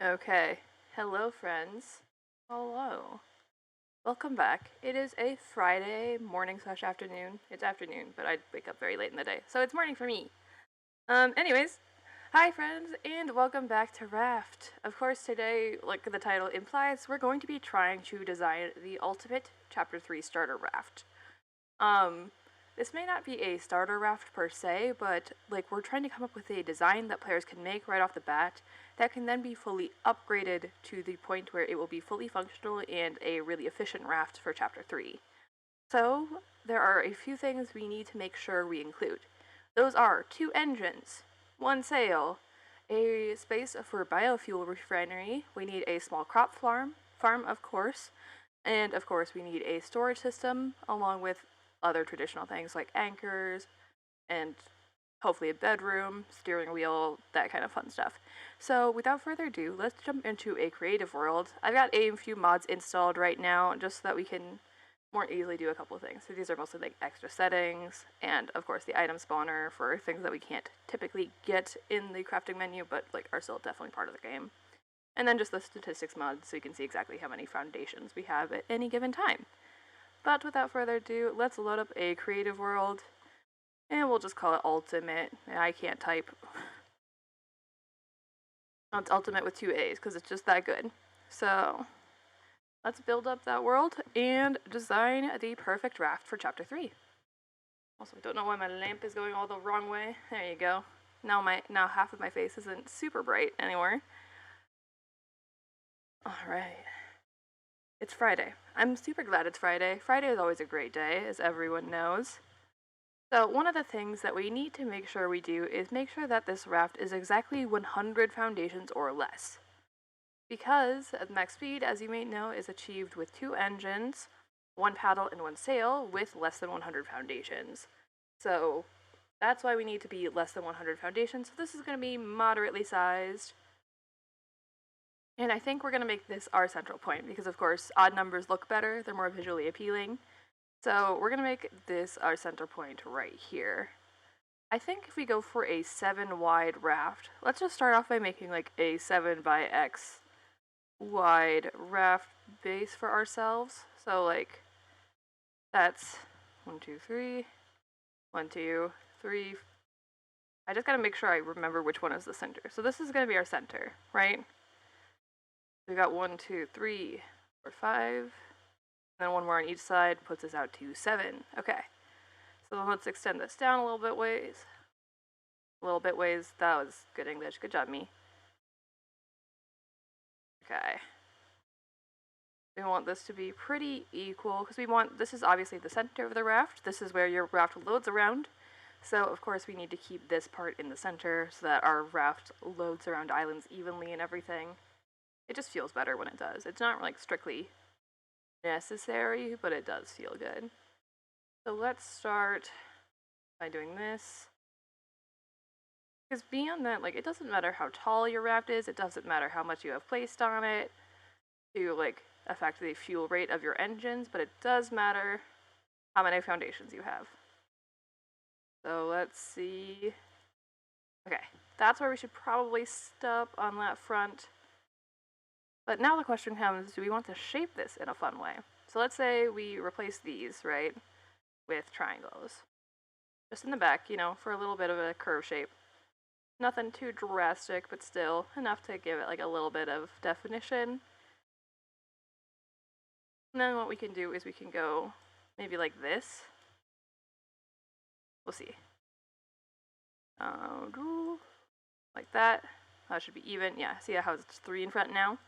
Okay. Hello, friends. Hello. Welcome back. It is a Friday morning slash afternoon. It's afternoon, but I wake up very late in the day, so it's morning for me. Anyways, hi, friends, and welcome back to Raft. Of course, today, like the title implies, we're going to be trying to design the ultimate Chapter 3 starter raft. Um, this may not be a starter raft per se, but like we're trying to come up with a design that players can make right off the bat that can then be fully upgraded to the point where it will be fully functional and a really efficient raft for Chapter 3. So, there are a few things we need to make sure we include. Those are 2 engines, 1 sail, a space for biofuel refinery, we need a small crop farm of course, and of course we need a storage system along with other traditional things like anchors and hopefully a bedroom, steering wheel, that kind of fun stuff. So without further ado, let's jump into a creative world. I've got a few mods installed right now just so that we can more easily do a couple of things. So these are mostly like extra settings and of course the item spawner for things that we can't typically get in the crafting menu but like are still definitely part of the game. And then just the statistics mod so you can see exactly how many foundations we have at any given time. But without further ado, let's load up a creative world, and we'll just call it Ultimate. I can't type. Oh, it's Ultimate with 2 A's, because it's just that good. So, let's build up that world and design the perfect raft for Chapter 3. Also, I don't know why my lamp is going all the wrong way. There you go. Now half of my face isn't super bright anymore. Alright. It's Friday. I'm super glad it's Friday. Friday is always a great day, as everyone knows. So one of the things that we need to make sure we do is make sure that this raft is exactly 100 foundations or less. Because max speed, as you may know, is achieved with 2 engines, 1 paddle and 1 sail with less than 100 foundations. So that's why we need to be less than 100 foundations. So this is going to be moderately sized. And I think we're going to make this our central point because, of course, odd numbers look better. They're more visually appealing. So we're going to make this our center point right here. I think if we go for a 7 wide raft, let's just start off by making like a 7 by X wide raft base for ourselves. So like that's 1, 2, 3, 1, 2, 3. I just gotta make sure I remember which one is the center. So this is gonna be our center, right? We got 1, 2, 3, 4, 5. And then 1 more on each side puts us out to 7. Okay. So then let's extend this down a little bit ways. That was good English. Good job, me. Okay. We want this to be pretty equal because this is obviously the center of the raft. This is where your raft loads around. So of course we need to keep this part in the center so that our raft loads around islands evenly and everything. It just feels better when it does. It's not like strictly necessary, but it does feel good. So let's start by doing this. Because beyond that, like, it doesn't matter how tall your raft is, it doesn't matter how much you have placed on it to, like, affect the fuel rate of your engines, but it does matter how many foundations you have. So let's see. Okay, that's where we should probably stop on that front. But now the question comes, do we want to shape this in a fun way? So let's say we replace these, right, with triangles. Just in the back, you know, for a little bit of a curve shape. Nothing too drastic, but still enough to give it like a little bit of definition. And then what we can do is we can go maybe like this. We'll see. Like that. That should be even. Yeah, see how it's 3 in front now?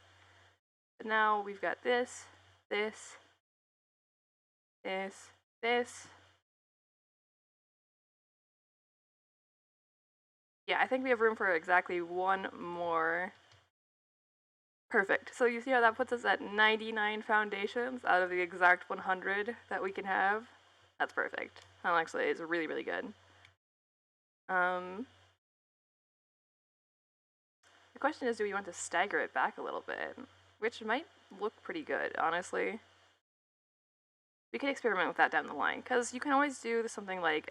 But now we've got this, this, this, this. Yeah, I think we have room for exactly 1 more. Perfect. So you see how that puts us at 99 foundations out of the exact 100 that we can have? That's perfect. That actually is really, really good. The question is, do we want to stagger it back a little bit? Which might look pretty good, honestly. We could experiment with that down the line, because you can always do something like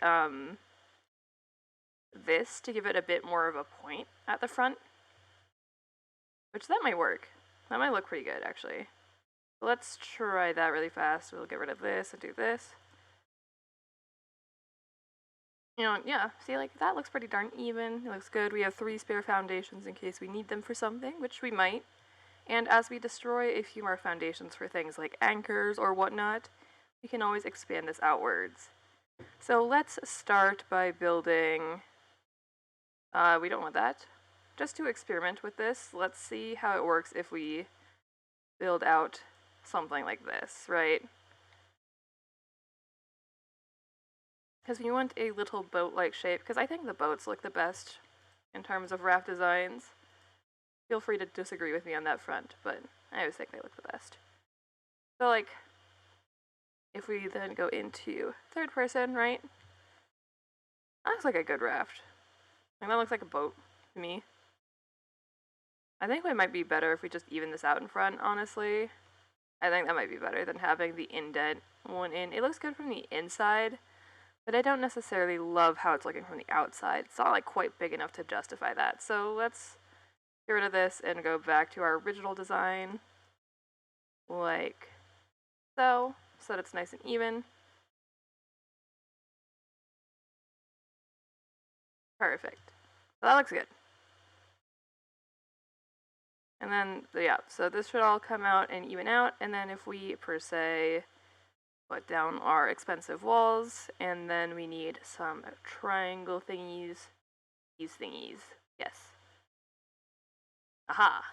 this to give it a bit more of a point at the front. which that might work. That might look pretty good, actually. Let's try that really fast. We'll get rid of this and do this. You know, yeah, see, like, that looks pretty darn even. It looks good. We have 3 spare foundations in case we need them for something, which we might. And as we destroy a few more foundations for things like anchors or whatnot, we can always expand this outwards. So let's start by building... we don't want that. Just to experiment with this, let's see how it works if we build out something like this, right? Because we want a little boat-like shape, because I think the boats look the best in terms of raft designs. Feel free to disagree with me on that front, but I always think they look the best. So, like, if we then go into third person, right? That looks like a good raft. Like, that looks like a boat to me. I think it might be better if we just even this out in front, honestly. I think that might be better than having the indent one in. It looks good from the inside, but I don't necessarily love how it's looking from the outside. It's not like quite big enough to justify that. So let's get rid of this and go back to our original design, like so that it's nice and even. Perfect. So that looks good. And then, yeah, so this should all come out and even out. And then if we, per se, put down our expensive walls, and then we need some triangle thingies. These thingies. Yes. Aha!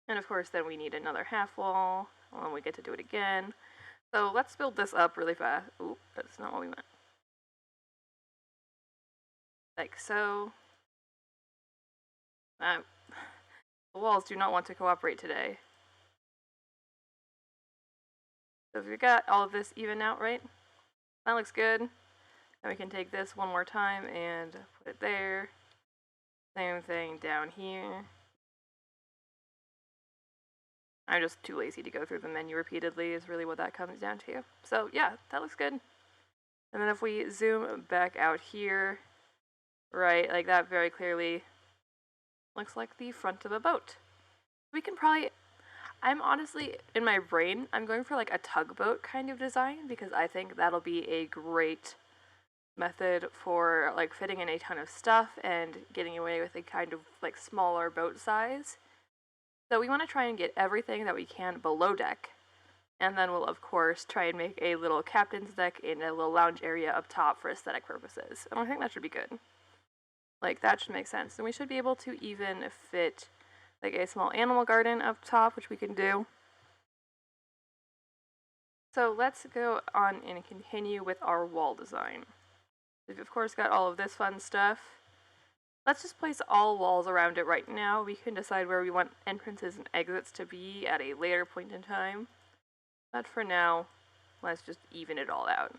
And of course, then we need another half wall, and then we get to do it again. So let's build this up really fast. Oop, that's not what we meant. Like so. The walls do not want to cooperate today. So if we got all of this even out, right? That looks good. Then we can take this one more time and put it there. Same thing down here. I'm just too lazy to go through the menu repeatedly is really what that comes down to. So yeah, that looks good. And then if we zoom back out here, right, like that very clearly looks like the front of a boat. We can probably, I'm honestly, in my brain, I'm going for like a tugboat kind of design because I think that'll be a great method for like fitting in a ton of stuff and getting away with a kind of like smaller boat size. So we want to try and get everything that we can below deck. And then we'll, of course, try and make a little captain's deck in a little lounge area up top for aesthetic purposes. And I think that should be good. Like, that should make sense. And we should be able to even fit, like, a small animal garden up top, which we can do. So let's go on and continue with our wall design. We've, of course, got all of this fun stuff. Let's just place all walls around it right now. We can decide where we want entrances and exits to be at a later point in time. But for now, let's just even it all out.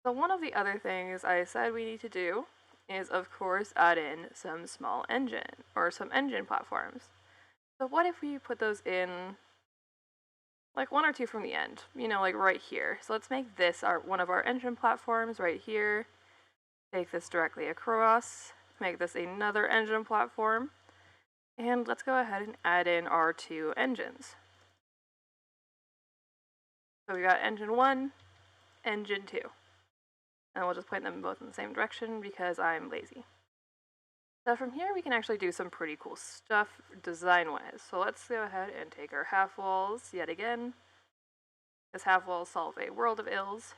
So one of the other things I said we need to do is, of course, add in some small engine, or some engine platforms. So what if we put those in, like, 1 or 2 from the end, you know, like right here. So let's make this one of our engine platforms right here. Take this directly across, make this another engine platform, and let's go ahead and add in our 2 engines. So we got engine 1, engine 2. And we'll just point them both in the same direction because I'm lazy. So from here we can actually do some pretty cool stuff design-wise. So let's go ahead and take our half walls yet again. Because half walls solve a world of ills.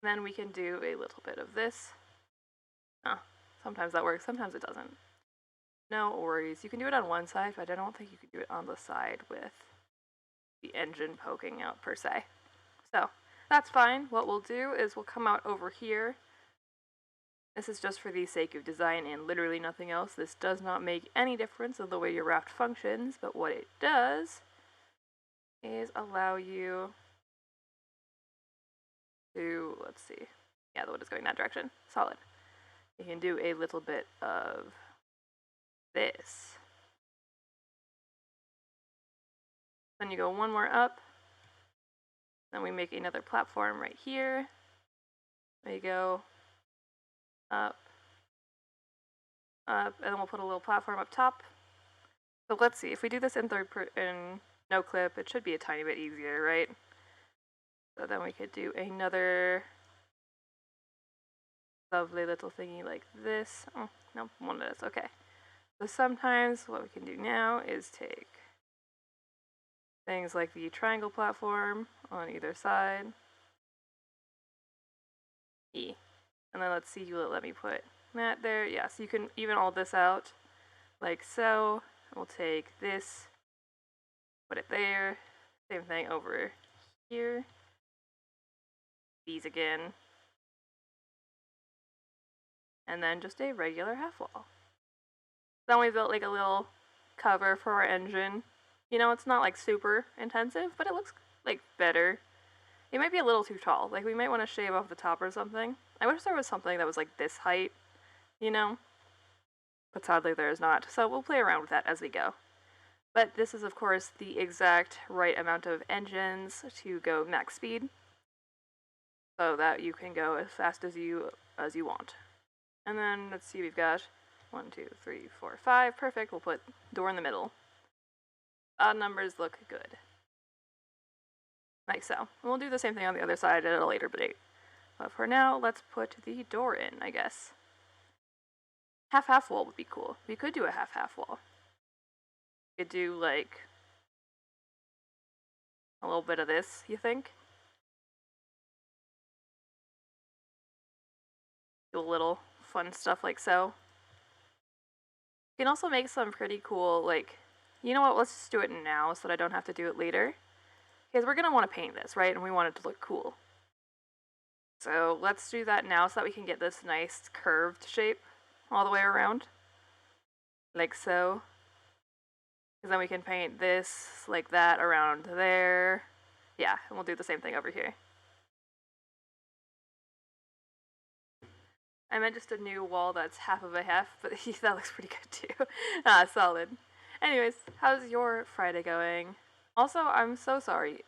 Then we can do a little bit of this. Oh, sometimes that works, sometimes it doesn't. No worries. You can do it on one side, but I don't think you can do it on the side with the engine poking out per se. So that's fine. What we'll do is we'll come out over here. This is just for the sake of design and literally nothing else. This does not make any difference in the way your raft functions, but what it does is allow you to, let's see, yeah, the wood is going that direction. Solid. You can do a little bit of this. Then you go one more up. Then we make another platform right here. There you go. Up. and then we'll put a little platform up top. So let's see, if we do this in no clip, it should be a tiny bit easier, right? So then we could do another lovely little thingy like this. Oh, no, one of this, okay. So sometimes what we can do now is take things like the triangle platform on either side. E. And then let's see, will it let me put that there? Yeah, so you can even all this out like so. We'll take this, put it there. Same thing over here. These again. And then just a regular half wall. Then we built like a little cover for our engine. You know, it's not like super intensive, but it looks like better. It might be a little too tall. Like we might want to shave off the top or something. I wish there was something that was like this height, you know? But sadly there is not. So we'll play around with that as we go. But this is of course the exact right amount of engines to go max speed, so that you can go as fast as you want. And then let's see, we've got 1, 2, 3, 4, 5. Perfect. We'll put door in the middle. Odd numbers look good. Like so. And we'll do the same thing on the other side at a later date. But for now, let's put the door in, I guess. Half-half wall would be cool. We could do a half-half wall. We could do like a little bit of this, you think? Do a little fun stuff like so. You can also make some pretty cool, like, you know what, let's just do it now so that I don't have to do it later. Because we're going to want to paint this, right? And we want it to look cool. So let's do that now so that we can get this nice curved shape all the way around. Like so. Because then we can paint this like that around there. Yeah, and we'll do the same thing over here. I meant just a new wall that's half of a half, but that looks pretty good too. Solid. Anyways, how's your Friday going? Also, I'm so sorry.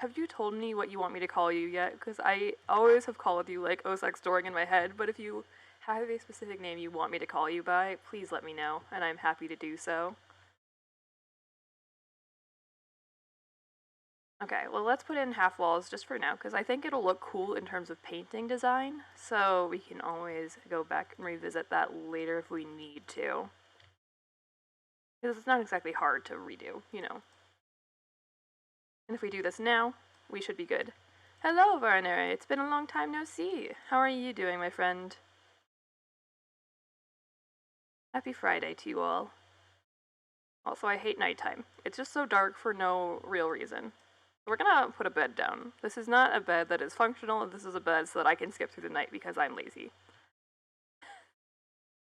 Have you told me what you want me to call you yet? Because I always have called you like Osex Doring in my head, but if you have a specific name you want me to call you by, please let me know, and I'm happy to do so. Okay, well let's put in half walls just for now, because I think it'll look cool in terms of painting design, so we can always go back and revisit that later if we need to. Because it's not exactly hard to redo, you know. And if we do this now, we should be good. Hello, Varner. It's been a long time no see. How are you doing, my friend? Happy Friday to you all. Also, I hate nighttime. It's just so dark for no real reason. We're gonna put a bed down. This is not a bed that is functional. This is a bed so that I can skip through the night because I'm lazy.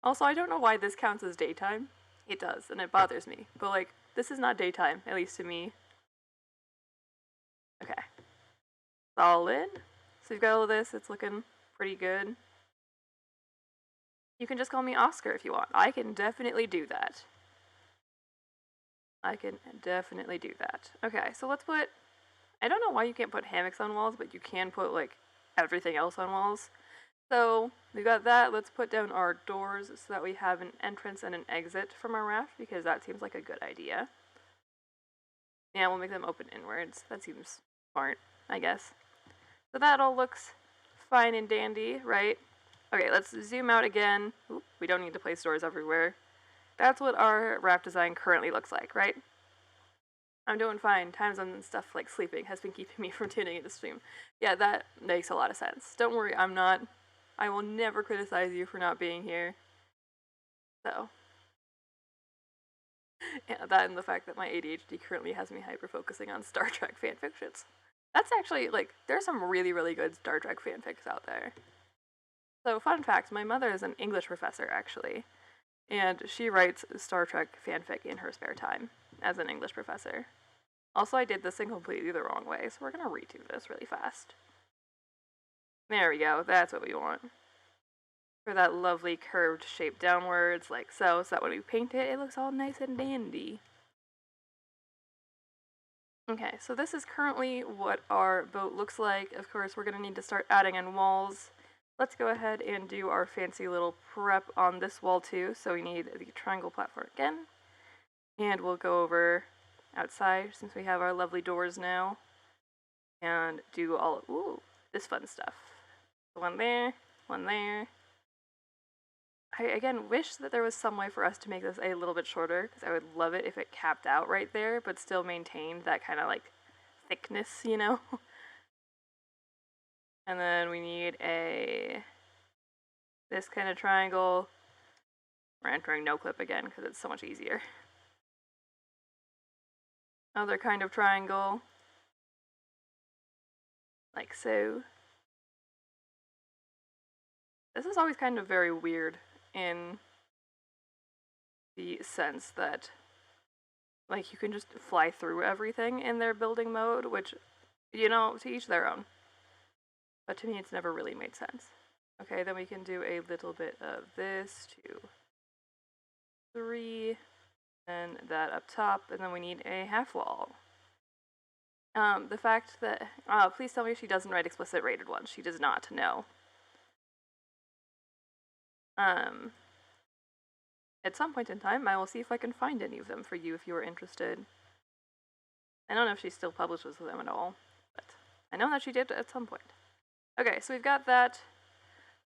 Also, I don't know why this counts as daytime. It does, and it bothers me. But, like, this is not daytime, at least to me. Okay. Solid. So we've got all of this. It's looking pretty good. You can just call me Oscar if you want. I can definitely do that. Okay, so let's put... I don't know why you can't put hammocks on walls, but you can put, like, everything else on walls. So, we got that. Let's put down our doors so that we have an entrance and an exit from our raft, because that seems like a good idea. Yeah, we'll make them open inwards. That seems smart, I guess. So that all looks fine and dandy, right? Okay, let's zoom out again. Oop, we don't need to place doors everywhere. That's what our raft design currently looks like, right? I'm doing fine. Time zones and stuff like sleeping has been keeping me from tuning into stream. Yeah, that makes a lot of sense. Don't worry, I will never criticize you for not being here. So. Yeah, that and the fact that my ADHD currently has me hyper-focusing on Star Trek fanfictions. That's actually, like, there's some really, really good Star Trek fanfics out there. So, fun fact, my mother is an English professor, actually. And she writes Star Trek fanfic in her spare time as an English professor. Also, I did this in completely the wrong way, so we're gonna redo this really fast. There we go, that's what we want. For that lovely curved shape downwards, like so that when we paint it, it looks all nice and dandy. Okay, so this is currently what our boat looks like. Of course, we're gonna need to start adding in walls. let's go ahead and do our fancy little prep on this wall too. So we need the triangle platform again. And we'll go over outside since we have our lovely doors now. And do all, ooh, this fun stuff. One there, one there. I, again, wish that there was some way for us to make this a little bit shorter, because I would love it if it capped out right there, but still maintained that kind of, like, thickness, you know? And then we need this kind of triangle. We're entering no clip again, because it's so much easier. Another kind of triangle. Like so. This is always kind of very weird in the sense that, like, you can just fly through everything in their building mode, which, you know, to each their own. But to me, it's never really made sense. Okay, then we can do a little bit of this, 2, 3, and that up top, and then we need a half wall. The fact that, please tell me she doesn't write explicit rated ones. She does not, no. At some point in time, I will see if I can find any of them for you if you are interested. I don't know if she still publishes them at all, but I know that she did at some point. Okay, so we've got that.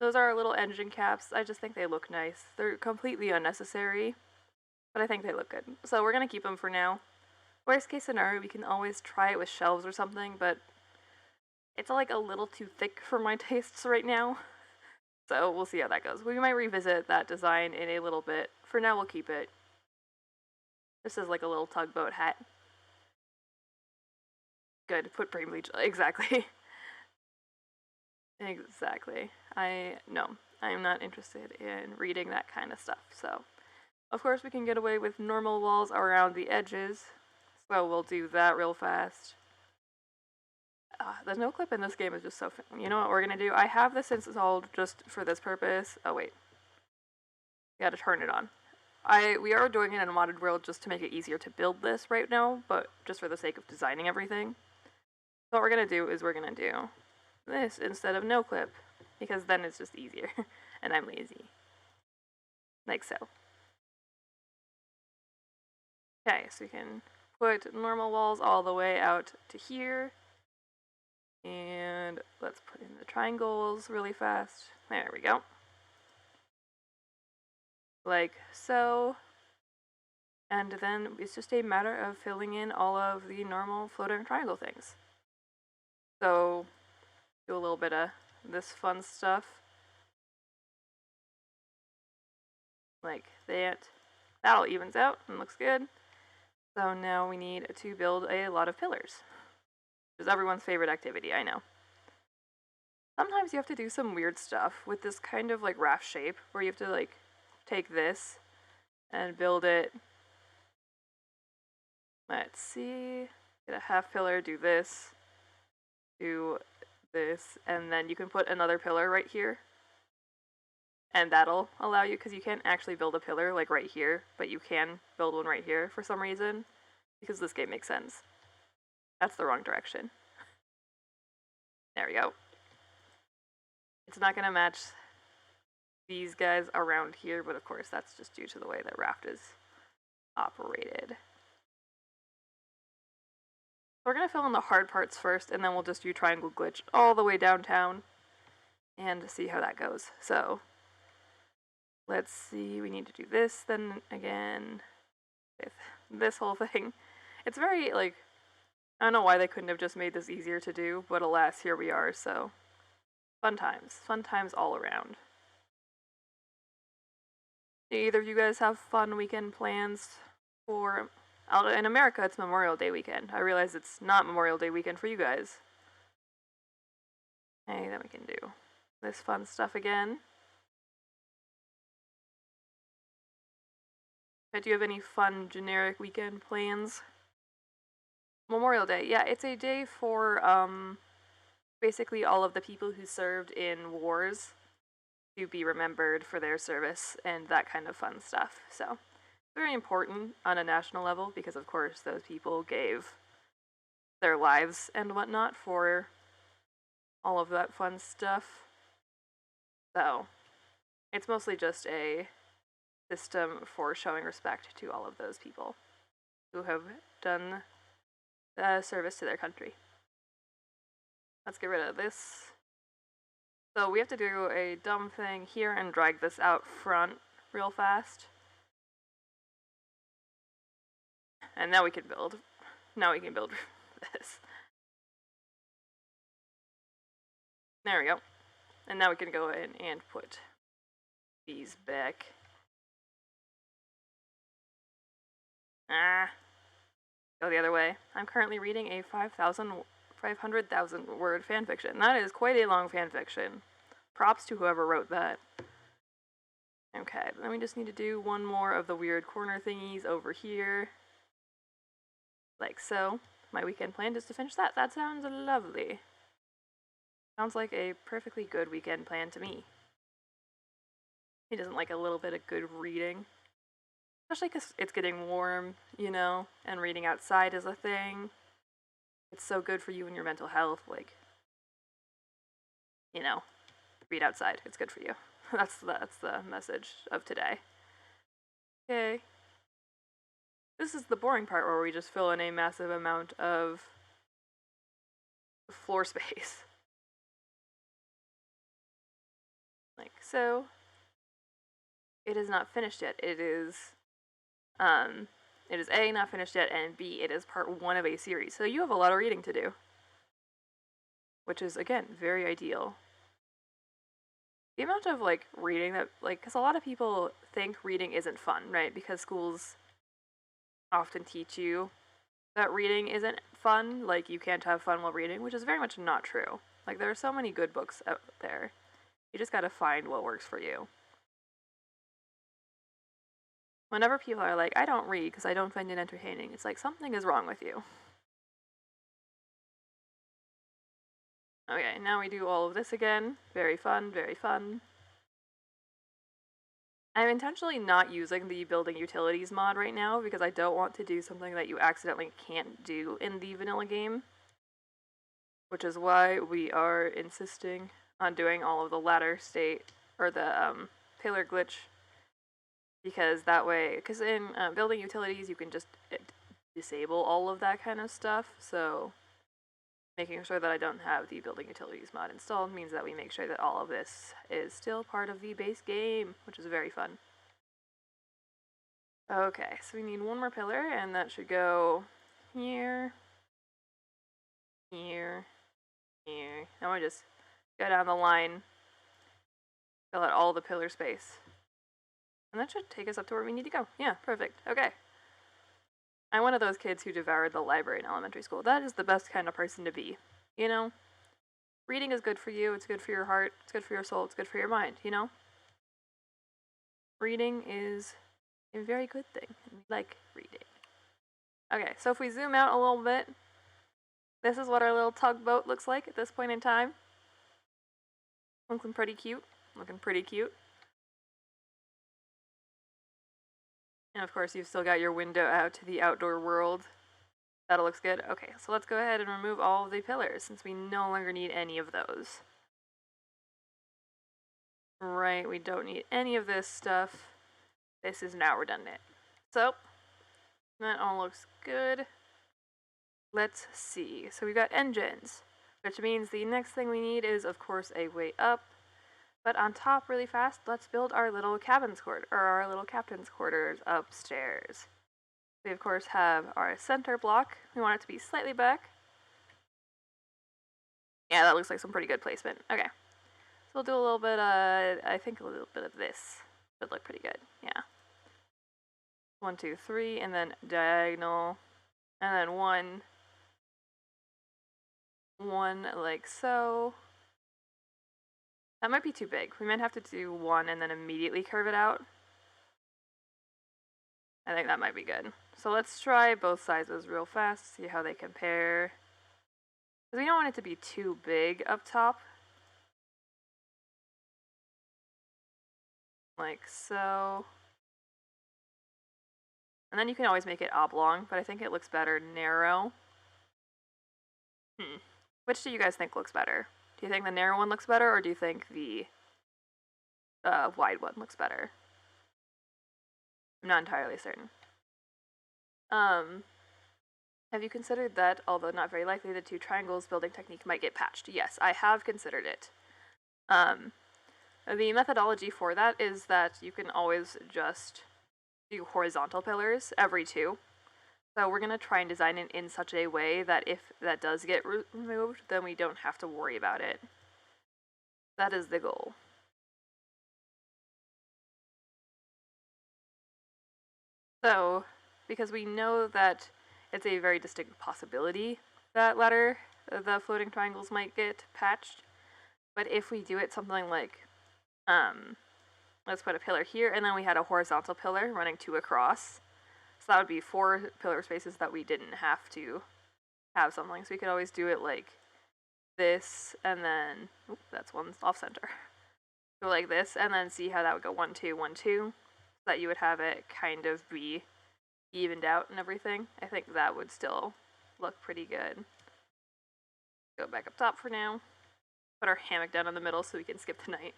Those are our little engine caps. I just think they look nice. They're completely unnecessary, but I think they look good. So we're gonna keep them for now. Worst case scenario, we can always try it with shelves or something, but it's like a little too thick for my tastes right now. So we'll see how that goes. We might revisit that design in a little bit. For now, we'll keep it. This is like a little tugboat hat. Good, put brain bleach. Exactly. Exactly. No, I am not interested in reading that kind of stuff. So, of course, we can get away with normal walls around the edges. So we'll do that real fast. The no clip in this game is just so fun. You know what we're gonna do? I have this installed just for this purpose. Oh wait, we gotta turn it on. We are doing it in a modded world just to make it easier to build this right now, but just for the sake of designing everything. So what we're gonna do is we're gonna do this instead of no clip, because then it's just easier, and I'm lazy. Like so. Okay, so we can put normal walls all the way out to here. And let's put in the triangles really fast. There we go. Like so. And then it's just a matter of filling in all of the normal floating triangle things. So, do a little bit of this fun stuff. Like that. That all evens out and looks good. So now we need to build a lot of pillars. Which is everyone's favorite activity, I know. Sometimes you have to do some weird stuff with this kind of like raft shape, where you have to like take this and build it. Let's see. Get a half pillar, do this, and then you can put another pillar right here. And that'll allow you, because you can't actually build a pillar like right here, but you can build one right here for some reason, because this game makes sense. That's the wrong direction. There we go. It's not gonna match these guys around here, but of course that's just due to the way that Raft is operated. We're gonna fill in the hard parts first, and then we'll just do triangle glitch all the way downtown and see how that goes. So let's see, we need to do this then again with this whole thing. It's very, like, I don't know why they couldn't have just made this easier to do, but alas, here we are, so fun times all around. Do either of you guys have fun weekend plans for, in America it's Memorial Day weekend. I realize it's not Memorial Day weekend for you guys. Okay, then we can do this fun stuff again. Do you have any fun generic weekend plans? Memorial Day, yeah, it's a day for basically all of the people who served in wars to be remembered for their service and that kind of fun stuff. So, very important on a national level, because of course those people gave their lives and whatnot for all of that fun stuff. So it's mostly just a system for showing respect to all of those people who have done the service to their country. Let's get rid of this. So we have to do a dumb thing here and drag this out front real fast. And now we can build. Now we can build this. There we go. And now we can go in and put these back. Go the other way. I'm currently reading a 500,000 word fanfiction. That is quite a long fanfiction. Props to whoever wrote that. Okay, then we just need to do one more of the weird corner thingies over here. Like so. My weekend plan is to finish that. That sounds lovely. Sounds like a perfectly good weekend plan to me. He doesn't like a little bit of good reading. Especially because it's getting warm, you know, and reading outside is a thing. It's so good for you and your mental health, like, you know, read outside. It's good for you. That's the message of today. Okay. This is the boring part where we just fill in a massive amount of floor space. Like so. It is not finished yet. It is A, not finished yet, and B, it is part 1 of a series. So you have a lot of reading to do. Which is, again, very ideal. The amount of, like, reading that, like, because a lot of people think reading isn't fun, right? Because schools often teach you that reading isn't fun, like, you can't have fun while reading, which is very much not true. Like, there are so many good books out there. You just gotta find what works for you. Whenever people are like, I don't read because I don't find it entertaining, it's like, something is wrong with you. Okay, now we do all of this again. Very fun, very fun. I'm intentionally not using the building utilities mod right now because I don't want to do something that you accidentally can't do in the vanilla game. Which is why we are insisting on doing all of the ladder state, or the pillar glitch. Because that way, because in building utilities you can just disable all of that kind of stuff, so making sure that I don't have the building utilities mod installed means that we make sure that all of this is still part of the base game, which is very fun. Okay, so we need one more pillar, and that should go here, here, here. Now we just go down the line, fill out all the pillar space. And that should take us up to where we need to go. Yeah, perfect. Okay. I'm one of those kids who devoured the library in elementary school. That is the best kind of person to be. You know? Reading is good for you, it's good for your heart, it's good for your soul, it's good for your mind, you know? Reading is a very good thing. We like reading. Okay, so if we zoom out a little bit, this is what our little tugboat looks like at this point in time. Looking pretty cute. Looking pretty cute. And of course, you've still got your window out to the outdoor world. That looks good. Okay, so let's go ahead and remove all of the pillars since we no longer need any of those. Right, we don't need any of this stuff. This is now redundant. So, that all looks good. Let's see. So we've got engines, which means the next thing we need is, of course, a way up. But on top, really fast, let's build our little captain's quarters upstairs. We, of course, have our center block. We want it to be slightly back. Yeah, that looks like some pretty good placement. Okay. So we'll do a little bit, I think a little bit of this would look pretty good. Yeah. 1, 2, 3, and then diagonal. And then one like so. That might be too big. We might have to do one and then immediately curve it out. I think that might be good. So let's try both sizes real fast, see how they compare. Because we don't want it to be too big up top. Like so. And then you can always make it oblong, but I think it looks better narrow. Which do you guys think looks better? Do you think the narrow one looks better, or do you think the wide one looks better. I'm not entirely certain. Have you considered that, although not very likely, the two triangles building technique might get patched? Yes, I have considered it. The methodology for that is that you can always just do horizontal pillars every two. So we're going to try and design it in such a way that if that does get removed, then we don't have to worry about it. That is the goal. So, because we know that it's a very distinct possibility that the floating triangles might get patched, but if we do it something like, let's put a pillar here, and then we had a horizontal pillar running two across, so that would be 4 pillar spaces that we didn't have to have something. So we could always do it like this, and then, that's one off center. Go like this, and then see how that would go 1, 2, 1, 2, so that you would have it kind of be evened out and everything. I think that would still look pretty good. Go back up top for now. Put our hammock down in the middle so we can skip the night.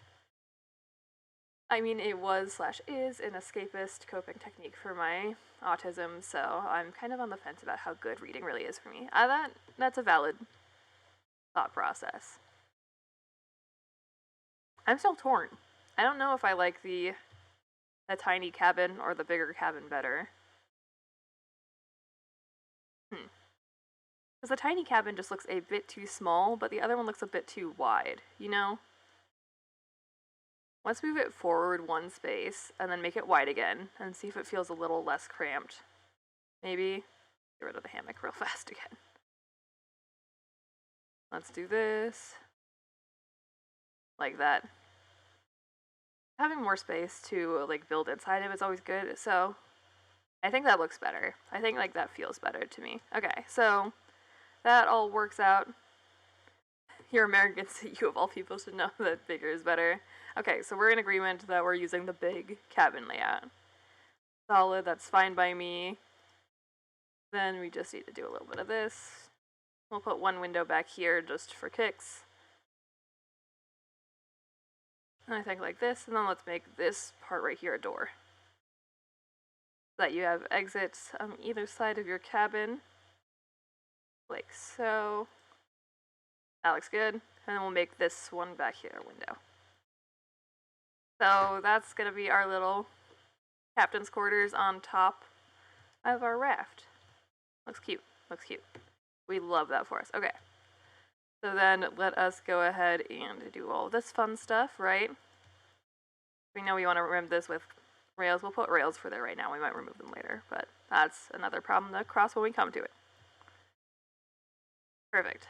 I mean, it was/is an escapist coping technique for my autism, so I'm kind of on the fence about how good reading really is for me. That's a valid thought process. I'm still torn. I don't know if I like the tiny cabin or the bigger cabin better. Because the tiny cabin just looks a bit too small, but the other one looks a bit too wide, you know? Let's move it forward 1 space, and then make it wide again, and see if it feels a little less cramped. Maybe get rid of the hammock real fast again. Let's do this. Like that. Having more space to, like, build inside of is always good, so I think that looks better. I think, like, that feels better to me. Okay, so that all works out. You're Americans, you of all people should know that bigger is better. Okay, so we're in agreement that we're using the big cabin layout. Solid, that's fine by me. Then we just need to do a little bit of this. We'll put 1 window back here just for kicks. And I think like this, and then let's make this part right here a door. So that you have exits on either side of your cabin. Like so. That looks good. And then we'll make this one back here a window. So that's going to be our little captain's quarters on top of our raft. Looks cute. Looks cute. We love that for us. Okay. So then let us go ahead and do all this fun stuff, right? We know we want to rim this with rails. We'll put rails for there right now. We might remove them later, but that's another problem to cross when we come to it. Perfect.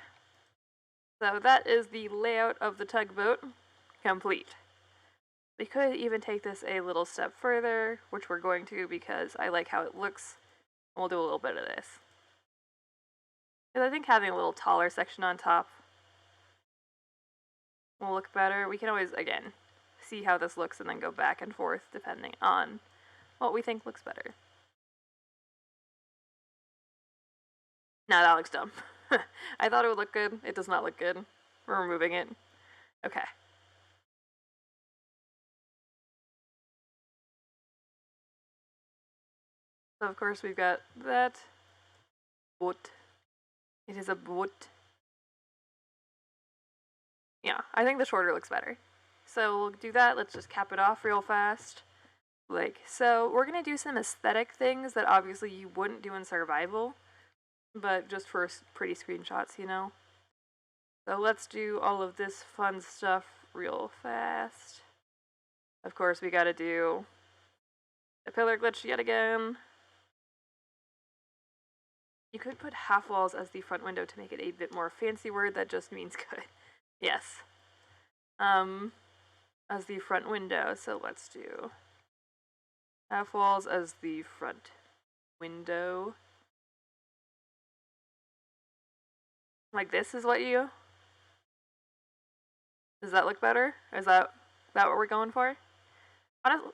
So that is the layout of the tugboat complete. We could even take this a little step further, which we're going to because I like how it looks. We'll do a little bit of this. Because I think having a little taller section on top will look better. We can always, again, see how this looks and then go back and forth depending on what we think looks better. Nah, that looks dumb. I thought it would look good. It does not look good. We're removing it. Okay. So of course we've got that boat. It is a boat. Yeah, I think the shorter looks better. So we'll do that. Let's just cap it off real fast. Like so. We're gonna do some aesthetic things that obviously you wouldn't do in survival, but just for pretty screenshots, you know? So let's do all of this fun stuff real fast. Of course, we gotta do the pillar glitch yet again. You could put half walls as the front window to make it a bit more fancy word that just means good. Yes. As the front window, so let's do half walls as the front window. Like this is what you... Does that look better? Is that what we're going for? Honestly,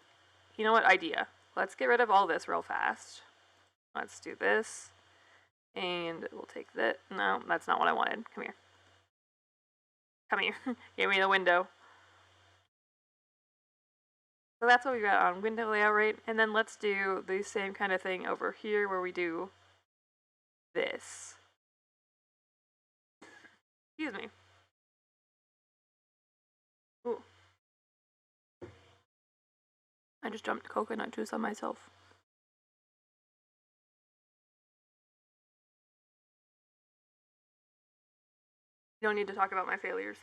you know what? Idea. Let's get rid of all this real fast. Let's do this. And we'll take that. No, that's not what I wanted. Come here. Come here. Give me the window. So that's what we got on window layout, right? And then let's do the same kind of thing over here where we do this. Excuse me. Ooh. I just dumped coconut juice on myself. You don't need to talk about my failures.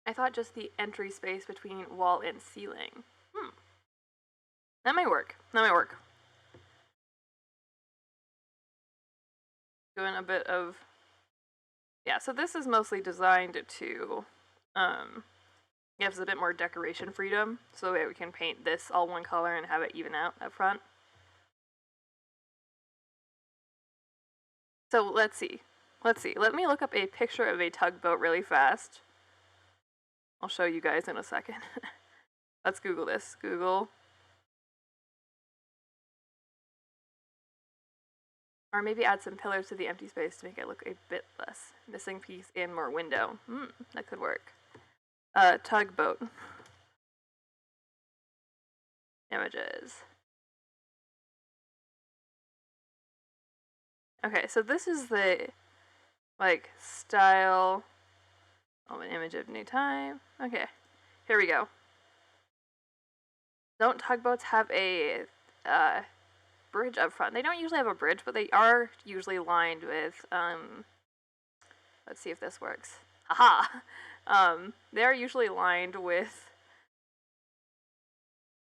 I thought just the entry space between wall and ceiling. That might work. That might work. Doing a bit of... Yeah, so this is mostly designed to give us a bit more decoration freedom, so that we can paint this all one color and have it even out up front. So let's see. Let me look up a picture of a tugboat really fast. I'll show you guys in a second. Let's Google this. Google. Or maybe add some pillars to the empty space to make it look a bit less. Missing piece and more window. That could work. Tugboat. Images. Okay, so this is the, like, style. Oh, an image of new time. Okay, here we go. Don't tugboats have a bridge up front? They don't usually have a bridge, but they are usually lined with, let's see if this works. Haha! They are usually lined with,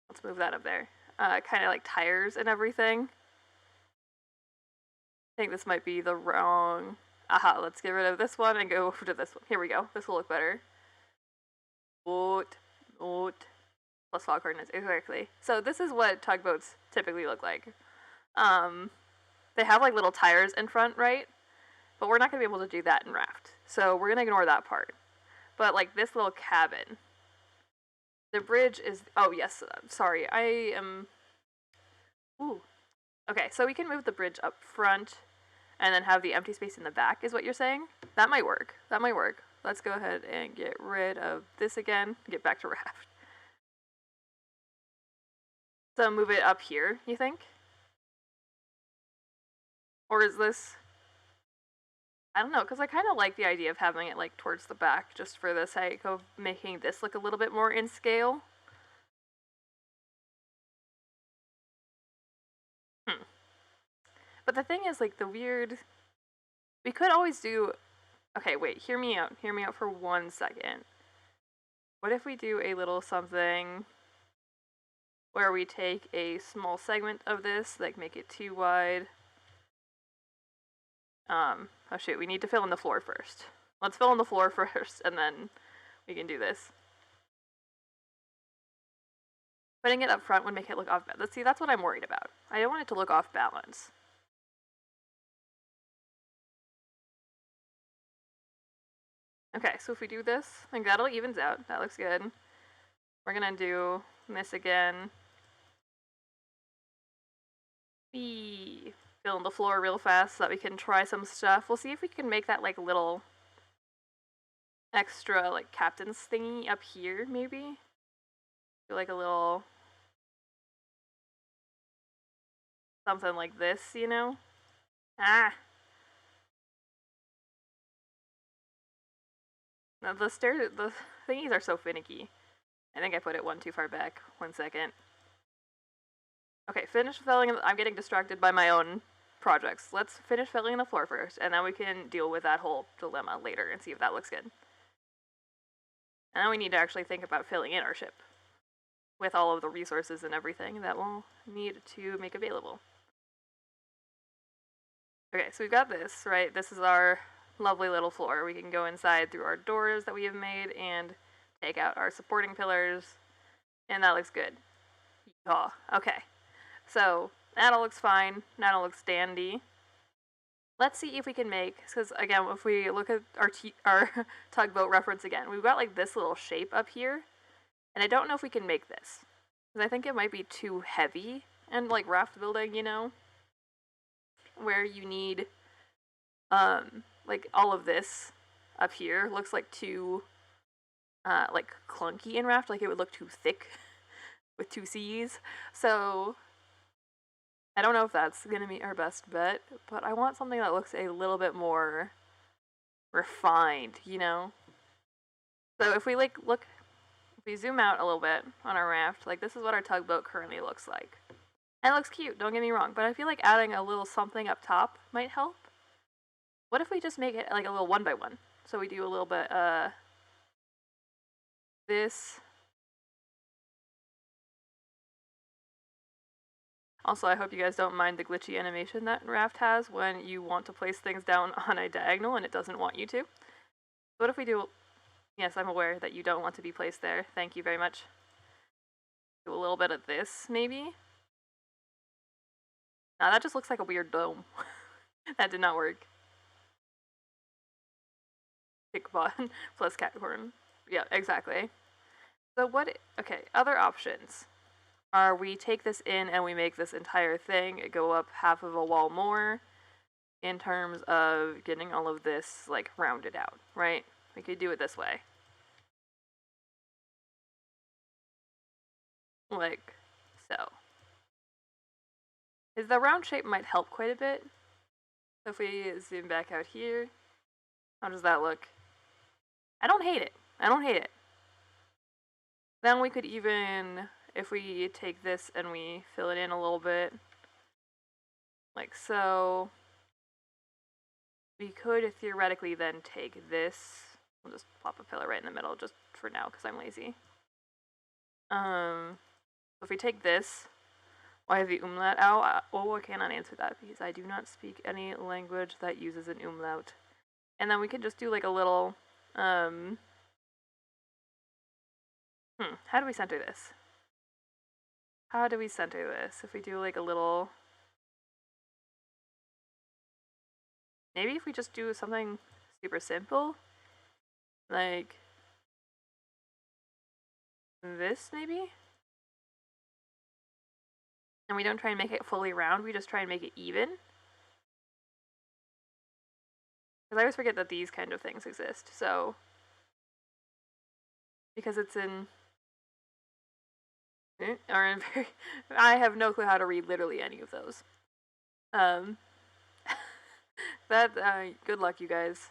let's move that up there, kind of like tires and everything. I think this might be the wrong... Aha, let's get rid of this one and go over to this one. Here we go. This will look better. Boat. Plus fog coordinates, exactly. So this is what tugboats typically look like. They have like little tires in front, right? But we're not going to be able to do that in Raft. So we're going to ignore that part. But like this little cabin. The bridge is... Oh, yes. Sorry. I am... Ooh. Okay, so we can move the bridge up front and then have the empty space in the back, is what you're saying? That might work. That might work. Let's go ahead and get rid of this again. Get back to Raft. So move it up here, you think? Or is this... I don't know, because I kind of like the idea of having it like towards the back, just for the sake of making this look a little bit more in scale. But the thing is, like, the weird... We could always do... Okay, wait, hear me out. Hear me out for 1 second. What if we do a little something where we take a small segment of this, like make it too wide? Oh shoot, we need to fill in the floor first. Let's fill in the floor first, and then we can do this. Putting it up front would make it look off balance. Let's see, that's what I'm worried about. I don't want it to look off balance. Okay, so if we do this, I think that'll evens out. That looks good. We're gonna do this again. Fill in the floor real fast so that we can try some stuff. We'll see if we can make that like little extra like captain's thingy up here, maybe. Do like a little something like this, you know? Ah. Now the thingies are so finicky. I think I put it one too far back. 1 second. Okay, finish filling. I'm getting distracted by my own projects. Let's finish filling the floor first, and then we can deal with that whole dilemma later and see if that looks good. And then we need to actually think about filling in our ship with all of the resources and everything that we'll need to make available. Okay, so we've got this, right? This is our lovely little floor. We can go inside through our doors that we have made and take out our supporting pillars, and that looks good. Oh, okay. So that all looks fine. That all looks dandy. Let's see if we can make, because again, if we look at our tugboat reference again, we've got like this little shape up here, and I don't know if we can make this, because I think it might be too heavy, and like raft building, you know, where you need, like all of this up here looks like too like clunky in Raft. Like it would look too thick with two C's. So I don't know if that's gonna be our best bet, but I want something that looks a little bit more refined, you know? So if we if we zoom out a little bit on our raft, like this is what our tugboat currently looks like. And it looks cute, don't get me wrong, but I feel like adding a little something up top might help. What if we just make it like a little 1x1? So we do a little bit, this. Also, I hope you guys don't mind the glitchy animation that Raft has when you want to place things down on a diagonal and it doesn't want you to. What if we do... Yes, I'm aware that you don't want to be placed there. Thank you very much. Do a little bit of this, maybe? Nah, that just looks like a weird dome. That did not work. Kickbot plus Capricorn. Yeah, exactly. So what... Okay, other options are we take this in and we make this entire thing go up half of a wall more in terms of getting all of this, like, rounded out, right? We could do it this way. Like, so. The round shape might help quite a bit. So if we zoom back out here, how does that look? I don't hate it. I don't hate it. Then we could even, if we take this and we fill it in a little bit, like so, we could theoretically then take this. We'll just plop a pillar right in the middle just for now because I'm lazy. If we take this, why the umlaut? Oh, I cannot answer that because I do not speak any language that uses an umlaut. And then we could just do like a little, how do we center this? How do we center this? If we do like a little, maybe if we just do something super simple, like this maybe? And we don't try and make it fully round, we just try and make it even. Because I always forget that these kind of things exist, so. Because it's in. Or in very. I have no clue how to read literally any of those. Good luck, you guys.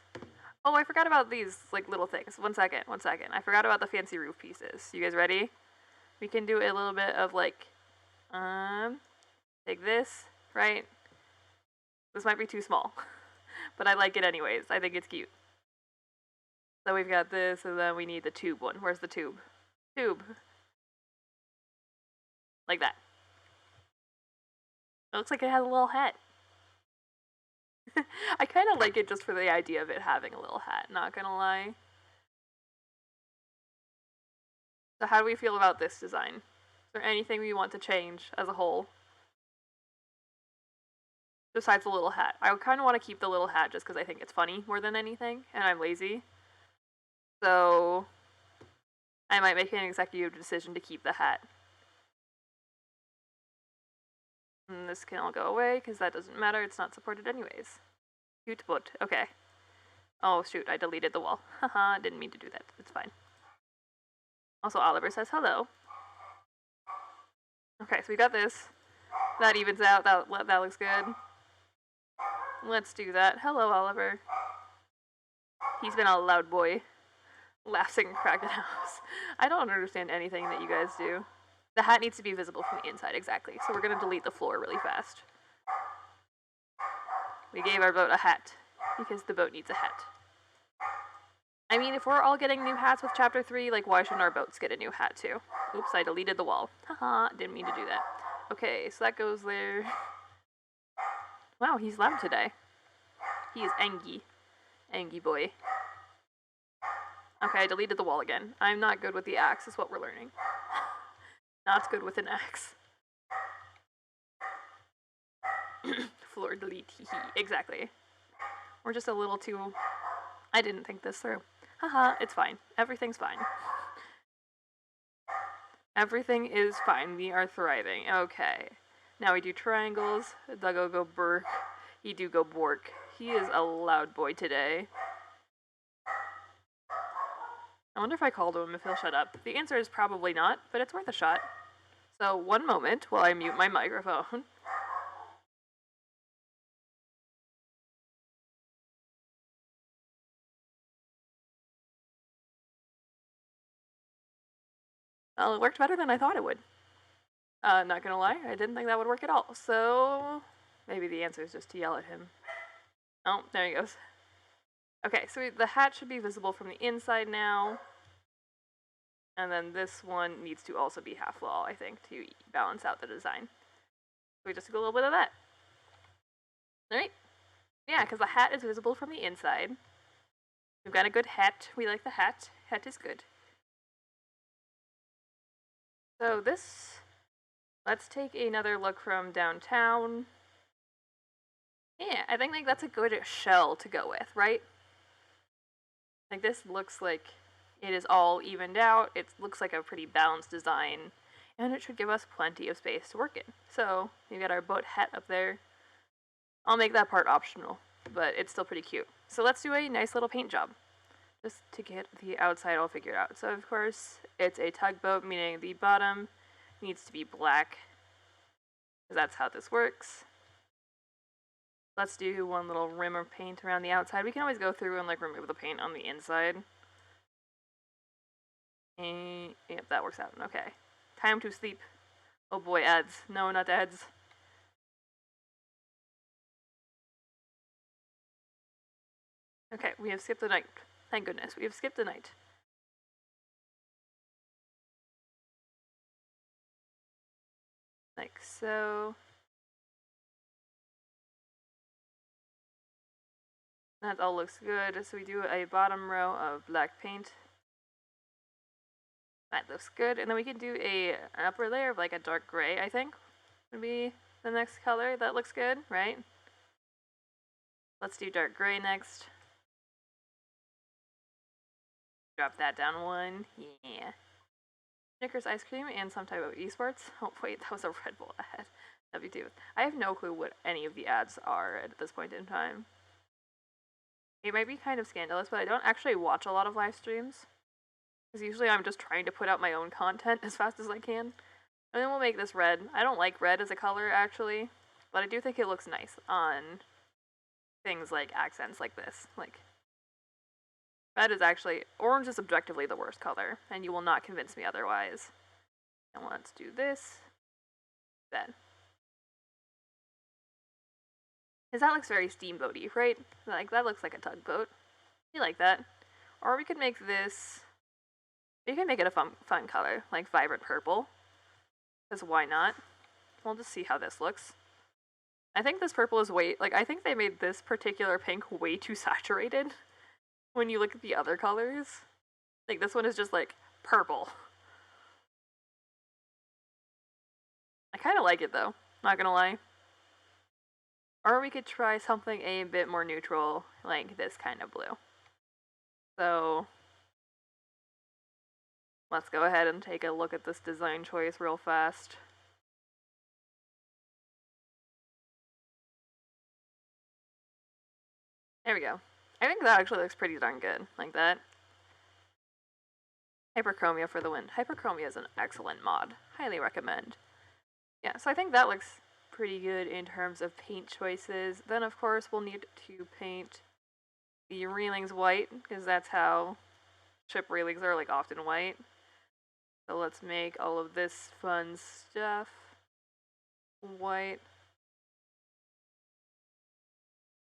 Oh, I forgot about these, like, little things. One second. I forgot about the fancy roof pieces. You guys ready? We can do a little bit of, like, take this, right? This might be too small, but I like it anyways. I think it's cute. So we've got this, and then we need the tube one. Where's the tube? Tube. Like that. It looks like it has a little hat. I kind of like it just for the idea of it having a little hat, not gonna lie. So how do we feel about this design? Is there anything we want to change as a whole? Besides the little hat. I kind of want to keep the little hat just because I think it's funny more than anything, and I'm lazy. So I might make an executive decision to keep the hat. And this can all go away because that doesn't matter, it's not supported anyways. Cute but okay. Oh shoot, I deleted the wall. Haha, didn't mean to do that. It's fine. Also, Oliver says hello. Okay, so we got this. That evens out. That looks good. Let's do that. Hello, Oliver. He's been a loud boy. Laughing and cracking house. I don't understand anything that you guys do. The hat needs to be visible from the inside, exactly. So we're going to delete the floor really fast. We gave our boat a hat because the boat needs a hat. I mean, if we're all getting new hats with Chapter 3, like, why shouldn't our boats get a new hat, too? Oops, I deleted the wall. Haha, didn't mean to do that. Okay, so that goes there. Wow, he's loud today. He is angry. Angry boy. Okay, I deleted the wall again. I'm not good with the axe, is what we're learning. Not good with an axe. Floor delete, hee. Exactly. We're just a little too... I didn't think this through. Haha, it's fine. Everything's fine. Everything is fine. We are thriving. Okay. Now we do triangles. Duggo go burk. He do go bork. He is a loud boy today. I wonder if I call to him if he'll shut up. The answer is probably not, but it's worth a shot. So one moment while I mute my microphone. Well, it worked better than I thought it would. Not gonna lie, I didn't think that would work at all. So maybe the answer is just to yell at him. Oh, there he goes. Okay, so the hat should be visible from the inside now. And then this one needs to also be half wall, I think, to balance out the design. So we just do a little bit of that. Alright. Yeah, because the hat is visible from the inside. We've got a good hat. We like the hat. Hat is good. So this, let's take another look from downtown. Yeah, I think like that's a good shell to go with, right? Like this looks like it is all evened out. It looks like a pretty balanced design, and it should give us plenty of space to work in. So we got our boat hat up there. I'll make that part optional, but it's still pretty cute. So let's do a nice little paint job, just to get the outside all figured out. So of course, it's a tugboat, meaning the bottom needs to be black, because that's how this works. Let's do one little rim of paint around the outside. We can always go through and like remove the paint on the inside. And yep, that works out. Okay. Time to sleep. Oh boy, ads. No, not ads. Okay, we have skipped the night. Thank goodness, we have skipped the night. Like so. That all looks good. So we do a bottom row of black paint. That looks good. And then we can do an upper layer of like a dark gray, I think, would be the next color. That looks good, right? Let's do dark gray next. Drop that down one. Yeah. Snickers ice cream and some type of esports. Oh wait, that was a Red Bull ad. WT. I have no clue what any of the ads are at this point in time. It might be kind of scandalous, but I don't actually watch a lot of live streams. Because usually I'm just trying to put out my own content as fast as I can. And then we'll make this red. I don't like red as a color, actually. But I do think it looks nice on things like accents like this. Like, red is actually... Orange is objectively the worst color. And you will not convince me otherwise. And let's do this. Then. Because that looks very steamboaty, right? Like, that looks like a tugboat. You like that. Or we could make this... You can make it a fun color, like vibrant purple. Because why not? We'll just see how this looks. I think this purple is I think they made this particular pink way too saturated. When you look at the other colors. Like, this one is just, like, purple. I kind of like it, though. Not gonna lie. Or we could try something a bit more neutral, like this kind of blue. So... let's go ahead and take a look at this design choice real fast. There we go. I think that actually looks pretty darn good, like that. Hyperchromia for the win. Hyperchromia is an excellent mod. Highly recommend. Yeah, so I think that looks pretty good in terms of paint choices. Then, of course, we'll need to paint the railings white, because that's how ship railings are, like, often white. So let's make all of this fun stuff white.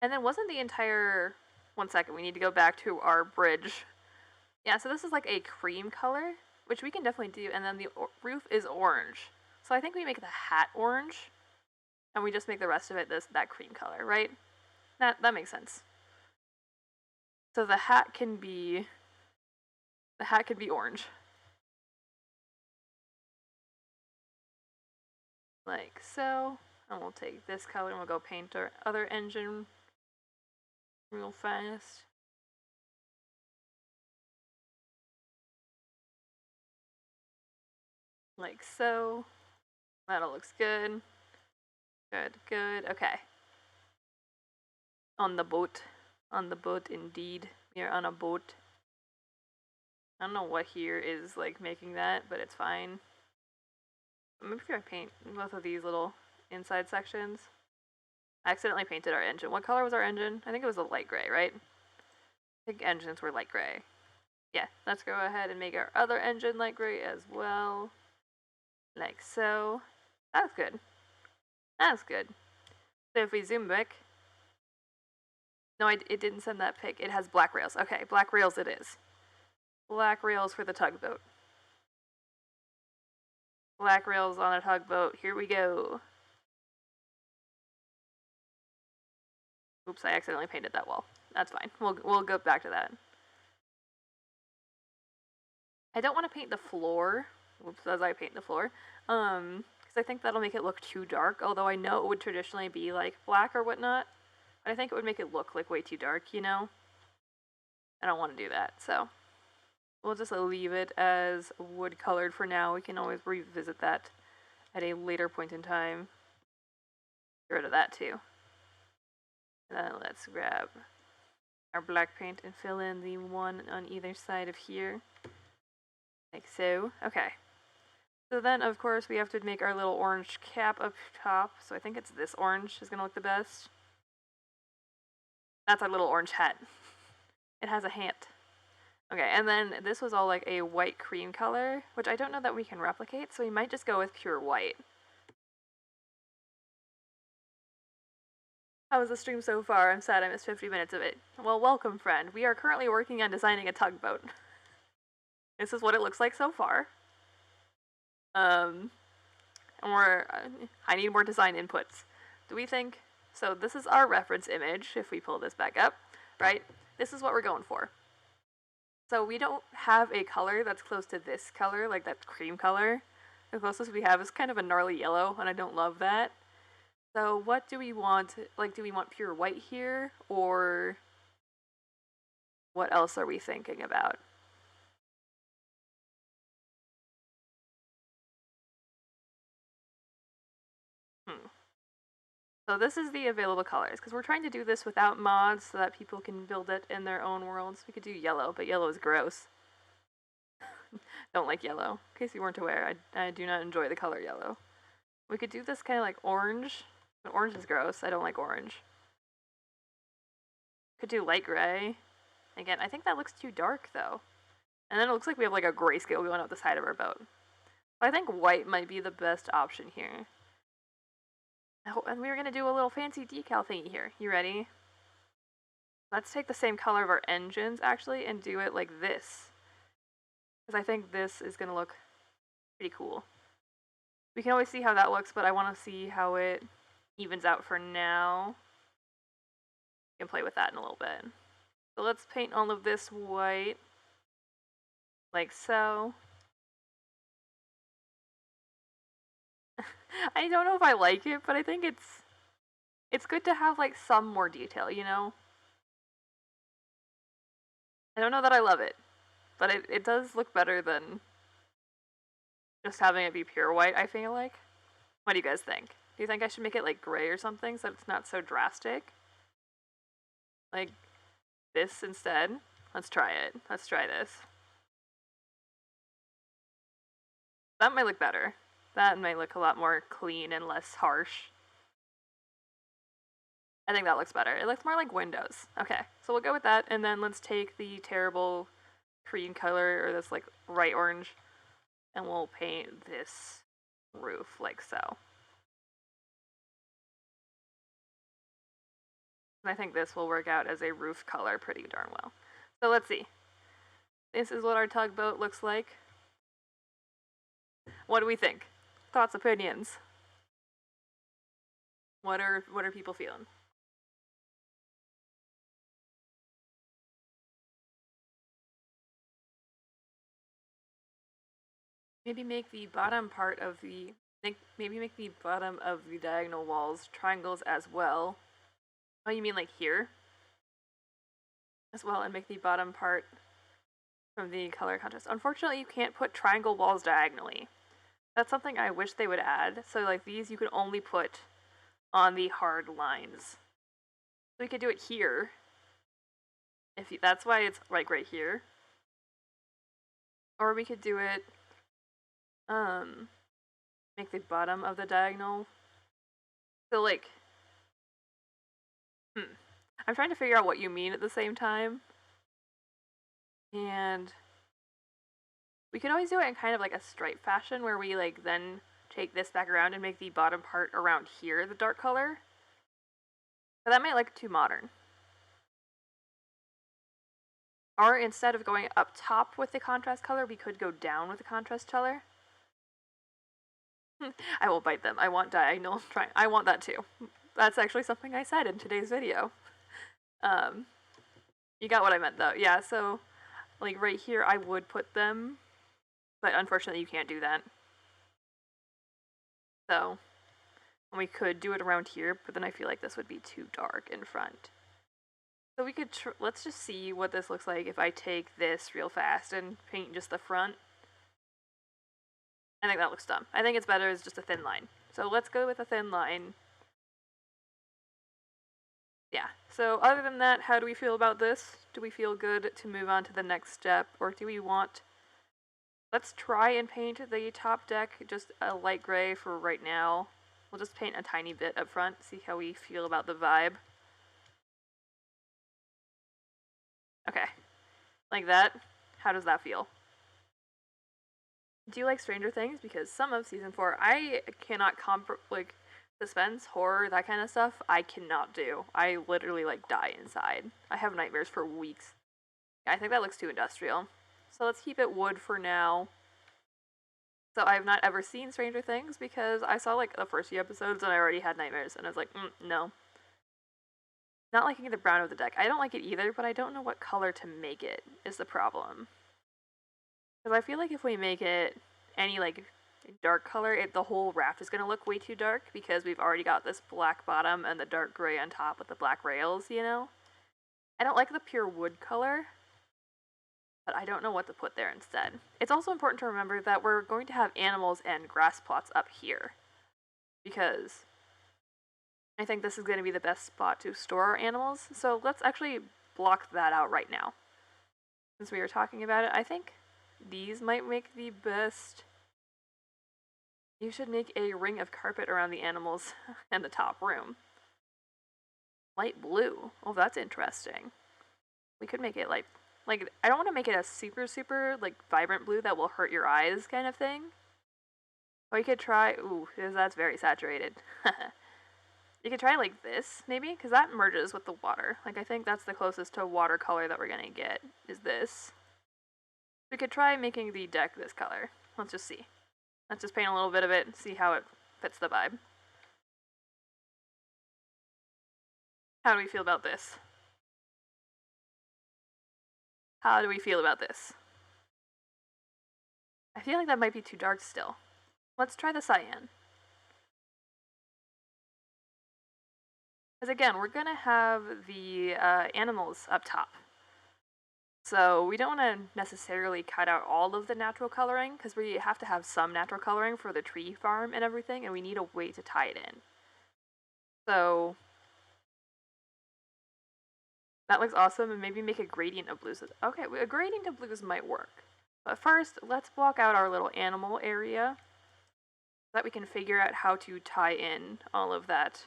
And then wasn't the entire... One second, we need to go back to our bridge. Yeah, so this is like a cream color, which we can definitely do, and then the roof is orange. So I think we make the hat orange, and we just make the rest of it that cream color, right? That makes sense. So the hat can be orange. Like so. And we'll take this color and we'll go paint our other engine real fast. Like so. That all looks good. Good, good. Okay. On the boat. On the boat, indeed. We are on a boat. I don't know what here is like making that, but it's fine. Maybe if I paint both of these little inside sections. I accidentally painted our engine. What color was our engine? I think it was a light gray, right? I think engines were light gray. Yeah, let's go ahead and make our other engine light gray as well. Like so. That's good. That's good. So if we zoom back. No, it didn't send that pic. It has black rails. Okay, black rails it is. Black rails for the tugboat. Black rails on a tugboat. Here we go. Oops, I accidentally painted that wall. That's fine. We'll go back to that. I don't want to paint the floor. Oops, as I paint the floor. Because I think that'll make it look too dark. Although I know it would traditionally be like black or whatnot. But I think it would make it look like way too dark, you know? I don't want to do that, so we'll just leave it as wood colored for now. We can always revisit that at a later point in time. Get rid of that too. And then let's grab our black paint and fill in the one on either side of here. Like so. Okay. So then, of course, we have to make our little orange cap up top. So I think it's this orange is going to look the best. That's our little orange hat. It has a hat. Okay, and then this was all like a white cream color, which I don't know that we can replicate, so we might just go with pure white. How was the stream so far? I'm sad I missed 50 minutes of it. Well, welcome, friend. We are currently working on designing a tugboat. This is what it looks like so far. And I need more design inputs. Do we think? So this is our reference image, if we pull this back up, right? This is what we're going for. So we don't have a color that's close to this color, like that cream color. The closest we have is kind of a gnarly yellow, and I don't love that. So what do we want? Like, do we want pure white here, or what else are we thinking about? So this is the available colors, because we're trying to do this without mods so that people can build it in their own worlds. We could do yellow, but yellow is gross. Don't like yellow. In case you weren't aware, I do not enjoy the color yellow. We could do this kind of like orange, but orange is gross. I don't like orange. Could do light gray. Again, I think that looks too dark though. And then it looks like we have like a grayscale going up the side of our boat. I think white might be the best option here. Oh, and we were going to do a little fancy decal thingy here. You ready? Let's take the same color of our engines, actually, and do it like this. Because I think this is going to look pretty cool. We can always see how that looks, but I want to see how it evens out for now. We can play with that in a little bit. So let's paint all of this white. Like so. I don't know if I like it, but I think it's good to have like some more detail, you know? I don't know that I love it, but it does look better than just having it be pure white, I feel like. What do you guys think? Do you think I should make it like gray or something so it's not so drastic? Like this instead? Let's try it. Let's try this. That might look better. That might look a lot more clean and less harsh. I think that looks better. It looks more like windows. Okay, so we'll go with that, and then let's take the terrible cream color, or this like bright orange, and we'll paint this roof like so. And I think this will work out as a roof color pretty darn well. So let's see. This is what our tugboat looks like. What do we think? Thoughts, opinions? What are people feeling? Maybe make the bottom part of the maybe make the bottom of the diagonal walls triangles as well. Oh, you mean like here? As well, and make the bottom part from the color contrast. Unfortunately, you can't put triangle walls diagonally. That's something I wish they would add. So like these you could only put on the hard lines. So we could do it here. That's why it's like right here. Or we could do it, make the bottom of the diagonal. So, like, I'm trying to figure out what you mean at the same time. And we could always do it in kind of like a stripe fashion where we, like, then take this back around and make the bottom part around here the dark color. But that might look too modern. Or instead of going up top with the contrast color, we could go down with the contrast color. I will bite them. I want diagonal. I want that too. That's actually something I said in today's video. You got what I meant though. Yeah, so like right here I would put them, but unfortunately you can't do that. So we could do it around here, but then I feel like this would be too dark in front. So we could, let's just see what this looks like if I take this real fast and paint just the front. I think that looks dumb. I think it's better as just a thin line. So let's go with a thin line. Yeah, so other than that, how do we feel about this? Do we feel good to move on to the next step, or do we want... Let's try and paint the top deck just a light gray for right now. We'll just paint a tiny bit up front, see how we feel about the vibe. Okay, like that. How does that feel? Do you like Stranger Things? Because some of season 4, I cannot like, suspense, horror, that kind of stuff, I cannot do. I literally, like, die inside. I have nightmares for weeks. Yeah, I think that looks too industrial. So let's keep it wood for now. So I have not ever seen Stranger Things because I saw, like, the first few episodes and I already had nightmares, and I was like, no. Not liking the brown of the deck. I don't like it either, but I don't know what color to make it, is the problem. Because I feel like if we make it any, like, dark color, the whole raft is going to look way too dark because we've already got this black bottom and the dark gray on top with the black rails, you know? I don't like the pure wood color, but I don't know what to put there instead. It's also important to remember that we're going to have animals and grass plots up here because I think this is going to be the best spot to store our animals. So let's actually block that out right now. Since we were talking about it, I think these might make the best. You should make a ring of carpet around the animals and the top room. Light blue. Oh, that's interesting. We could make it like, I don't want to make it a super, like, vibrant blue that will hurt your eyes kind of thing. Or you could try, ooh, that's very saturated. You could try like this, maybe, because that merges with the water. Like, I think that's the closest to watercolor that we're gonna get, is this. We could try making the deck this color. Let's just see. Let's just paint a little bit of it and see how it fits the vibe. How do we feel about this? How do we feel about this? I feel like that might be too dark still. Let's try the cyan. Because again, we're gonna have the animals up top. So we don't want to necessarily cut out all of the natural coloring because we have to have some natural coloring for the tree farm and everything, and we need a way to tie it in. So that looks awesome, and maybe make a gradient of blues. Okay, a gradient of blues might work. But first, let's block out our little animal area so that we can figure out how to tie in all of that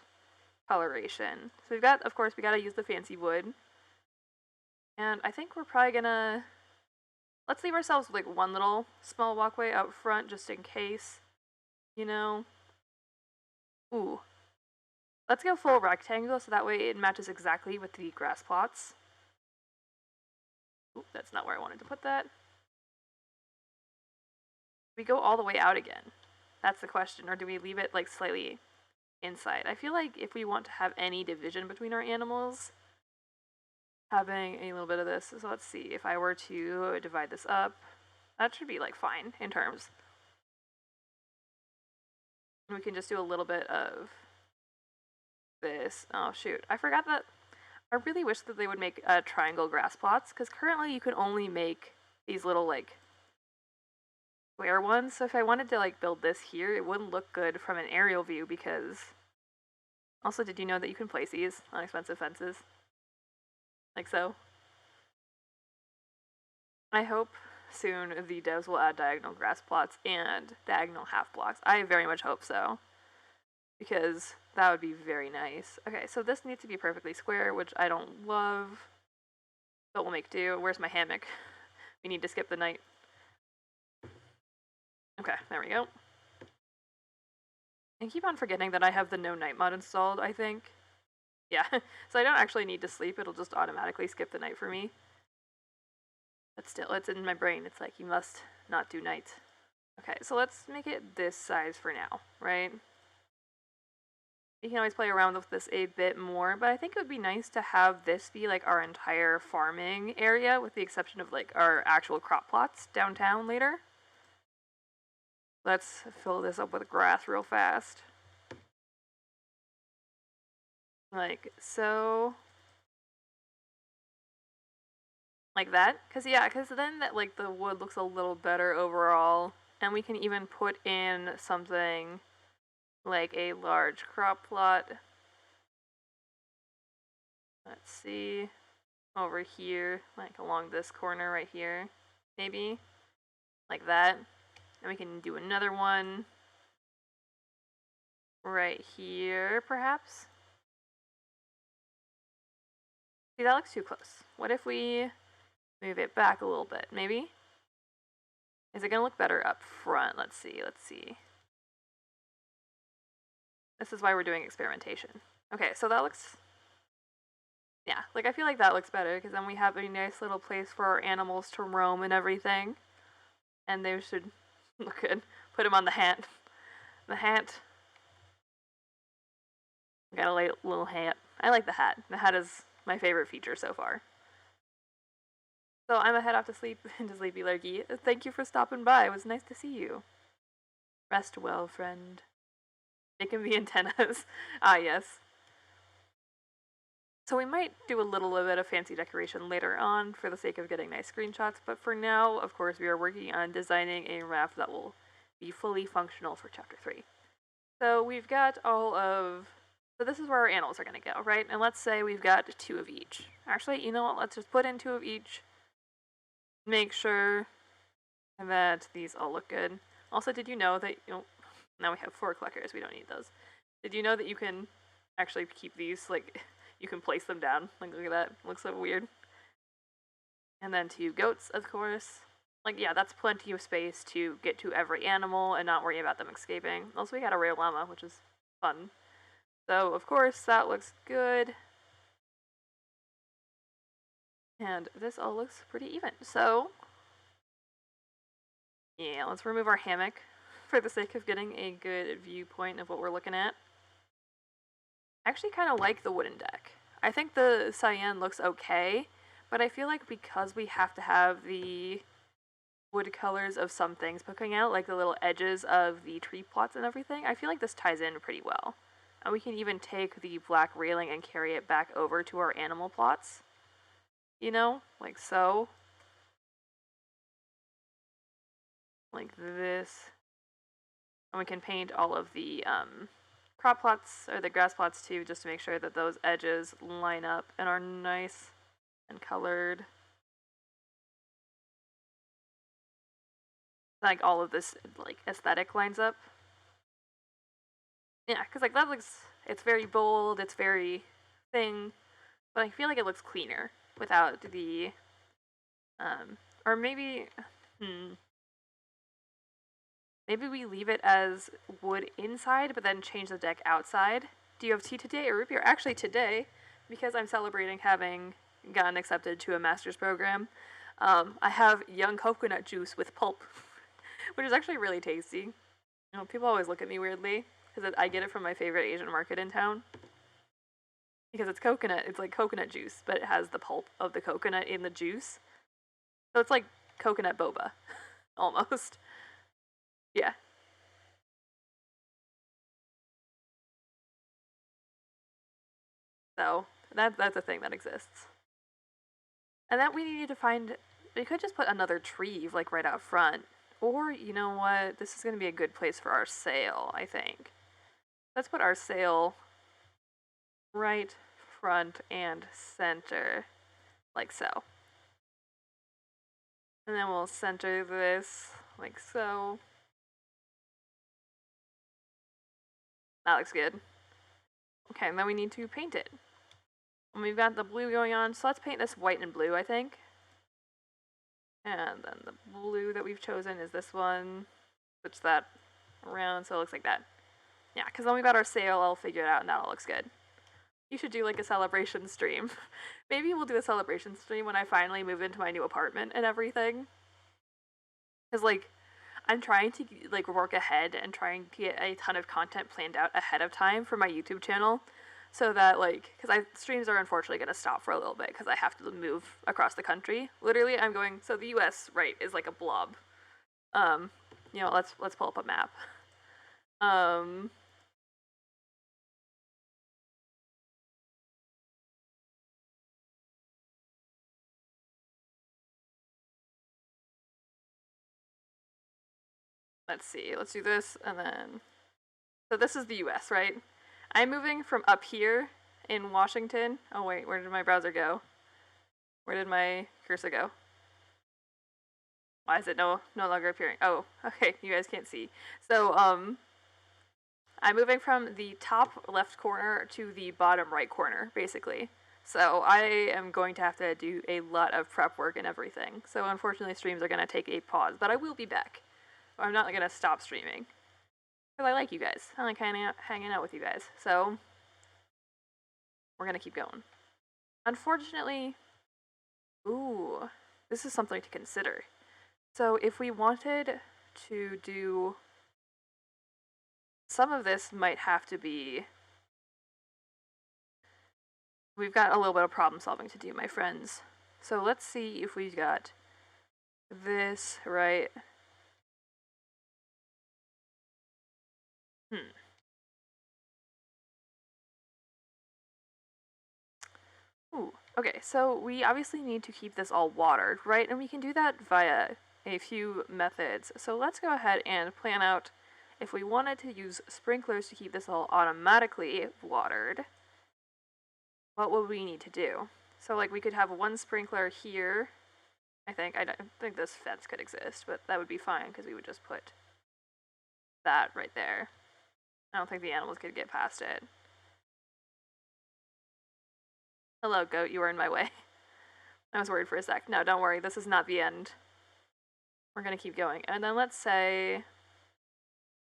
coloration. So we've got, of course, we gotta use the fancy wood. And I think we're probably gonna... Let's leave ourselves like one little small walkway out front just in case, you know? Ooh. Let's go full rectangle so that way it matches exactly with the grass plots. Ooh, that's not where I wanted to put that. We go all the way out again. That's the question. Or do we leave it like slightly inside? I feel like if we want to have any division between our animals, having a little bit of this. So let's see, if I were to divide this up, that should be like fine in terms. We can just do a little bit of this. Oh shoot, I forgot that. I really wish that they would make triangle grass plots, because currently you can only make these little like square ones. So if I wanted to like build this here, it wouldn't look good from an aerial view because... Also, did you know that you can place these on expensive fences? Like so. I hope soon the devs will add diagonal grass plots and diagonal half blocks. I very much hope so, because that would be very nice. Okay, so this needs to be perfectly square, which I don't love, but we'll make do. Where's my hammock? We need to skip the night. Okay, there we go. I keep on forgetting that I have the no night mod installed, I think. Yeah, so I don't actually need to sleep, it'll just automatically skip the night for me. But still, it's in my brain, it's like, you must not do night. Okay, so let's make it this size for now, right? You can always play around with this a bit more, but I think it would be nice to have this be like our entire farming area, with the exception of like our actual crop plots downtown later. Let's fill this up with grass real fast. Like so. Like that? Because then that like the wood looks a little better overall, and we can even put in something like a large crop plot. Let's see, over here, like along this corner right here, maybe, like that. And we can do another one right here, perhaps. See, that looks too close. What if we move it back a little bit, maybe? Is it gonna look better up front? Let's see. This is why we're doing experimentation. Okay, so that looks, yeah, like I feel like that looks better, because then we have a nice little place for our animals to roam and everything. And they should look good. Put them on the hat. The hat. Got a little hat. I like the hat. The hat is my favorite feature so far. So I'm gonna head off to sleep, into Sleepy Lurky. Thank you for stopping by. It was nice to see you. Rest well, friend. Making the antennas. Ah, yes. So we might do a little bit of fancy decoration later on for the sake of getting nice screenshots, but for now, of course, we are working on designing a raft that will be fully functional for Chapter 3. So we've got so this is where our animals are going to go, right? And let's say we've got 2 of each. Actually, you know what? Let's just put in 2 of each. Make sure that these all look good. Also, did you know that, now we have 4 collectors, we don't need those. Did you know that you can actually keep these, like, you can place them down? Like, look at that, it looks so weird. And then 2 goats, of course. Like, yeah, that's plenty of space to get to every animal and not worry about them escaping. Also, we got a rare llama, which is fun. So, of course, that looks good. And this all looks pretty even. So, yeah, let's remove our hammock for the sake of getting a good viewpoint of what we're looking at. I actually kind of like the wooden deck. I think the cyan looks okay, but I feel like because we have to have the wood colors of some things poking out, like the little edges of the tree plots and everything, I feel like this ties in pretty well. And we can even take the black railing and carry it back over to our animal plots. You know, like so. Like this. And we can paint all of the crop plots, or the grass plots too, just to make sure that those edges line up and are nice and colored. Like all of this like aesthetic lines up. Yeah, because like that looks, it's very bold, it's very thing, but I feel like it looks cleaner without the, or maybe, maybe we leave it as wood inside, but then change the deck outside. Do you have tea today or root beer? Actually today, because I'm celebrating having gotten accepted to a master's program, I have young coconut juice with pulp, which is actually really tasty. You know, people always look at me weirdly, because I get it from my favorite Asian market in town. Because it's coconut, it's like coconut juice, but it has the pulp of the coconut in the juice. So it's like coconut boba, almost. Yeah. So that's a thing that exists. And then we need to find, we could just put another tree like right out front. Or, you know what, this is going to be a good place for our sail, I think. Let's put our sail right front and center, like so. And then we'll center this like so. That looks good. Okay, and then we need to paint it. And we've got the blue going on, so let's paint this white and blue, I think. And then the blue that we've chosen is this one. Switch that around so it looks like that. Yeah, because then we've got our sail all figured out and that all looks good. You should do like a celebration stream. Maybe we'll do a celebration stream when I finally move into my new apartment and everything. Because like, I'm trying to like work ahead and trying to get a ton of content planned out ahead of time for my YouTube channel. So that like, because streams are unfortunately going to stop for a little bit because I have to move across the country. Literally, I'm going. So the U.S. right is like a blob. You know, let's pull up a map. Let's see. Let's do this and then. So this is the U.S. right? I'm moving from up here in Washington. Oh wait, where did my browser go? Where did my cursor go? Why is it no longer appearing? Oh, okay, you guys can't see. So, I'm moving from the top left corner to the bottom right corner, basically. So I am going to have to do a lot of prep work and everything. So unfortunately, streams are going to take a pause, but I will be back. I'm not going to stop streaming. Because I like you guys. I like hanging out with you guys. So we're going to keep going. Unfortunately, ooh, this is something to consider. So if we wanted to do some of this might have to be. We've got a little bit of problem solving to do, my friends. So let's see if we've got this right. Ooh, okay, so we obviously need to keep this all watered, right? And we can do that via a few methods. So let's go ahead and plan out if we wanted to use sprinklers to keep this all automatically watered, what would we need to do? So like we could have one sprinkler here. I don't think this fence could exist, but that would be fine because we would just put that right there. I don't think the animals could get past it. Hello, goat, you were in my way. I was worried for a sec. No, don't worry, this is not the end. We're gonna keep going. And then let's say,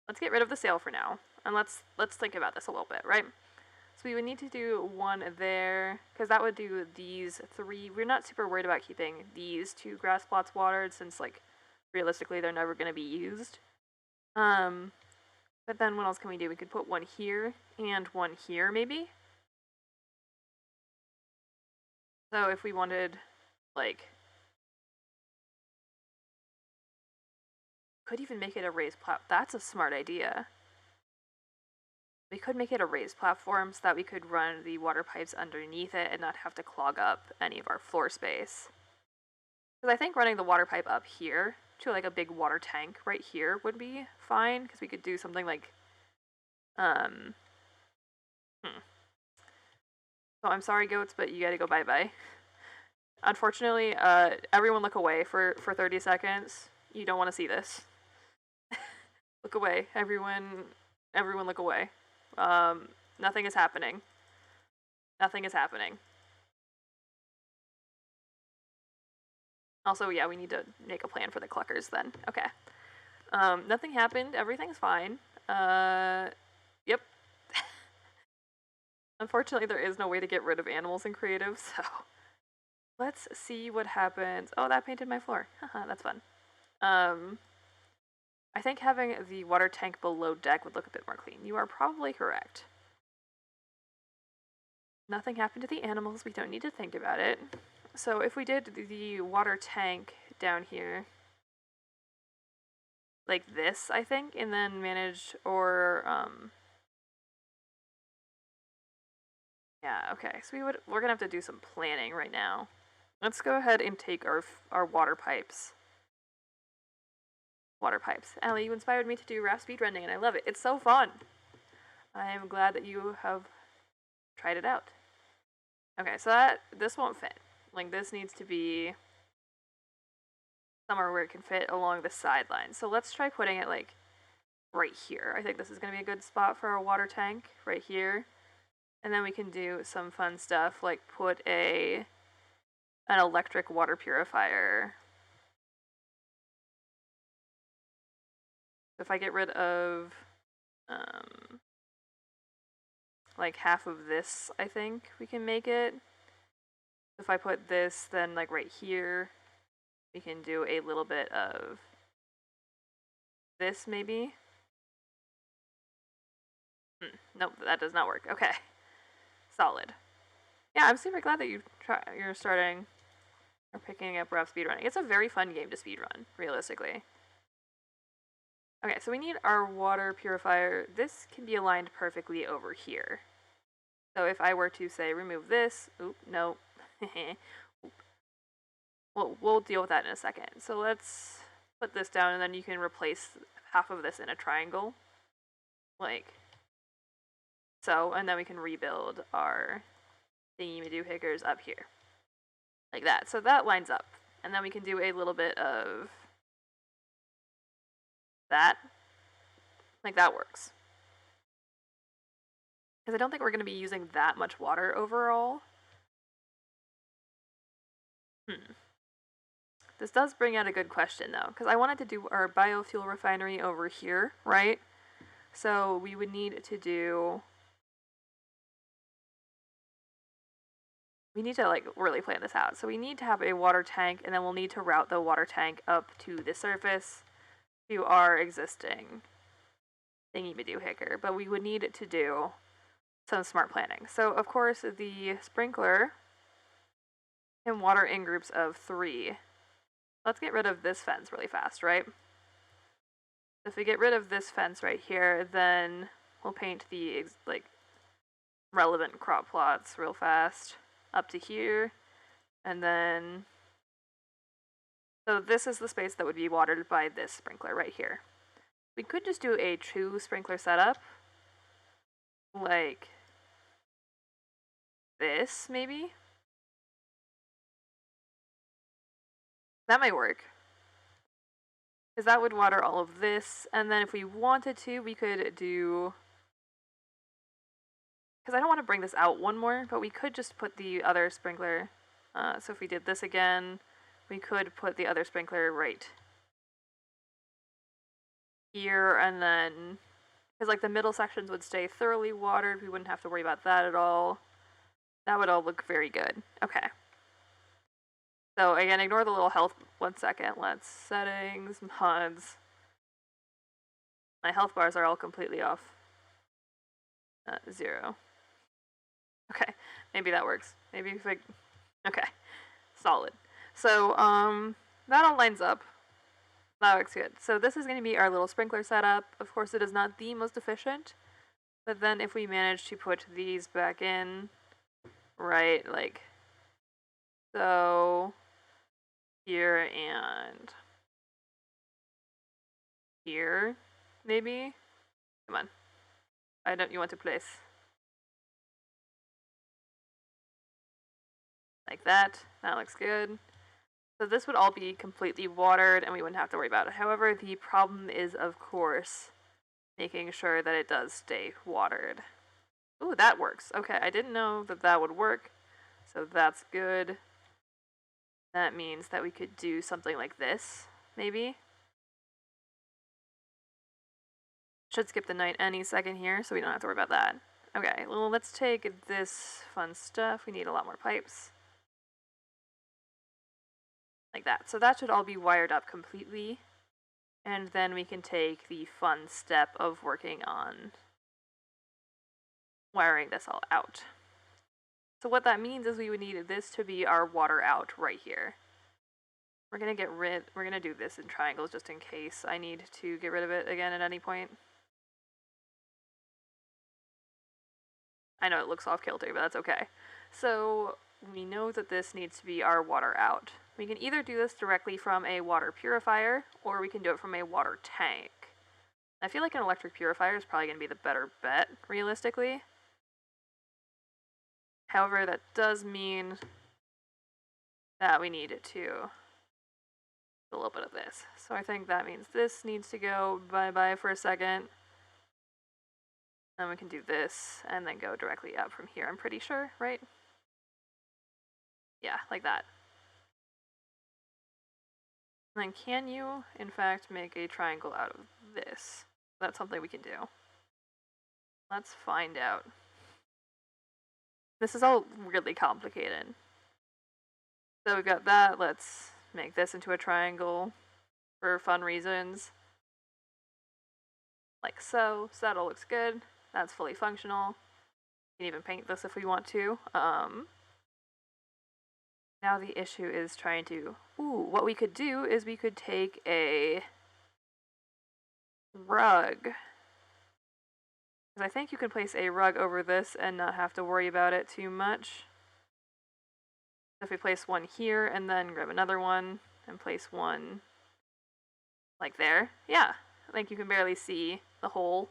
let's get rid of the sail for now. And let's think about this a little bit, right? So we would need to do one there, because that would do these three. We're not super worried about keeping these two grass plots watered, since like, realistically, they're never gonna be used. But then what else can we do? We could put one here and one here, maybe? So if we wanted, like, could even make it a raised platform. That's a smart idea. We could make it a raised platform so that we could run the water pipes underneath it and not have to clog up any of our floor space. Because I think running the water pipe up here to like a big water tank right here would be fine, because we could do something like, So I'm sorry, goats, but you gotta go bye-bye. Unfortunately, everyone look away for 30 seconds. You don't want to see this. Look away. Everyone look away. Nothing is happening. Nothing is happening. Also, yeah, we need to make a plan for the cluckers then. Okay. Nothing happened. Everything's fine. Yep. Unfortunately, there is no way to get rid of animals in creative, so let's see what happens. Oh, that painted my floor. Haha, that's fun. I think having the water tank below deck would look a bit more clean. You are probably correct. Nothing happened to the animals. We don't need to think about it. So if we did the water tank down here, like this, I think, and then managed, or, yeah, okay. So we're gonna have to do some planning right now. Let's go ahead and take our water pipes. Water pipes. Allie, you inspired me to do Raft speedrunning, and I love it. It's so fun. I am glad that you have tried it out. Okay, so this won't fit. Like, this needs to be somewhere where it can fit along the sideline. So let's try putting it like right here. I think this is going to be a good spot for a water tank, right here. And then we can do some fun stuff like put an electric water purifier. If I get rid of like half of this, I think we can make it. If I put this, then like right here, we can do a little bit of this maybe. Nope, that does not work. Okay, solid. Yeah, I'm super glad that you're starting or picking up Raft speedrunning. It's a very fun game to speedrun, realistically. Okay, so we need our water purifier. This can be aligned perfectly over here. So if I were to say remove this, oop, no. we'll deal with that in a second. So let's put this down and then you can replace half of this in a triangle. Like so, and then we can rebuild our thingy-majoo-hickers up here. Like that. So that lines up. And then we can do a little bit of that. Like that works. Because I don't think we're going to be using that much water overall. This does bring out a good question though, because I wanted to do our biofuel refinery over here, right? So we would need to do... We need to like really plan this out. So we need to have a water tank, and then we'll need to route the water tank up to the surface to our existing thingy-majoo-hicker. But we would need to do some smart planning. So of course the sprinkler can water in groups of 3. Let's get rid of this fence really fast, right? If we get rid of this fence right here, then we'll paint the like relevant crop plots real fast up to here, and then so this is the space that would be watered by this sprinkler right here. We could just do a true sprinkler setup like this, maybe. That might work. Because that would water all of this, and then if we wanted to, we could do... Because I don't want to bring this out one more, but we could just put the other sprinkler... so if we did this again, we could put the other sprinkler right here, and then... Because like the middle sections would stay thoroughly watered, we wouldn't have to worry about that at all. That would all look very good. Okay. So again, ignore the little health 1 second. Let's settings, mods. My health bars are all completely off. 0. Okay, maybe that works. Maybe if I... Okay, solid. So, that all lines up. That looks good. So this is going to be our little sprinkler setup. Of course, it is not the most efficient, but then if we manage to put these back in, right, like so, here and here, maybe? Come on. Why don't you want to place? Like that. That looks good. So this would all be completely watered and we wouldn't have to worry about it. However, the problem is, of course, making sure that it does stay watered. Ooh, that works. Okay, I didn't know that that would work, so that's good. That means that we could do something like this, maybe. Should skip the night any second here, so we don't have to worry about that. Okay, well, let's take this fun stuff. We need a lot more pipes. Like that. So that should all be wired up completely. And then we can take the fun step of working on wiring this all out. So what that means is we would need this to be our water out right here. We're gonna do this in triangles just in case I need to get rid of it again at any point. I know it looks off kilter, but that's okay. So we know that this needs to be our water out. We can either do this directly from a water purifier, or we can do it from a water tank. I feel like an electric purifier is probably going to be the better bet, realistically. However, that does mean that we need to a little bit of this. So I think that means this needs to go bye-bye for a second. Then we can do this and then go directly up from here, I'm pretty sure, right? Yeah, like that. And then can you, in fact, make a triangle out of this? That's something we can do. Let's find out. This is all really complicated. So we've got that. Let's make this into a triangle for fun reasons. Like so. So that all looks good. That's fully functional. We can even paint this if we want to. Now the issue is trying to... Ooh, what we could do is we could take a rug. Because I think you can place a rug over this and not have to worry about it too much. If we place one here and then grab another one and place one like there, yeah, I think you can barely see the hole.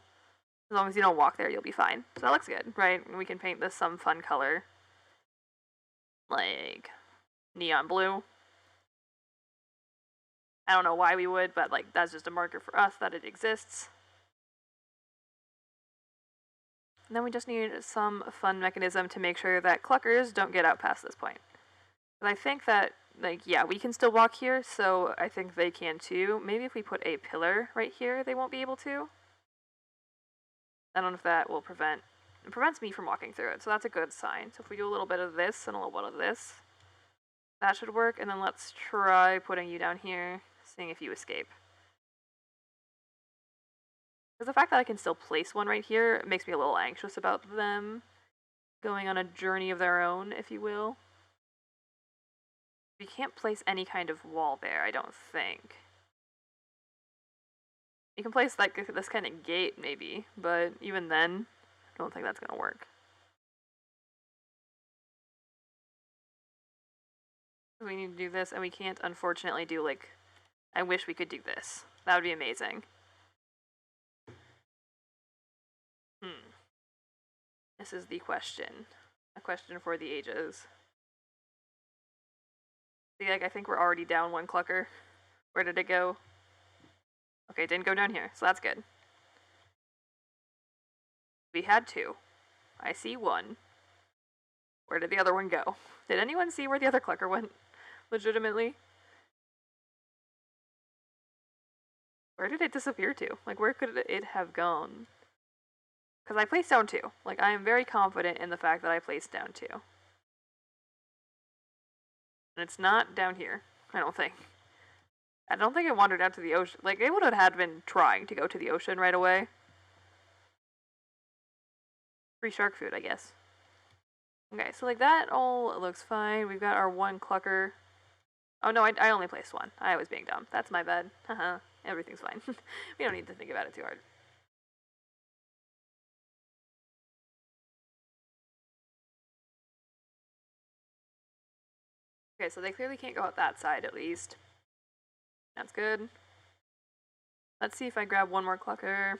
As long as you don't walk there, you'll be fine. So that looks good, right? And we can paint this some fun color, like neon blue. I don't know why we would, but like that's just a marker for us that it exists. And then we just need some fun mechanism to make sure that cluckers don't get out past this point. But I think that, like, yeah, we can still walk here, so I think they can too. Maybe if we put a pillar right here, they won't be able to. I don't know if that will prevent... It prevents me from walking through it, so that's a good sign. So if we do a little bit of this and a little bit of this, that should work. And then let's try putting you down here, seeing if you escape. Because the fact that I can still place one right here makes me a little anxious about them going on a journey of their own, if you will. We can't place any kind of wall there, I don't think. You can place like this kind of gate maybe, but even then, I don't think that's gonna work. We need to do this, and we can't unfortunately do like, I wish we could do this. That would be amazing. This is the question. A question for the ages. See, like, I think we're already down one clucker. Where did it go? Okay, it didn't go down here, so that's good. We had two. I see one. Where did the other one go? Did anyone see where the other clucker went? Legitimately? Where did it disappear to? Like, where could it have gone? Because I placed down two. Like, I am very confident in the fact that I placed down two. And it's not down here, I don't think. I don't think it wandered out to the ocean. Like, it would have had been trying to go to the ocean right away. Free shark food, I guess. Okay, so like that all looks fine. We've got our one clucker. Oh no, I only placed one. I was being dumb. That's my bad. Haha, everything's fine. We don't need to think about it too hard. Okay, so they clearly can't go out that side at least. That's good. Let's see if I grab one more clucker.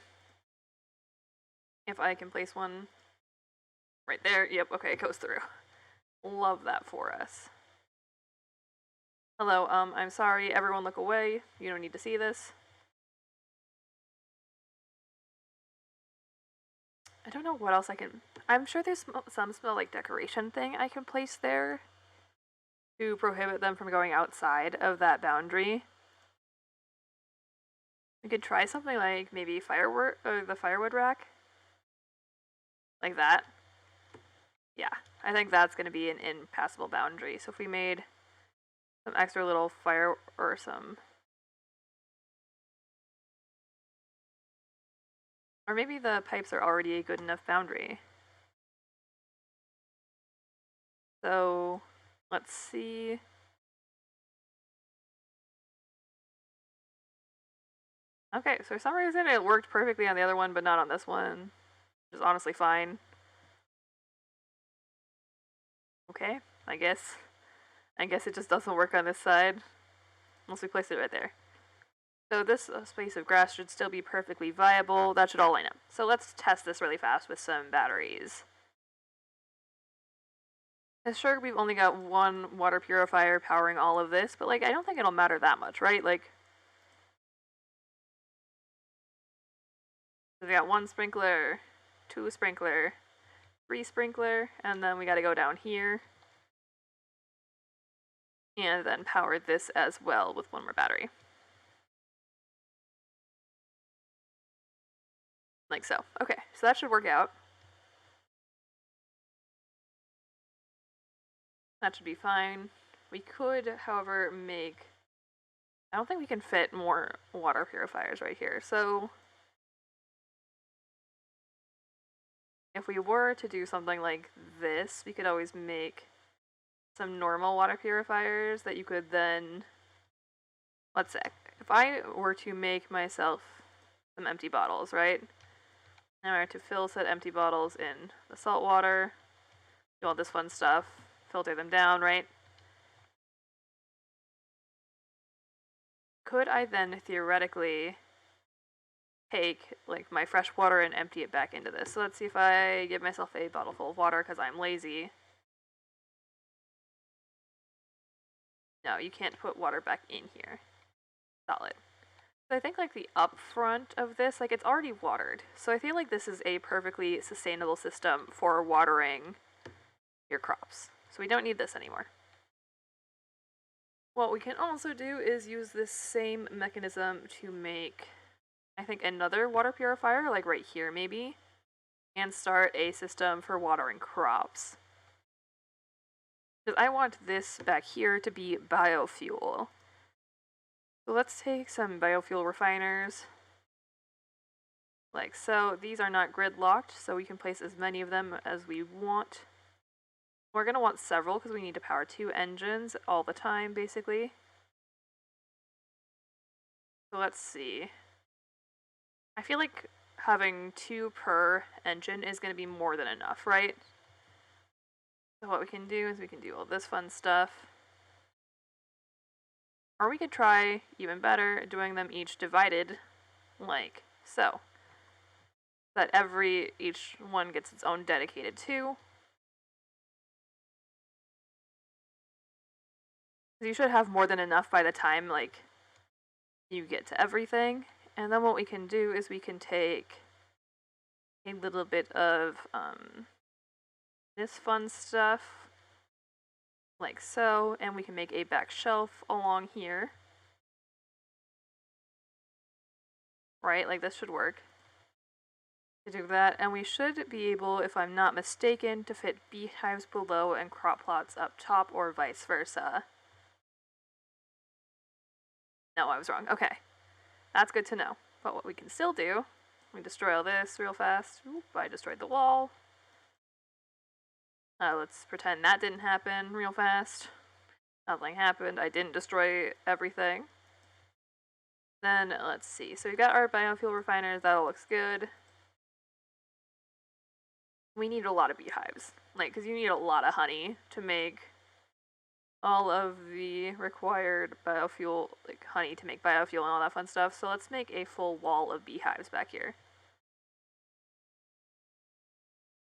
If I can place one right there. Yep, okay, it goes through. Love that for us. Hello, I'm sorry. Everyone look away. You don't need to see this. I don't know what else I can... I'm sure there's some smell like decoration thing I can place there to prohibit them from going outside of that boundary. We could try something like maybe firewood, or the firewood rack. Like that. Yeah, I think that's going to be an impassable boundary. So if we made some extra little fire, or some... Or maybe the pipes are already a good enough boundary. So, let's see... Okay, so for some reason it worked perfectly on the other one, but not on this one. Which is honestly fine. Okay, I guess it just doesn't work on this side. Unless we place it right there. So this space of grass should still be perfectly viable. That should all line up. So let's test this really fast with some batteries. Sure, we've only got one water purifier powering all of this, but like I don't think it'll matter that much, right? Like we got one sprinkler, two sprinkler, three sprinkler, and then we got to go down here and then power this as well with one more battery. Like so. Okay, so that should work out. That should be fine. We could, however, make... I don't think we can fit more water purifiers right here, so... if we were to do something like this, we could always make some normal water purifiers that you could then... let's say, if I were to make myself some empty bottles, right? And I were to fill said empty bottles in the salt water, do all this fun stuff, filter them down, right? Could I then theoretically take like my fresh water and empty it back into this? So let's see if I give myself a bottle full of water because I'm lazy. No, you can't put water back in here. Solid. So I think like the upfront of this, like it's already watered. So I feel like this is a perfectly sustainable system for watering your crops. So we don't need this anymore. What we can also do is use this same mechanism to make, I think, another water purifier, like right here maybe, and start a system for watering crops. Because I want this back here to be biofuel. So let's take some biofuel refiners. Like so. These are not grid locked, so we can place as many of them as we want. We're going to want several because we need to power 2 engines all the time, basically. So let's see. I feel like having 2 per engine is going to be more than enough, right? So what we can do is we can do all this fun stuff. Or we could try, even better, doing them each divided, like so. That each one gets its own dedicated 2. You should have more than enough by the time, like, you get to everything. And then what we can do is we can take a little bit of, this fun stuff, like so, and we can make a back shelf along here. Right, like this should work. To do that, and we should be able, if I'm not mistaken, to fit beehives below and crop plots up top, or vice versa. No, I was wrong. Okay. That's good to know. But what we can still do, we destroy all this real fast. Oop, I destroyed the wall. Let's pretend that didn't happen real fast. Nothing happened. I didn't destroy everything. Then, let's see. So we got our biofuel refiners. That all looks good. We need a lot of beehives. Like, because you need a lot of honey to make all of the required biofuel, like honey to make biofuel and all that fun stuff. So let's make a full wall of beehives back here.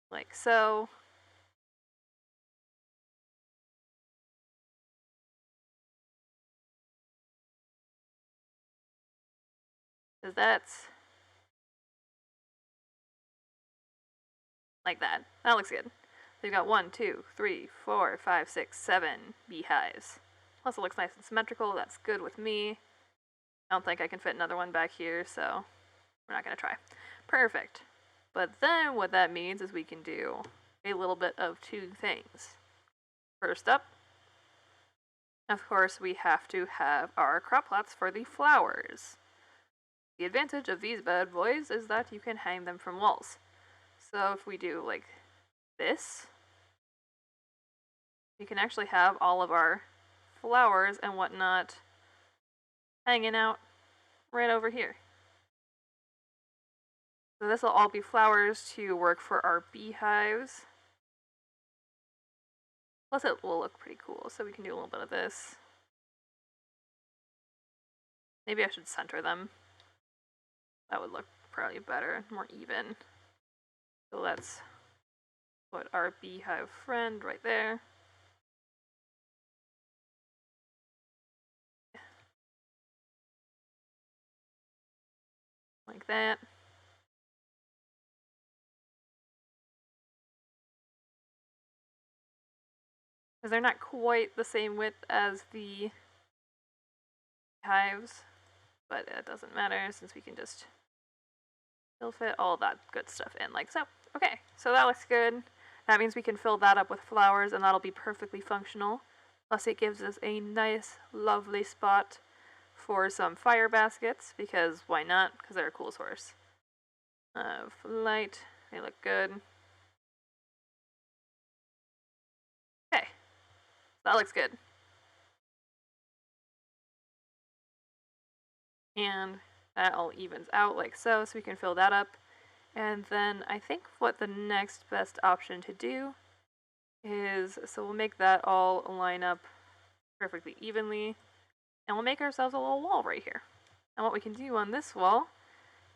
Like so. Because that's like that. That looks good. So you've got 1, 2, 3, 4, 5, 6, 7 beehives. Plus it looks nice and symmetrical. That's good with me. I don't think I can fit another one back here, so we're not going to try. Perfect. But then what that means is we can do a little bit of 2 things. First up, of course, we have to have our crop plots for the flowers. The advantage of these bad boys is that you can hang them from walls. So if we do like this, we can actually have all of our flowers and whatnot hanging out right over here. So this will all be flowers to work for our beehives. Plus it will look pretty cool, so we can do a little bit of this. Maybe I should center them. That would look probably better, more even. So let's put our beehive friend right there. like that. Because they're not quite the same width as the hives, but it doesn't matter since we can just still fit all that good stuff in like so. Okay, so that looks good. That means we can fill that up with flowers and that'll be perfectly functional. Plus it gives us a nice, lovely spot for some fire baskets, because why not? Because they're a cool source of light. They look good. Okay, that looks good. And that all evens out like so, so we can fill that up. And then I think what the next best option to do is, so we'll make that all line up perfectly evenly, and we'll make ourselves a little wall right here. And what we can do on this wall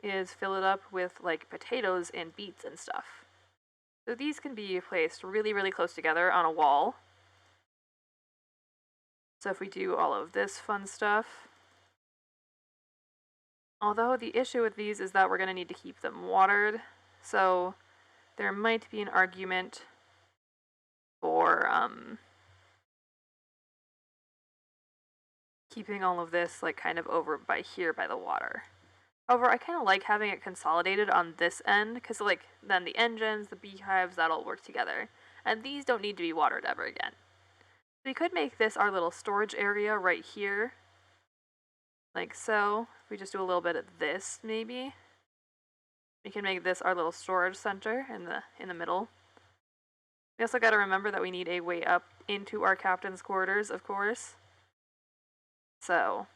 is fill it up with like potatoes and beets and stuff. So these can be placed really, really close together on a wall. So if we do all of this fun stuff, although the issue with these is that we're going to need to keep them watered, so there might be an argument for keeping all of this like kind of over by here by the water. However, I kind of like having it consolidated on this end, because like then the engines, the beehives, that'll work together. And these don't need to be watered ever again. We could make this our little storage area right here. Like so. If we just do a little bit of this, maybe. We can make this our little storage center in the middle. We also got to remember that we need a way up into our captain's quarters, of course. So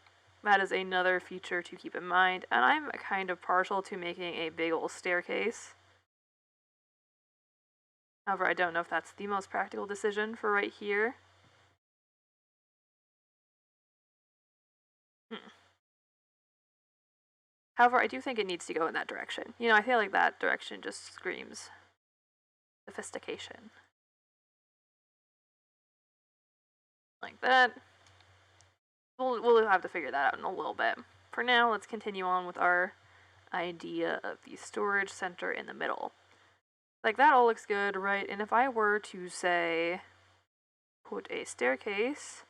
that is another feature to keep in mind. And I'm kind of partial to making a big old staircase. However, I don't know if that's the most practical decision for right here. However, I do think it needs to go in that direction. You know, I feel like that direction just screams sophistication. Like that. We'll have to figure that out in a little bit. For now, let's continue on with our idea of the storage center in the middle. Like that all looks good, right? And if I were to say, put a staircase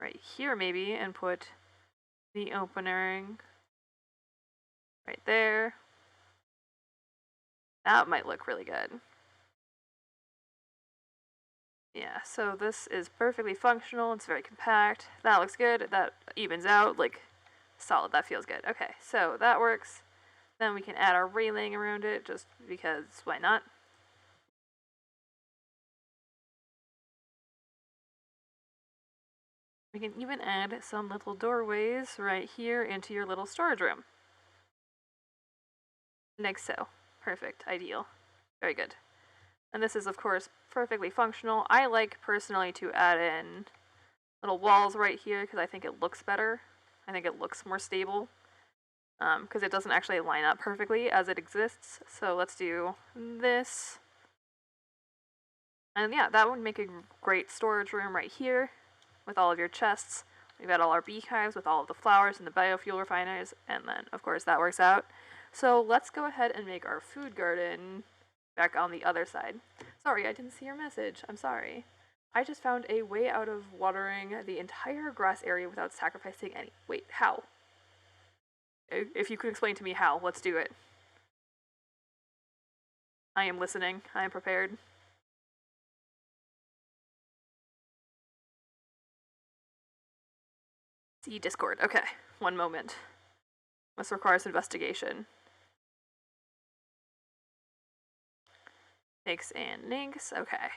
right here maybe, and put the opening right there, that might look really good. Yeah, so this is perfectly functional. It's very compact. That looks good. That evens out, like, solid. That feels good. Okay, so that works. Then we can add our railing around it, just because why not? We can even add some little doorways right here into your little storage room. Like so. Perfect. Ideal. Very good. And this is, of course, perfectly functional. I like, personally, to add in little walls right here because I think it looks better. I think it looks more stable because it doesn't actually line up perfectly as it exists. So let's do this. And yeah, that would make a great storage room right here with all of your chests. We've got all our beehives with all of the flowers and the biofuel refiners, and then, of course, that works out. So let's go ahead and make our food garden back on the other side. Sorry, I didn't see your message. I'm sorry. I just found a way out of watering the entire grass area without sacrificing any. Wait, how? If you could explain to me how, let's do it. I am listening. I am prepared. See Discord. Okay, one moment. This requires investigation. Makes and links. Okay.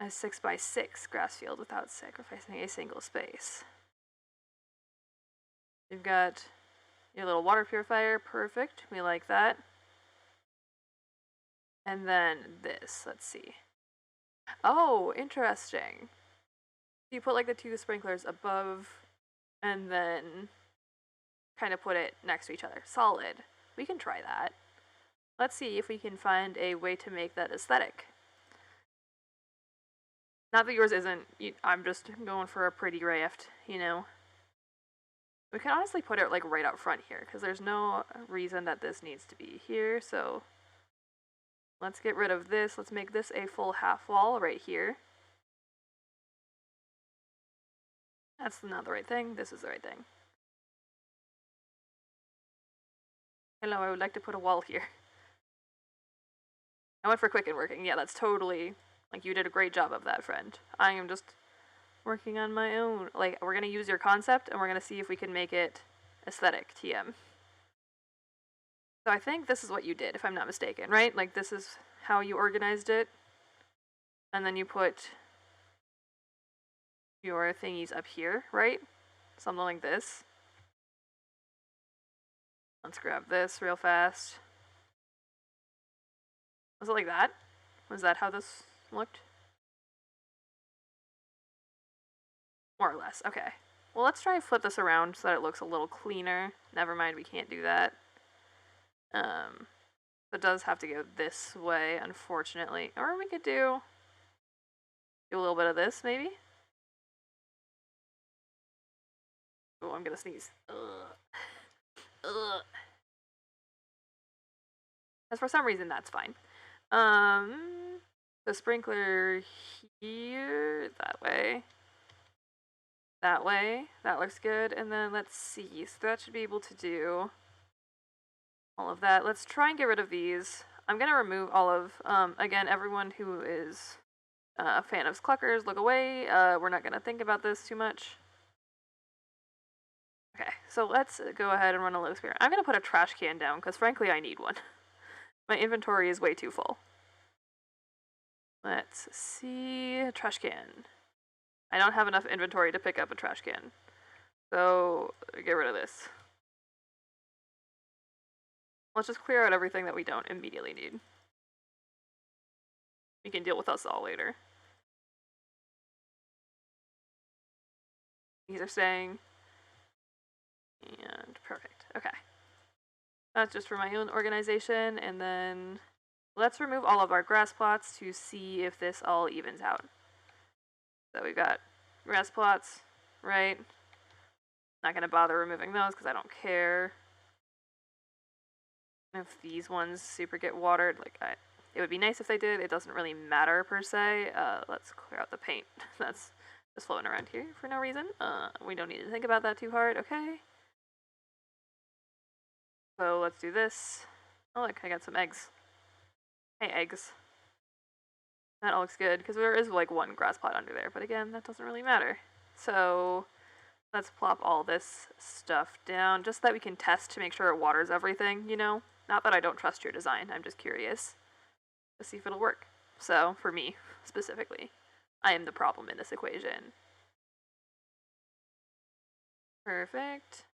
A 6x6 grass field without sacrificing a single space. You've got your little water purifier. Perfect. We like that. And then this. Let's see. Oh, interesting. You put like the two sprinklers above and then kind of put it next to each other. Solid. We can try that. Let's see if we can find a way to make that aesthetic. Not that yours isn't. I'm just going for a pretty raft, you know. We can honestly put it like right up front here because there's no reason that this needs to be here. So let's get rid of this. Let's make this a full half wall right here. That's not the right thing. This is the right thing. Hello, I would like to put a wall here. I went for quick and working. Yeah, that's totally, like, you did a great job of that, friend. I am just working on my own. Like, we're going to use your concept, and we're going to see if we can make it aesthetic, TM. So I think this is what you did, if I'm not mistaken, right? Like, this is how you organized it. And then you put your thingies up here, right? Something like this. Let's grab this real fast. Was it like that? Was that how this looked? More or less, okay. Well, let's try and flip this around so that it looks a little cleaner. Never mind, we can't do that. It does have to go this way, unfortunately. Or we could do a little bit of this, maybe? Oh, I'm gonna sneeze. Ugh. Ugh. Because for some reason, that's fine. The sprinkler here, that way. That way. That looks good. And then let's see. So that should be able to do all of that. Let's try and get rid of these. I'm going to remove all of, again, everyone who is a fan of cluckers, look away. We're not going to think about this too much. Okay, so let's go ahead and run a little experiment. I'm going to put a trash can down because, frankly, I need one. My inventory is way too full. Let's see. Trash can. I don't have enough inventory to pick up a trash can. So, get rid of this. Let's just clear out everything that we don't immediately need. We can deal with us all later. These are staying. And perfect. Okay. That's just for my own organization. And then let's remove all of our grass plots to see if this all evens out. So we've got grass plots, right? Not going to bother removing those because I don't care. If these ones super get watered, like it would be nice if they did. It doesn't really matter per se. Let's clear out the paint. That's just floating around here for no reason. We don't need to think about that too hard. Okay. So let's do this. Oh look, I got some eggs. Hey, eggs. That all looks good because there is like one grass plot under there, but again, that doesn't really matter. So let's plop all this stuff down just so that we can test to make sure it waters everything, you know? Not that I don't trust your design, I'm just curious to see if it'll work. So, for me, specifically, I am the problem in this equation. Perfect.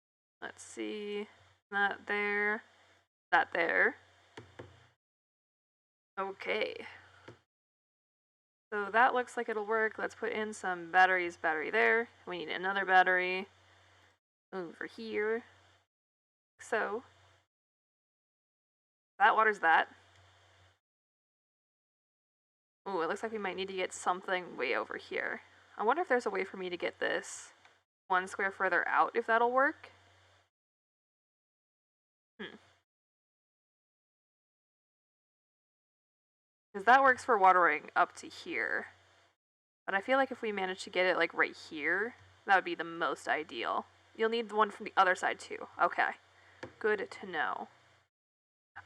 Let's see. That there. That there. Okay. So that looks like it'll work. Let's put in some batteries. Battery there. We need another battery over here. So that waters that. Ooh, it looks like we might need to get something way over here. I wonder if there's a way for me to get this 1 square further out, if that'll work. Because that works for watering up to here. But I feel like if we manage to get it like right here, that would be the most ideal. You'll need the one from the other side too. Okay. Good to know.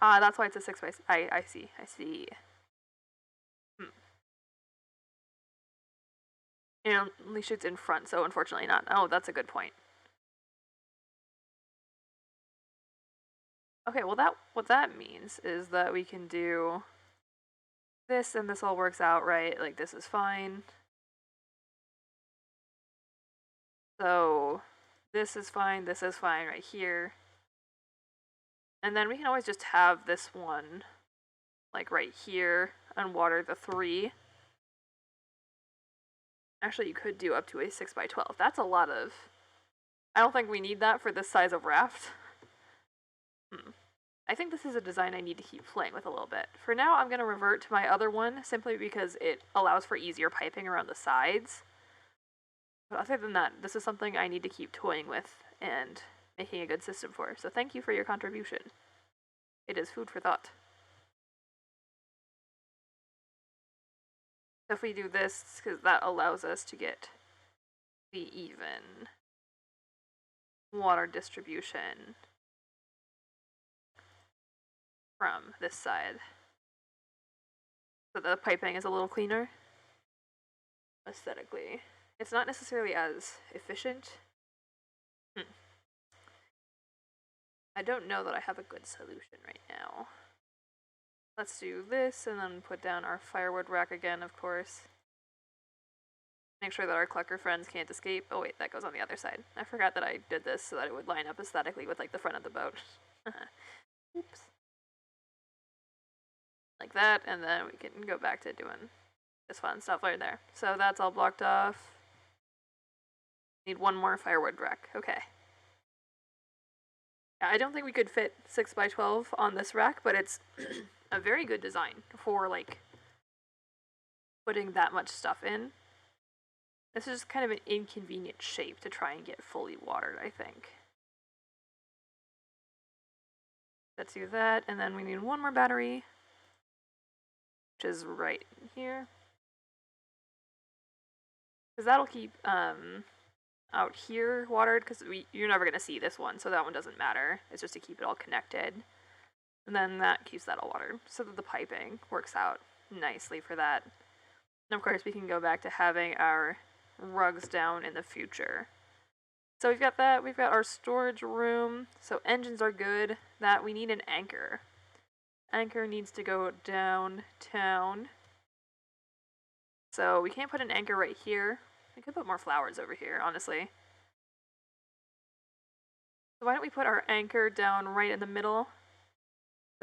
That's why it's a 6 by 6. I see. I see. It only shoots in front, so unfortunately not. Oh, that's a good point. Okay, well what that means is that we can do this and this all works out, right? Like this is fine. So this is fine right here. And then we can always just have this one like right here and water the 3. Actually, you could do up to a 6 by 12. That's a lot of... I don't think we need that for this size of raft. I think this is a design I need to keep playing with a little bit. For now, I'm going to revert to my other one, simply because it allows for easier piping around the sides. But other than that, this is something I need to keep toying with and making a good system for. So thank you for your contribution. It is food for thought. So if we do this, because that allows us to get the even water distribution from this side. So the piping is a little cleaner aesthetically. It's not necessarily as efficient. I don't know that I have a good solution right now. Let's do this and then put down our firewood rack again, of course. Make sure that our clucker friends can't escape. Oh wait, that goes on the other side. I forgot that I did this so that it would line up aesthetically with like the front of the boat. Oops. Like that, and then we can go back to doing this fun stuff right there. So that's all blocked off. Need one more firewood rack. Okay. Yeah, I don't think we could fit 6 by 12 on this rack, but it's a very good design for like putting that much stuff in. This is kind of an inconvenient shape to try and get fully watered, I think. Let's do that, and then we need one more battery, which is right here. Because that'll keep out here watered, because you're never going to see this one, so that one doesn't matter. It's just to keep it all connected. And then that keeps that all watered, so that the piping works out nicely for that. And of course, we can go back to having our rugs down in the future. So we've got that, we've got our storage room, so engines are good. That we need an anchor. Anchor needs to go downtown. So we can't put an anchor right here. We could put more flowers over here, honestly. So why don't we put our anchor down right in the middle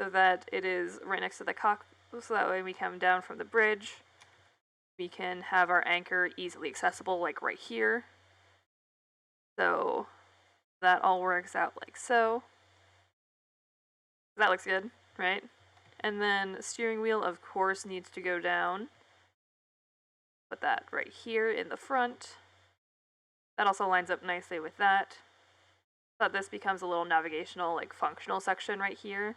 so that it is right next to the cockpit, so that way we come down from the bridge. We can have our anchor easily accessible, like right here. So that all works out like so. That looks good, right? And then steering wheel, of course, needs to go down. Put that right here in the front. That also lines up nicely with that. But this becomes a little navigational, like functional section right here.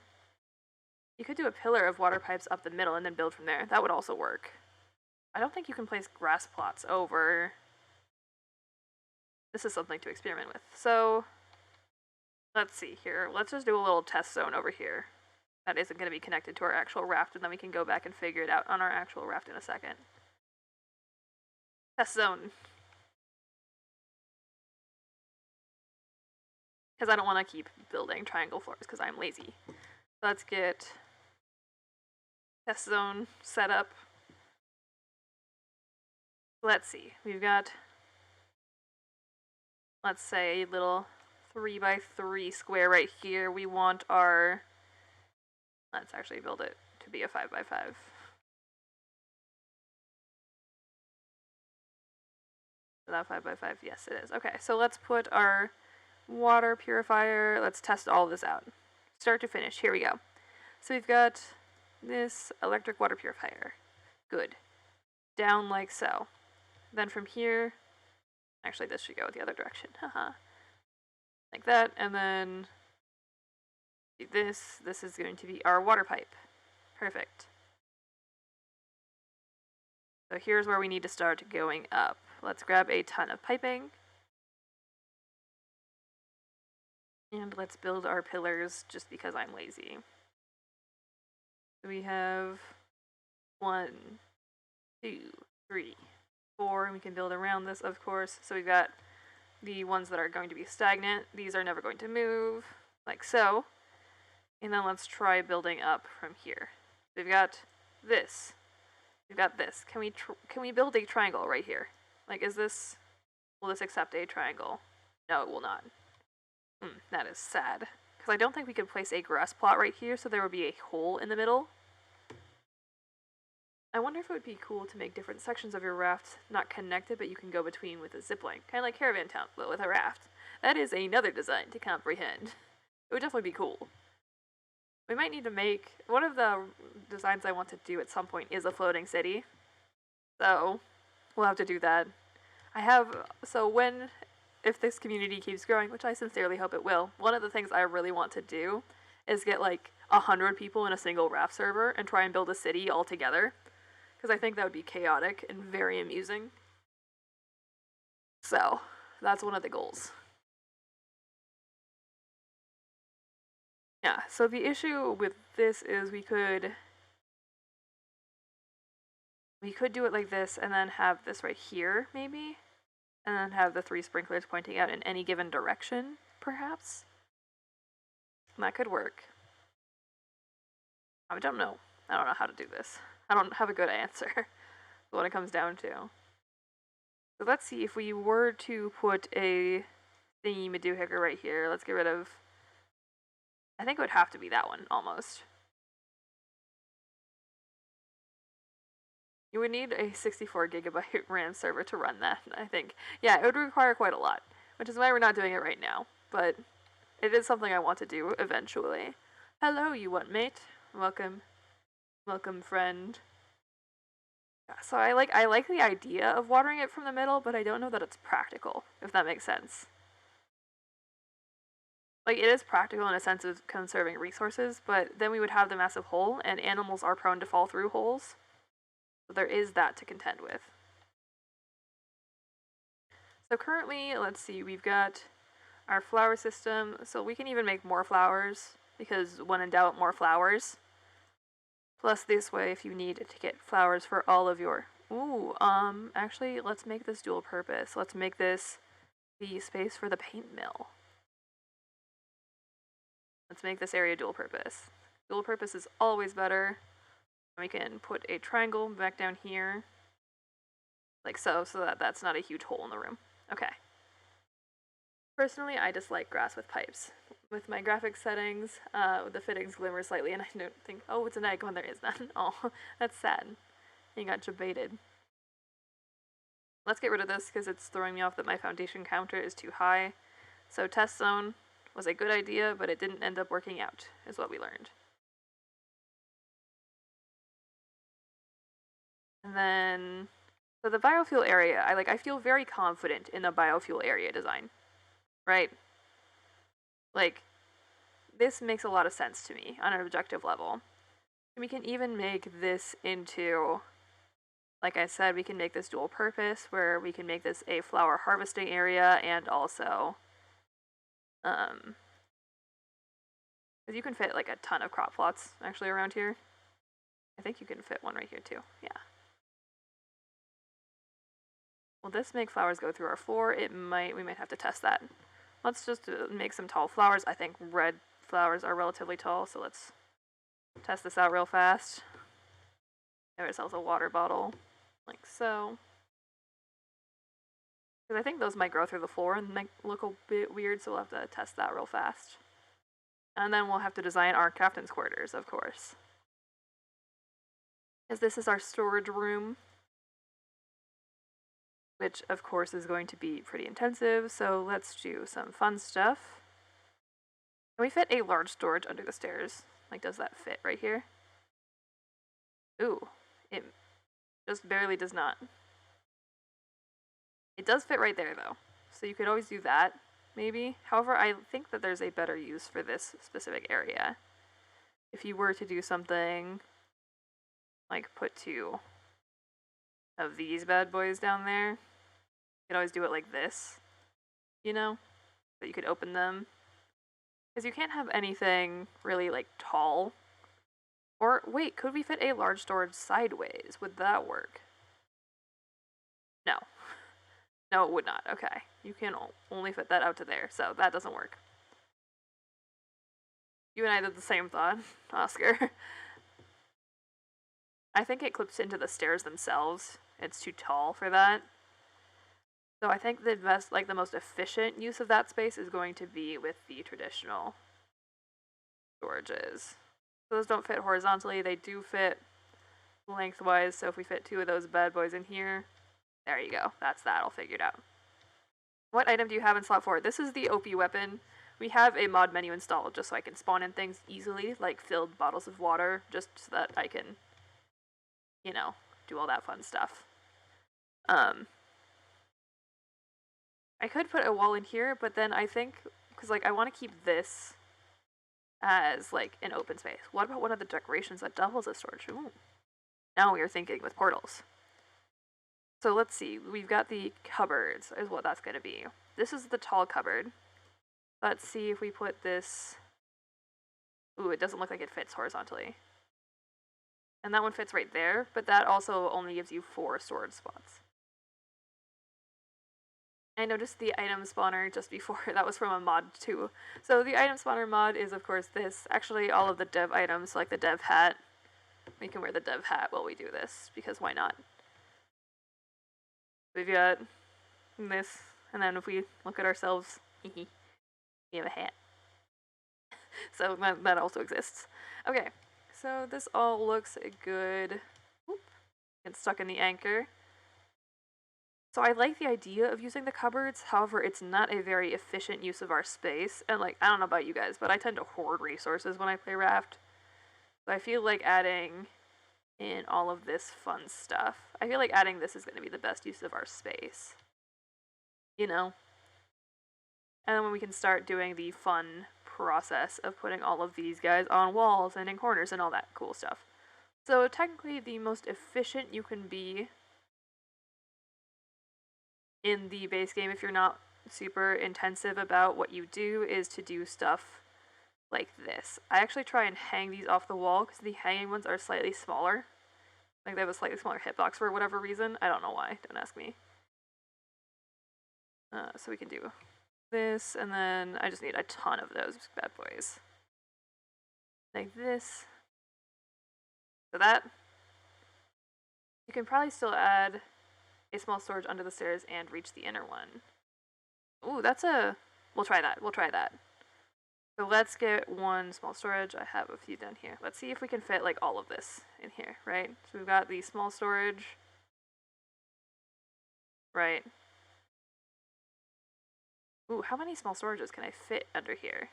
You could do a pillar of water pipes up the middle and then build from there. That would also work. I don't think you can place grass plots over. This is something to experiment with. So, let's see here. Let's just do a little test zone over here. That isn't going to be connected to our actual raft, and then we can go back and figure it out on our actual raft in a second. Test zone. Because I don't want to keep building triangle floors because I'm lazy. Let's get test zone set up. Let's see. We've got, let's say, a little 3 by 3 square right here. We want our, let's actually build it to be a 5 by 5. Is that 5 by 5? Yes, it is. Okay, so let's put our water purifier. Let's test all of this out. Start to finish. Here we go. So we've got this electric water purifier. Good. Down like so. Then from here, actually this should go the other direction. Haha. Like that, and then this is going to be our water pipe. Perfect. So here's where we need to start going up. Let's grab a ton of piping. And let's build our pillars just because I'm lazy. So we have 1, 2, 3, 4, and we can build around this, of course. So we've got the ones that are going to be stagnant. These are never going to move, like so. And then let's try building up from here. We've got this. We've got this. Can we build a triangle right here? Like, will this accept a triangle? No, it will not. That is sad. Because I don't think we could place a grass plot right here, so there would be a hole in the middle. I wonder if it would be cool to make different sections of your raft not connected, but you can go between with a zipline. Kind of like Caravan Town, but with a raft. That is another design to comprehend. It would definitely be cool. We might need to make... One of the designs I want to do at some point is a floating city. So, we'll have to do that. So when if this community keeps growing, which I sincerely hope it will, one of the things I really want to do is get like 100 people in a single Raft server and try and build a city all together. Because I think that would be chaotic and very amusing. So, that's one of the goals. Yeah, so the issue with this is we could do it like this and then have this right here, maybe? And then have the 3 sprinklers pointing out in any given direction, perhaps? That could work. I don't know. I don't know how to do this. I don't have a good answer when it comes down to. So let's see, if we were to put a thingy Madoohicker right here, let's get rid of... I think it would have to be that one, almost. You would need a 64 gigabyte RAM server to run that, I think. Yeah, it would require quite a lot, which is why we're not doing it right now, but it is something I want to do eventually. Hello, you what, mate? Welcome. Welcome, friend. Yeah, so I like the idea of watering it from the middle, but I don't know that it's practical, if that makes sense. Like, it is practical in a sense of conserving resources, but then we would have the massive hole, and animals are prone to fall through holes. So there is that to contend with. So currently, let's see, we've got our flower system, so we can even make more flowers, because when in doubt, more flowers. Plus this way, if you need to get flowers for all of your... Ooh, actually, let's make this dual purpose. Let's make this the space for the paint mill. Let's make this area dual purpose. Dual purpose is always better. We can put a triangle back down here, like so that that's not a huge hole in the room. Okay. Personally, I dislike grass with pipes. With my graphics settings, the fittings glimmer slightly, and I don't think, oh, it's an egg when there is none. Oh, that's sad. You got jebaited. Let's get rid of this because it's throwing me off that my foundation counter is too high. So test zone was a good idea, but it didn't end up working out, is what we learned. And then, so the biofuel area, I feel very confident in the biofuel area design, right? Like, this makes a lot of sense to me on an objective level. We can even make this into, like I said, we can make this dual purpose, where we can make this a flower harvesting area, and also, because you can fit like a ton of crop plots actually around here. I think you can fit one right here too, yeah. Will this make flowers go through our floor? It might. We might have to test that. Let's just make some tall flowers. I think red flowers are relatively tall, so let's test this out real fast. Give ourselves a water bottle, like so. Because I think those might grow through the floor and might look a bit weird, so we'll have to test that real fast. And then we'll have to design our captain's quarters, of course. As this is our storage room, which of course is going to be pretty intensive, so let's do some fun stuff. Can we fit a large storage under the stairs? Like, does that fit right here? Ooh, it just barely does not. It does fit right there, though, so you could always do that, maybe. However, I think that there's a better use for this specific area. If you were to do something like put 2 of these bad boys down there, you could always do it like this, you know? So you could open them. Because you can't have anything really, like, tall. Or, wait, could we fit a large storage sideways? Would that work? No. No, it would not. Okay. You can only fit that out to there, so that doesn't work. You and I did the same thought, Oscar. I think it clips into the stairs themselves. It's too tall for that. So I think the best, like the most efficient use of that space is going to be with the traditional storages. So those don't fit horizontally, they do fit lengthwise, so if we fit 2 of those bad boys in here, there you go, that's that all figured out. What item do you have in slot 4? This is the OP weapon. We have a mod menu installed just so I can spawn in things easily, like filled bottles of water, just so that I can, you know, do all that fun stuff. I I could put a wall in here, but then I think, because like I want to keep this as like an open space. What about one of the decorations that doubles as storage? Ooh. Now we are thinking with portals. So let's see. We've got the cupboards is what that's going to be. This is the tall cupboard. Let's see if we put this. Ooh, it doesn't look like it fits horizontally. And that one fits right there, but that also only gives you 4 storage spots. I noticed the item spawner just before. That was from a mod too. So the item spawner mod is of course this. Actually all of the dev items, like the dev hat. We can wear the dev hat while we do this, because why not? We've got this, and then if we look at ourselves, we have a hat. So that also exists. Okay, so this all looks good. Oop, it's stuck in the anchor. So I like the idea of using the cupboards, however, it's not a very efficient use of our space. And like, I don't know about you guys, but I tend to hoard resources when I play Raft. So I feel like adding in all of this fun stuff, I feel like adding this is going to be the best use of our space. You know? And then when we can start doing the fun process of putting all of these guys on walls and in corners and all that cool stuff. So technically the most efficient you can be in the base game, if you're not super intensive about what you do, is to do stuff like this. I actually try and hang these off the wall because the hanging ones are slightly smaller. Like they have a slightly smaller hitbox for whatever reason. I don't know why, don't ask me. So we can do this, and then I just need a ton of those bad boys. Like this. So that. You can probably still add a small storage under the stairs and reach the inner one. Ooh, that's a... We'll try that. We'll try that. So let's get one small storage. I have a few down here. Let's see if we can fit like all of this in here, right? So we've got the small storage. Right. Ooh, how many small storages can I fit under here?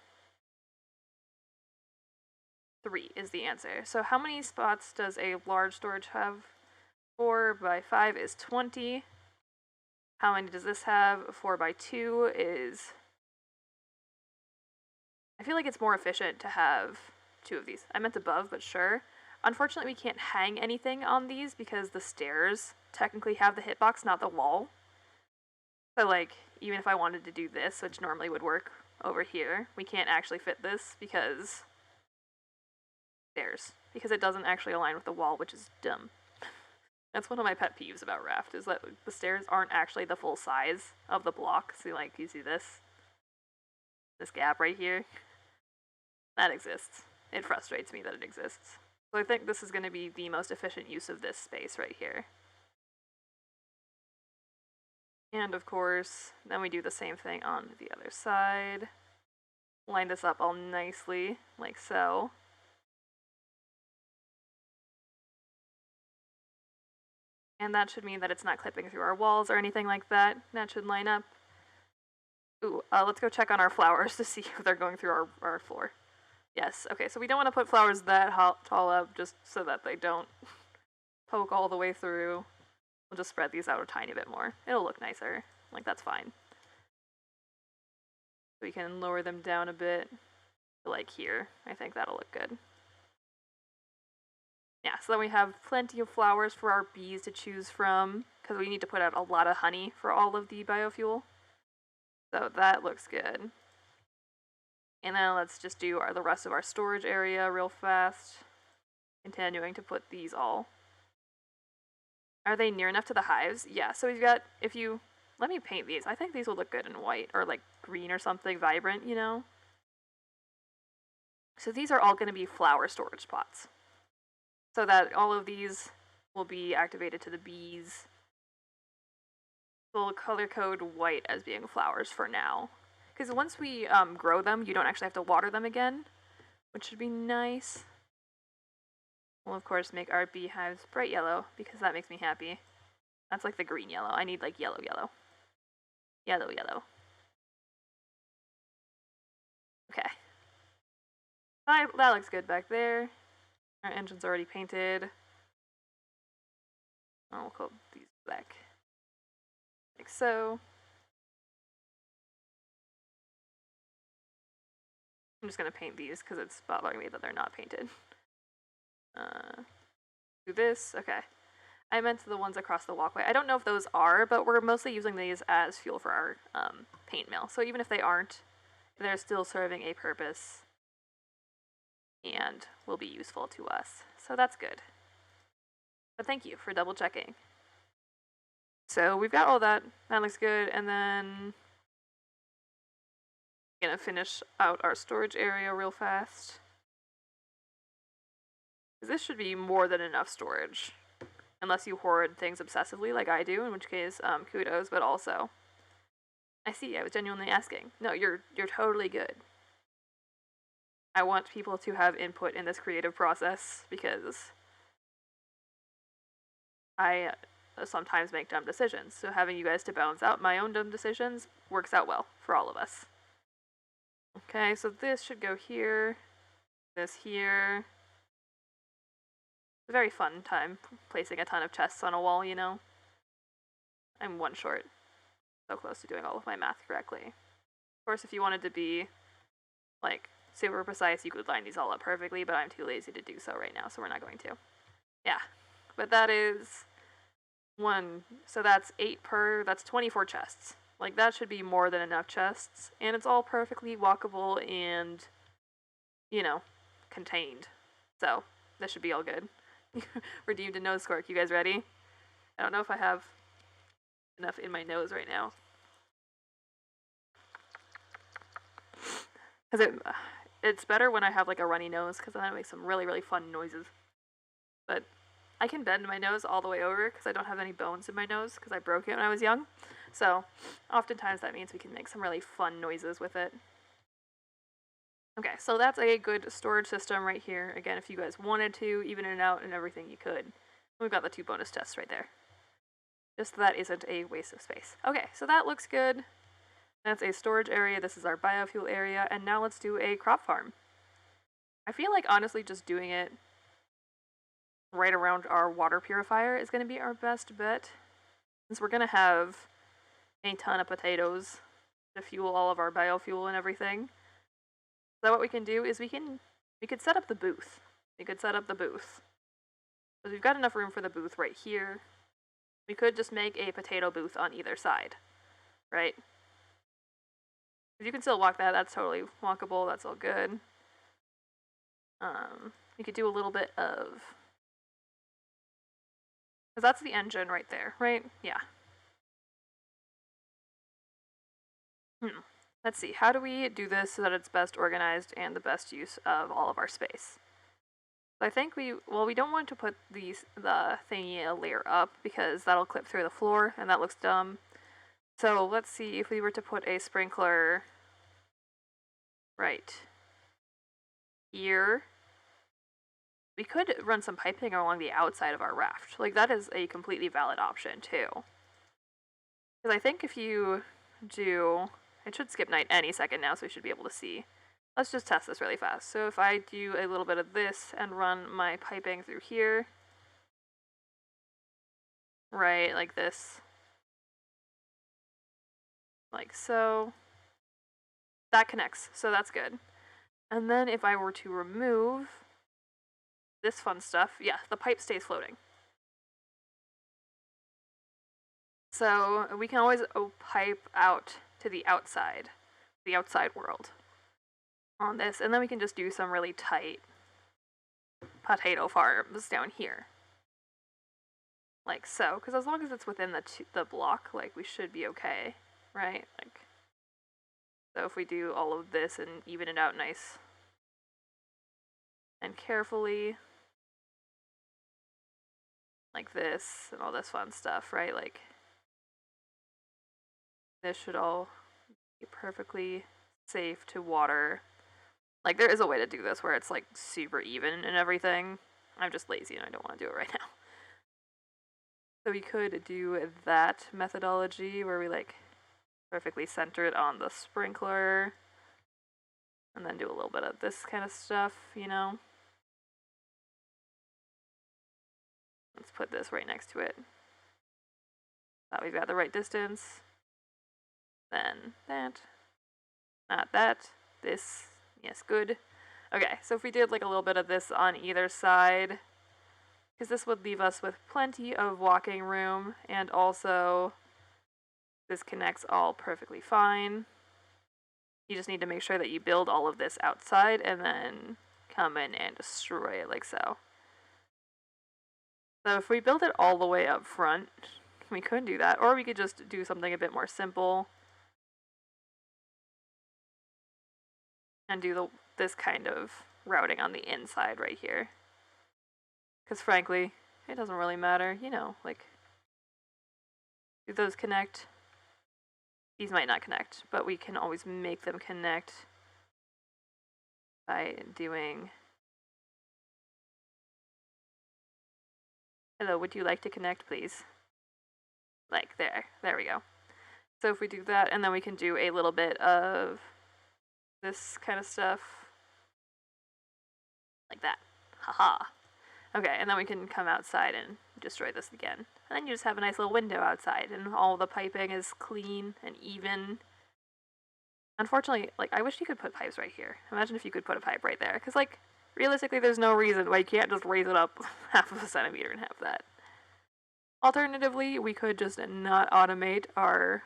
3 is the answer. So how many spots does a large storage have? 4 by 5 is 20. How many does this have? 4 by 2 is... I feel like it's more efficient to have 2 of these. I meant above, but sure. Unfortunately, we can't hang anything on these because the stairs technically have the hitbox, not the wall. So, like, even if I wanted to do this, which normally would work over here, we can't actually fit this because stairs. Because it doesn't actually align with the wall, which is dumb. That's one of my pet peeves about Raft, is that the stairs aren't actually the full size of the block. So, like, you see this? This gap right here? That exists. It frustrates me that it exists. So I think this is going to be the most efficient use of this space right here. And of course, then we do the same thing on the other side. Line this up all nicely, like so. And that should mean that it's not clipping through our walls or anything like that. That should line up. Ooh, let's go check on our flowers to see if they're going through our floor. Yes, okay, so we don't want to put flowers that tall up just so that they don't poke all the way through. We'll just spread these out a tiny bit more. It'll look nicer. Like, that's fine. We can lower them down a bit to like here. I think that'll look good. Yeah, so then we have plenty of flowers for our bees to choose from, because we need to put out a lot of honey for all of the biofuel. So that looks good. And then let's just do the rest of our storage area real fast. Continuing to put these all. Are they near enough to the hives? Yeah, so we've got, if you, let me paint these. I think these will look good in white, or like green or something vibrant, you know? So these are all going to be flower storage pots. So that all of these will be activated to the bees. We'll color code white as being flowers for now. Because once we grow them, you don't actually have to water them again, which should be nice. We'll of course make our beehives bright yellow, because that makes me happy. That's like the green yellow. I need like yellow yellow. Yellow yellow. Okay. That looks good back there. Our engine's already painted. Oh, we'll call these black. Like so. I'm just gonna paint these because it's bothering me that they're not painted. Do this, okay. I meant the ones across the walkway. I don't know if those are, but we're mostly using these as fuel for our paint mill. So even if they aren't, they're still serving a purpose and will be useful to us. So that's good. But thank you for double checking. So we've got all that. That looks good. And then I'm gonna finish out our storage area real fast. This should be more than enough storage. Unless you hoard things obsessively like I do, in which case, kudos, but also. I see, I was genuinely asking. No, you're totally good. I want people to have input in this creative process because I sometimes make dumb decisions. So having you guys to balance out my own dumb decisions works out well for all of us. Okay, so this should go here, this here. It's a very fun time placing a ton of chests on a wall, you know? I'm one short. So close to doing all of my math correctly. Of course, if you wanted to be, like, super precise, you could line these all up perfectly, but I'm too lazy to do so right now, so we're not going to. Yeah, but that is one, so that's 8 per, that's 24 chests. Like, that should be more than enough chests, and it's all perfectly walkable and, you know, contained. So, this should be all good. Redeemed a nose cork. You guys ready? I don't know if I have enough in my nose right now. Because it's better when I have, like, a runny nose, because then it makes some really, really fun noises. But I can bend my nose all the way over because I don't have any bones in my nose because I broke it when I was young. So oftentimes that means we can make some really fun noises with it. Okay, so that's a good storage system right here. Again, if you guys wanted to, even in and out and everything, you could. We've got the 2 bonus tests right there. Just so that isn't a waste of space. Okay, so that looks good. That's a storage area. This is our biofuel area. And now let's do a crop farm. I feel like honestly just doing it right around our water purifier is going to be our best bet. Since we're going to have a ton of potatoes to fuel all of our biofuel and everything. So what we can do is we could set up the booth. We could set up the booth. Because we've got enough room for the booth right here. We could just make a potato booth on either side. Right? If you can still walk that, that's totally walkable. That's all good. We could do a little bit of... Because that's the engine right there, right? Yeah. Let's see, how do we do this so that it's best organized and the best use of all of our space? I think we don't want to put the thingy a layer up because that'll clip through the floor and that looks dumb. So let's see if we were to put a sprinkler right here. We could run some piping along the outside of our raft. Like, that is a completely valid option, too. Because I think if you do... It should skip night any second now, so we should be able to see. Let's just test this really fast. So if I do a little bit of this and run my piping through here... Right, like this. Like so. That connects, so that's good. And then if I were to remove this fun stuff, yeah, the pipe stays floating. So we can always pipe out to the outside world on this, and then we can just do some really tight potato farms down here. Like so, because as long as it's within the block, like, we should be okay, right? Like, so if we do all of this and even it out nice and carefully, like this and all this fun stuff, right? Like, this should all be perfectly safe to water. Like, there is a way to do this where it's, like, super even and everything. I'm just lazy and I don't want to do it right now. So we could do that methodology where we, like, perfectly center it on the sprinkler. And then do a little bit of this kind of stuff, you know? Let's put this right next to it. That we've got the right distance. Then that. Not that. This. Yes, good. Okay, so if we did like a little bit of this on either side, because this would leave us with plenty of walking room, and also this connects all perfectly fine. You just need to make sure that you build all of this outside and then come in and destroy it like so. So if we build it all the way up front, we could do that, or we could just do something a bit more simple and do this kind of routing on the inside right here. Because frankly, it doesn't really matter, you know, like, do those connect? These might not connect, but we can always make them connect by doing... Hello, would you like to connect, please? Like, there we go. So if we do that, and then we can do a little bit of this kind of stuff. Like that. Haha. Okay, and then we can come outside and destroy this again. And then you just have a nice little window outside, and all the piping is clean and even. Unfortunately, like, I wish you could put pipes right here. Imagine if you could put a pipe right there. Because, like, realistically, there's no reason why you can't just raise it up half of a centimeter and have that. Alternatively, we could just not automate our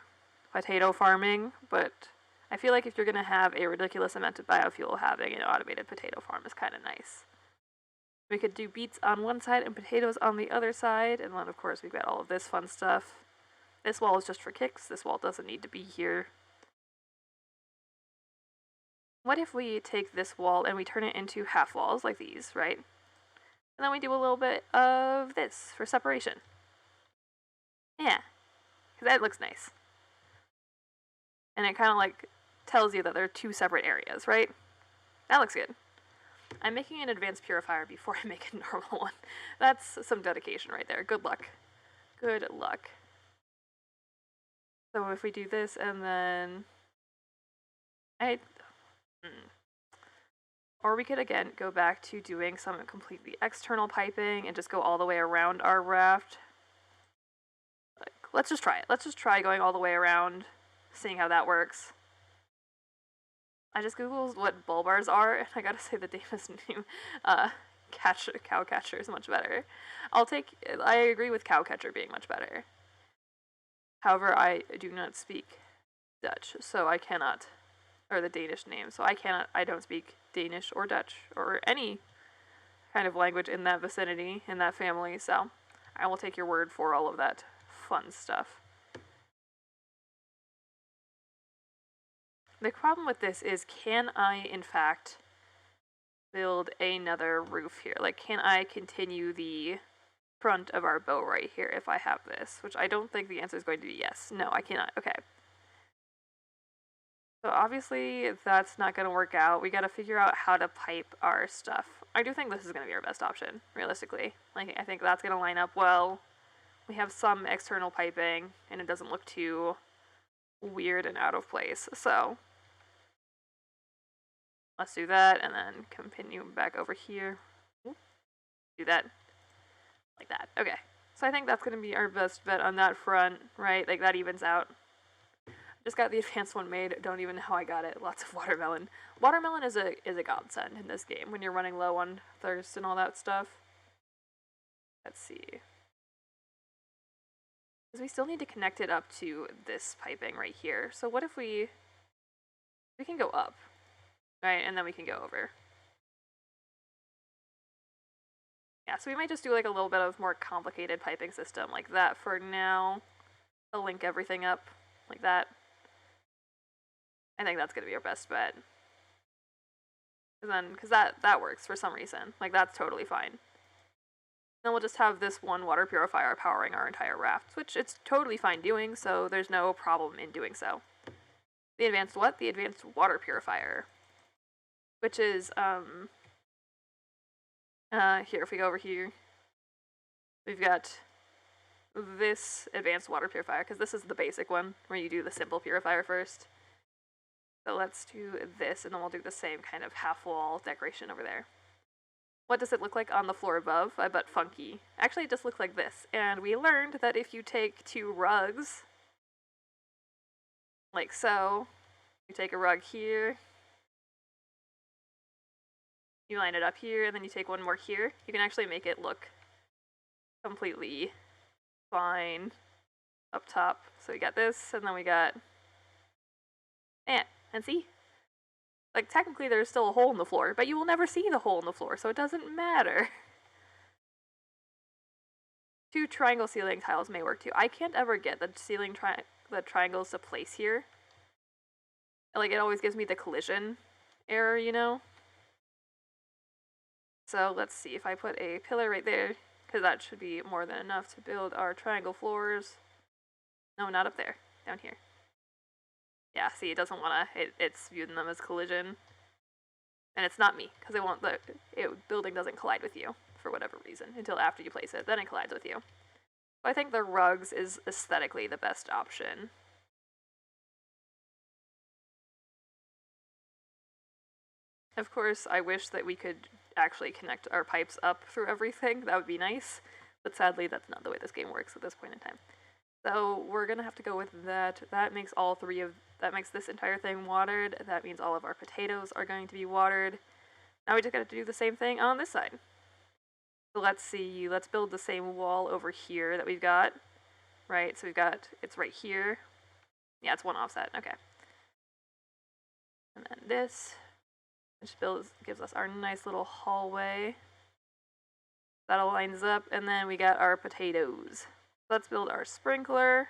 potato farming, but I feel like if you're going to have a ridiculous amount of biofuel, having an automated potato farm is kind of nice. We could do beets on one side and potatoes on the other side, and then of course we've got all of this fun stuff. This wall is just for kicks, this wall doesn't need to be here. What if we take this wall and we turn it into half walls like these, right? And then we do a little bit of this for separation. Yeah, because that looks nice. And it kind of like tells you that they're two separate areas, right? That looks good. I'm making an advanced purifier before I make a normal one. That's some dedication right there. Good luck. Good luck. So if we do this and then... Or we could, again, go back to doing some completely external piping and just go all the way around our raft. Like, let's just try it. Let's just try going all the way around, seeing how that works. I just googled what bull bars are, and I gotta say the Davis name, cow catcher is much better. I agree with cow catcher being much better. However, I do not speak Dutch, so I cannot, or the Danish name, so I don't speak Danish or Dutch, or any kind of language in that vicinity, in that family, so I will take your word for all of that fun stuff. The problem with this is, can I, in fact, build another roof here? Like, can I continue the front of our bow right here if I have this? Which I don't think the answer is going to be yes. No, I cannot. Okay. So obviously that's not going to work out. We got to figure out how to pipe our stuff. I do think this is going to be our best option, realistically. Like, I think that's going to line up well. We have some external piping, and it doesn't look too weird and out of place. So let's do that, and then continue back over here. Do that like that. Okay. So I think that's going to be our best bet on that front, right? Like, that evens out. Just got the advanced one made. Don't even know how I got it. Lots of watermelon. Watermelon is a godsend in this game when you're running low on thirst and all that stuff. Let's see. Because we still need to connect it up to this piping right here. So what if we can go up, right? And then we can go over. Yeah, so we might just do like a little bit of more complicated piping system like that for now. I'll link everything up like that. I think that's going to be our best bet. Because that works for some reason. Like, that's totally fine. Then we'll just have this one water purifier powering our entire raft, which it's totally fine doing, so there's no problem in doing so. The advanced what? The advanced water purifier. Which is, here, if we go over here, we've got this advanced water purifier, because this is the basic one, where you do the simple purifier first. So let's do this, and then we'll do the same kind of half-wall decoration over there. What does it look like on the floor above? I bet funky. Actually, it just looks like this. And we learned that if you take two rugs, like so, you take a rug here, You line it up here, and then you take one more here. You can actually make it look completely fine up top. So we got this, and then we got... and see? Like, technically there's still a hole in the floor, but you will never see the hole in the floor, so it doesn't matter. 2 triangle ceiling tiles may work too. I can't ever get the the triangles to place here. Like, it always gives me the collision error, you know? So let's see if I put a pillar right there, because that should be more than enough to build our triangle floors. No, not up there. Down here. Yeah, see, it doesn't want to... It's viewing them as collision. And it's not me, because building doesn't collide with you, for whatever reason, until after you place it. Then it collides with you. So I think the rugs is aesthetically the best option. Of course, I wish that we could actually connect our pipes up through everything. That would be nice. But sadly, that's not the way this game works at this point in time. So we're gonna have to go with that. That makes that makes this entire thing watered. That means all of our potatoes are going to be watered. Now we just gotta do the same thing on this side. So let's see, let's build the same wall over here that we've got. Right, so it's right here. Yeah, it's one offset, okay. And then this, which gives us our nice little hallway. That all lines up, and then we got our potatoes. Let's build our sprinkler.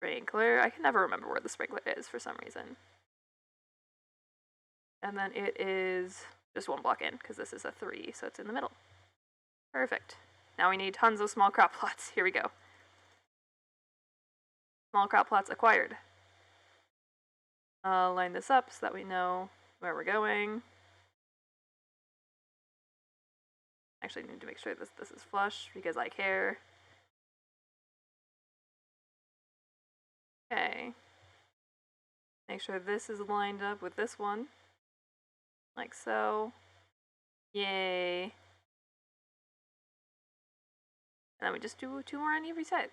I can never remember where the sprinkler is for some reason. And then it is just one block in, because this is a 3, so it's in the middle. Perfect. Now we need tons of small crop plots. Here we go. Small crop plots acquired. Line this up so that we know where we're going. Actually, I need to make sure this is flush because I care. Okay. Make sure this is lined up with this one. Like so. Yay. And then we just do 2 more on every side.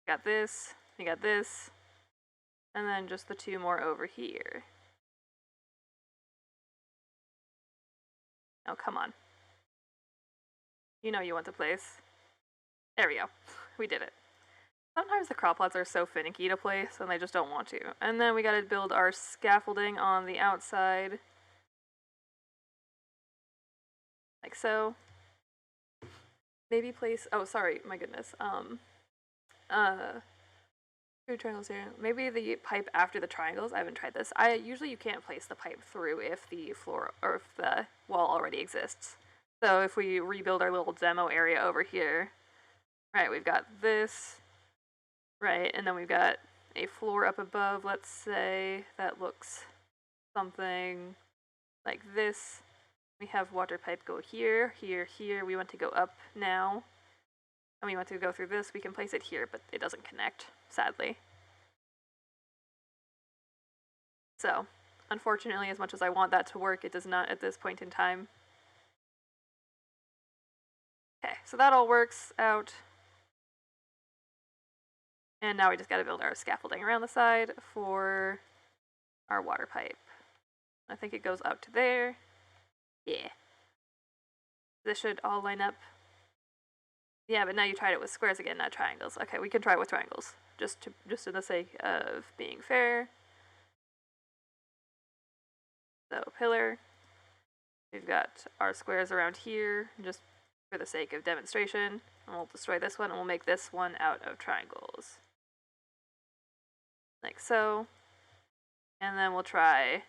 Got this, we got this, and then just the 2 more over here. Oh, come on. You know you want to place. There we go. We did it. Sometimes the crop plots are so finicky to place, and they just don't want to. And then we gotta build our scaffolding on the outside. Like so. Maybe place... Oh, sorry, my goodness. 2 triangles here. Maybe the pipe after the triangles. I haven't tried this. Usually you can't place the pipe through if the floor or if the wall already exists. So if we rebuild our little demo area over here, right, we've got this, right, and then we've got a floor up above, let's say, that looks something like this. We have water pipe go here, here, here. We want to go up now. And we want to go through this. We can place it here, but it doesn't connect, sadly. So, unfortunately, as much as I want that to work, it does not at this point in time. Okay, so that all works out. And now we just gotta build our scaffolding around the side for our water pipe. I think it goes out to there. Yeah. This should all line up. Yeah, but now you tried it with squares again, not triangles. Okay, we can try it with triangles. Just for the sake of being fair. So, pillar. We've got our squares around here, just for the sake of demonstration. And we'll destroy this one, and we'll make this one out of triangles. Like so. And then we'll try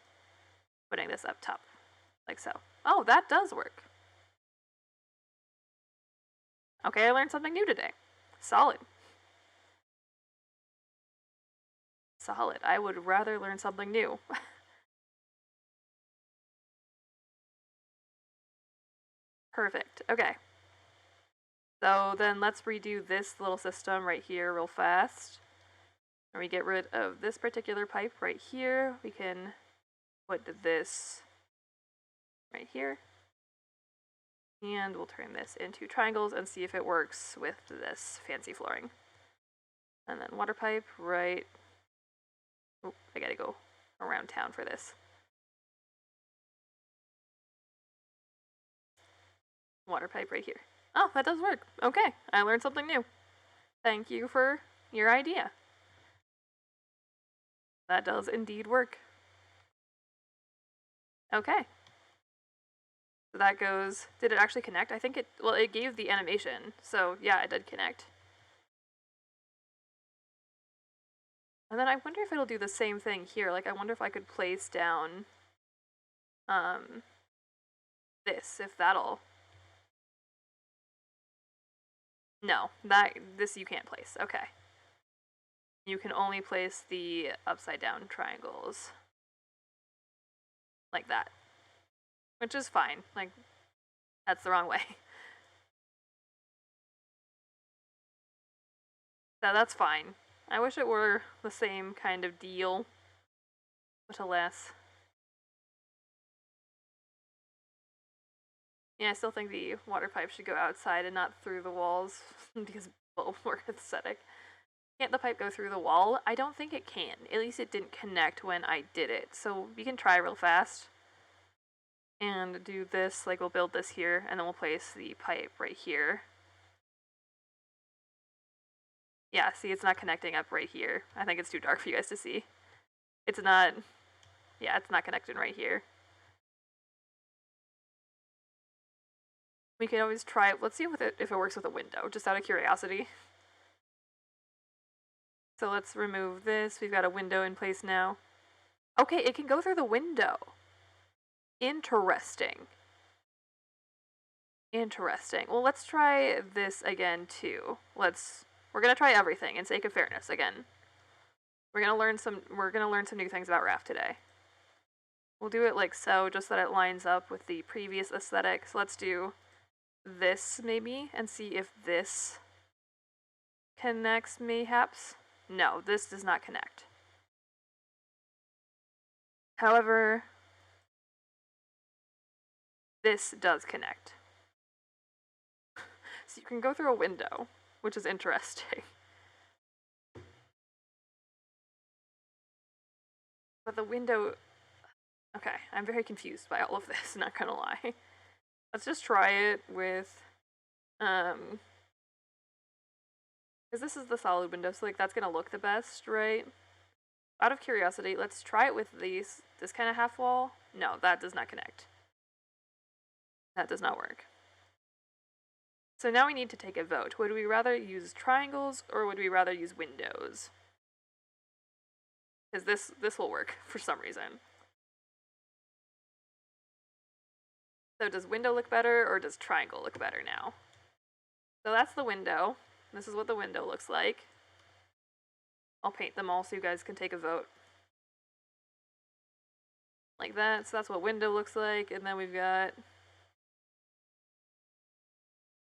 putting this up top. Like so. Oh, that does work. Okay, I learned something new today. Solid. Solid. I would rather learn something new. Perfect. Okay. So then let's redo this little system right here real fast. And we get rid of this particular pipe right here. We can put this right here. And we'll turn this into triangles and see if it works with this fancy flooring. And then water pipe right... Oh, I gotta go around town for this. water pipe right here. Oh, that does work. Okay, I learned something new. Thank you for your idea. That does indeed work. Okay. So that goes, did it actually connect? I think it, well, it gave the animation, so yeah, it did connect. And then I wonder if it'll do the same thing here. Like, I wonder if I could place down, this, if that'll... No, this you can't place. Okay. You can only place the upside down triangles. Like that. Which is fine. Like, that's the wrong way. So that's fine. I wish it were the same kind of deal, but alas. Yeah, I still think the water pipe should go outside and not through the walls, because both were aesthetic. Can't the pipe go through the wall? I don't think it can. At least it didn't connect when I did it. So we can try real fast and do this. Like, we'll build this here, and then we'll place the pipe right here. Yeah, see, it's not connecting up right here. I think it's too dark for you guys to see. It's not, yeah, it's not connecting right here. We can always try it. Let's see if it works with a window, just out of curiosity. So let's remove this. We've got a window in place now. Okay, it can go through the window. Interesting. Interesting. Well, let's try this again too. We're gonna try everything in sake of fairness again. We're gonna learn some new things about Raft today. We'll do it like so, just that it lines up with the previous aesthetic. So let's do this maybe and see if this connects mayhaps. No, this does not connect. However, this does connect. So you can go through a window, which is interesting. But the window... Okay, I'm very confused by all of this, not gonna lie. Let's just try it with... Because this is the solid window, so like that's gonna look the best, right? Out of curiosity, let's try it with this kind of half wall. No, that does not connect. That does not work. So now we need to take a vote. Would we rather use triangles or would we rather use windows? Because this will work for some reason. So does window look better or does triangle look better now? So that's the window. This is what the window looks like. I'll paint them all so you guys can take a vote. Like that. So that's what window looks like. And then we've got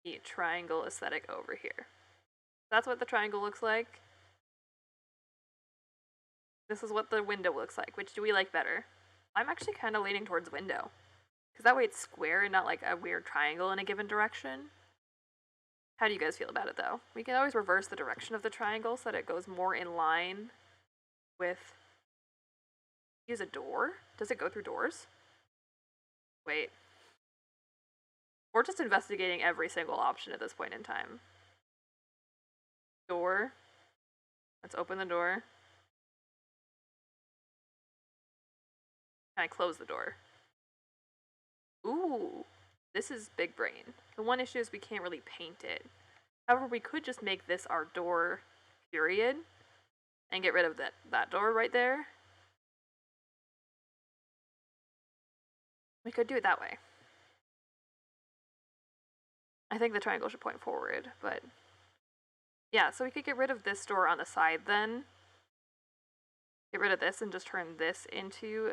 the triangle aesthetic over here. That's what the triangle looks like. This is what the window looks like. Which do we like better? I'm actually kind of leaning towards window. Because that way it's square and not like a weird triangle in a given direction. How do you guys feel about it, though? We can always reverse the direction of the triangle so that it goes more in line with... Use a door? Does it go through doors? Wait. We're just investigating every single option at this point in time. Door. Let's open the door. Can I close the door? Ooh. This is big brain. The one issue is we can't really paint it. However, we could just make this our door, period, and get rid of that door right there. We could do it that way. I think the triangle should point forward, but... Yeah, so we could get rid of this door on the side then. Get rid of this and just turn this into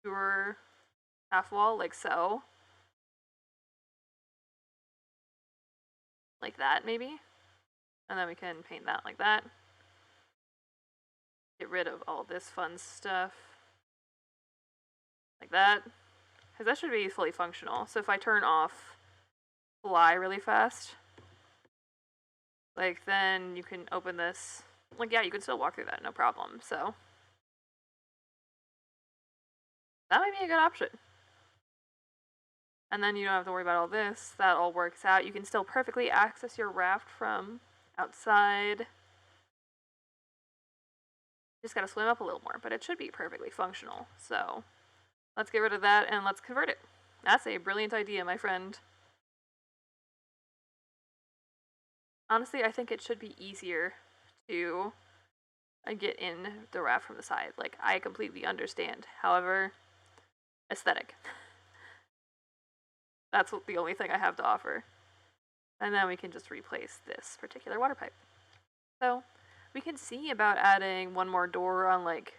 your half wall, like so. Like that, maybe? And then we can paint that like that. Get rid of all this fun stuff. Like that. Because that should be fully functional. So if I turn off fly really fast, like then you can open this. Like, yeah, you can still walk through that, no problem. So that might be a good option. And then you don't have to worry about all this. That all works out. You can still perfectly access your raft from outside. Just gotta swim up a little more, but it should be perfectly functional. So let's get rid of that and let's convert it. That's a brilliant idea, my friend. Honestly, I think it should be easier to get in the raft from the side. Like, I completely understand. However, aesthetic. That's the only thing I have to offer. And then we can just replace this particular water pipe. So we can see about adding one more door on, like,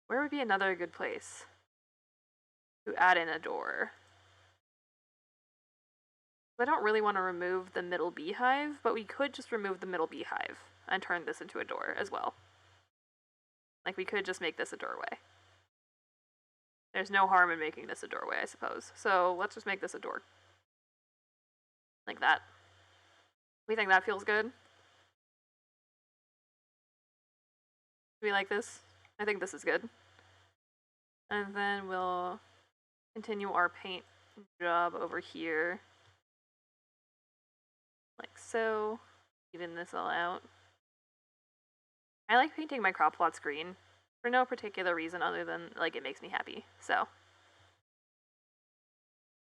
where would be another good place to add in a door? I don't really want to remove the middle beehive, but we could just remove the middle beehive and turn this into a door as well. Like, we could just make this a doorway. There's no harm in making this a doorway, I suppose. So let's just make this a door. Like that. We think that feels good? Do we like this? I think this is good. And then we'll continue our paint job over here. Like so. Even this all out. I like painting my crop plots green for no particular reason other than, like, it makes me happy. So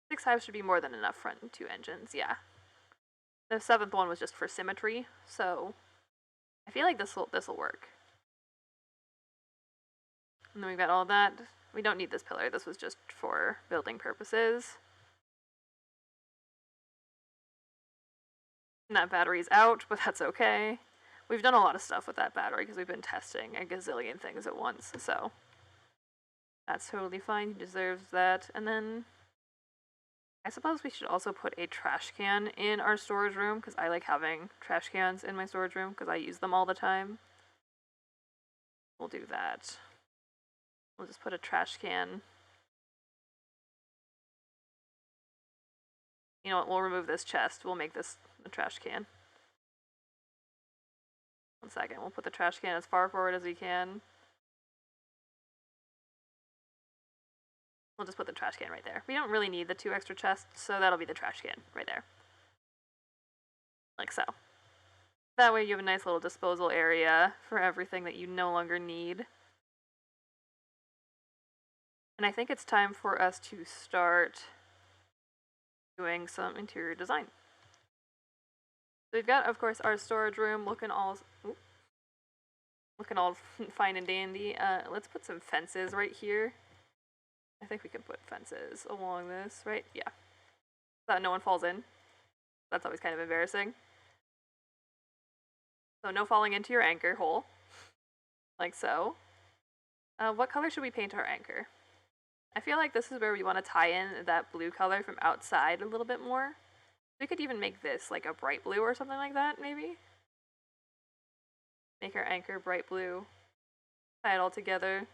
6 hives should be more than enough front and 2 engines, yeah. The 7th one was just for symmetry, so I feel like this'll work. And then we've got all that. We don't need this pillar. This was just for building purposes. And that battery's out, but that's okay. We've done a lot of stuff with that battery because we've been testing a gazillion things at once, so that's totally fine. He deserves that. And then I suppose we should also put a trash can in our storage room because I like having trash cans in my storage room because I use them all the time. We'll do that. We'll just put a trash can. You know what, we'll remove this chest. We'll make this a trash can. 1 second, we'll put the trash can as far forward as we can. We'll just put the trash can right there. We don't really need the 2 extra chests, so that'll be the trash can right there. Like so. That way you have a nice little disposal area for everything that you no longer need. And I think it's time for us to start doing some interior design. So we've got, of course, our storage room looking all fine and dandy. Let's put some fences right here. I think we can put fences along this, right? Yeah. So that no one falls in. That's always kind of embarrassing. So no falling into your anchor hole. Like so. What color should we paint our anchor? I feel like this is where we want to tie in that blue color from outside a little bit more. We could even make this like a bright blue or something like that, maybe? Make our anchor bright blue. Tie it all together.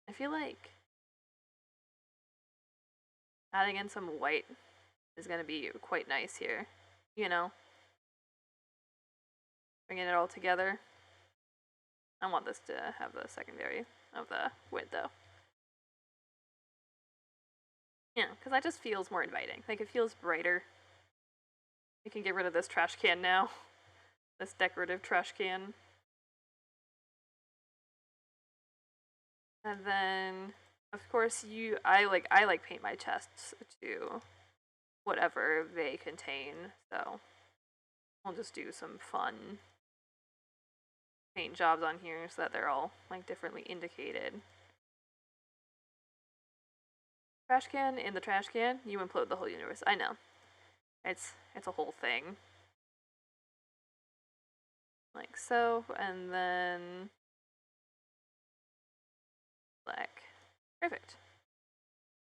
I feel like adding in some white is going to be quite nice here. You know? Bringing it all together. I want this to have the secondary of the wood, though. Yeah, because that just feels more inviting. Like, it feels brighter. We can get rid of this trash can now. This decorative trash can. And then, of course, I like paint my chests to whatever they contain, so we'll just do some fun paint jobs on here so that they're all like differently indicated. Trash can in the trash can, you implode the whole universe. I know. It's a whole thing. Like so, and then black. Perfect.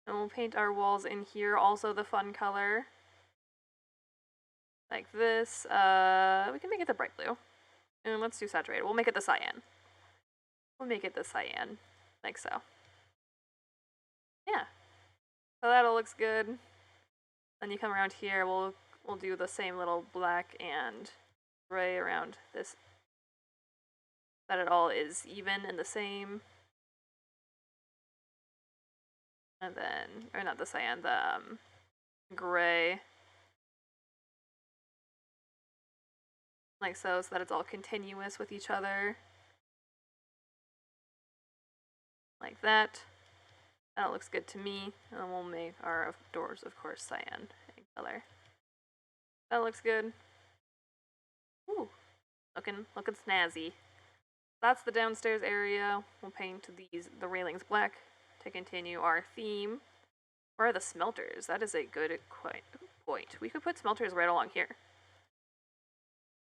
And we'll paint our walls in here also the fun color. Like this. We can make it the bright blue. And let's do saturated. We'll make it the cyan. We'll make it the cyan. Like so. Yeah. So that all looks good. Then you come around here, we'll do the same little black and gray around this that it all is even and the same. And then, or not the cyan, the gray. Like so that it's all continuous with each other. Like that. That looks good to me. And we'll make our doors, of course, cyan color. That looks good. Ooh, looking snazzy. That's the downstairs area. We'll paint the railings black to continue our theme. Where are the smelters? That is a good point. We could put smelters right along here.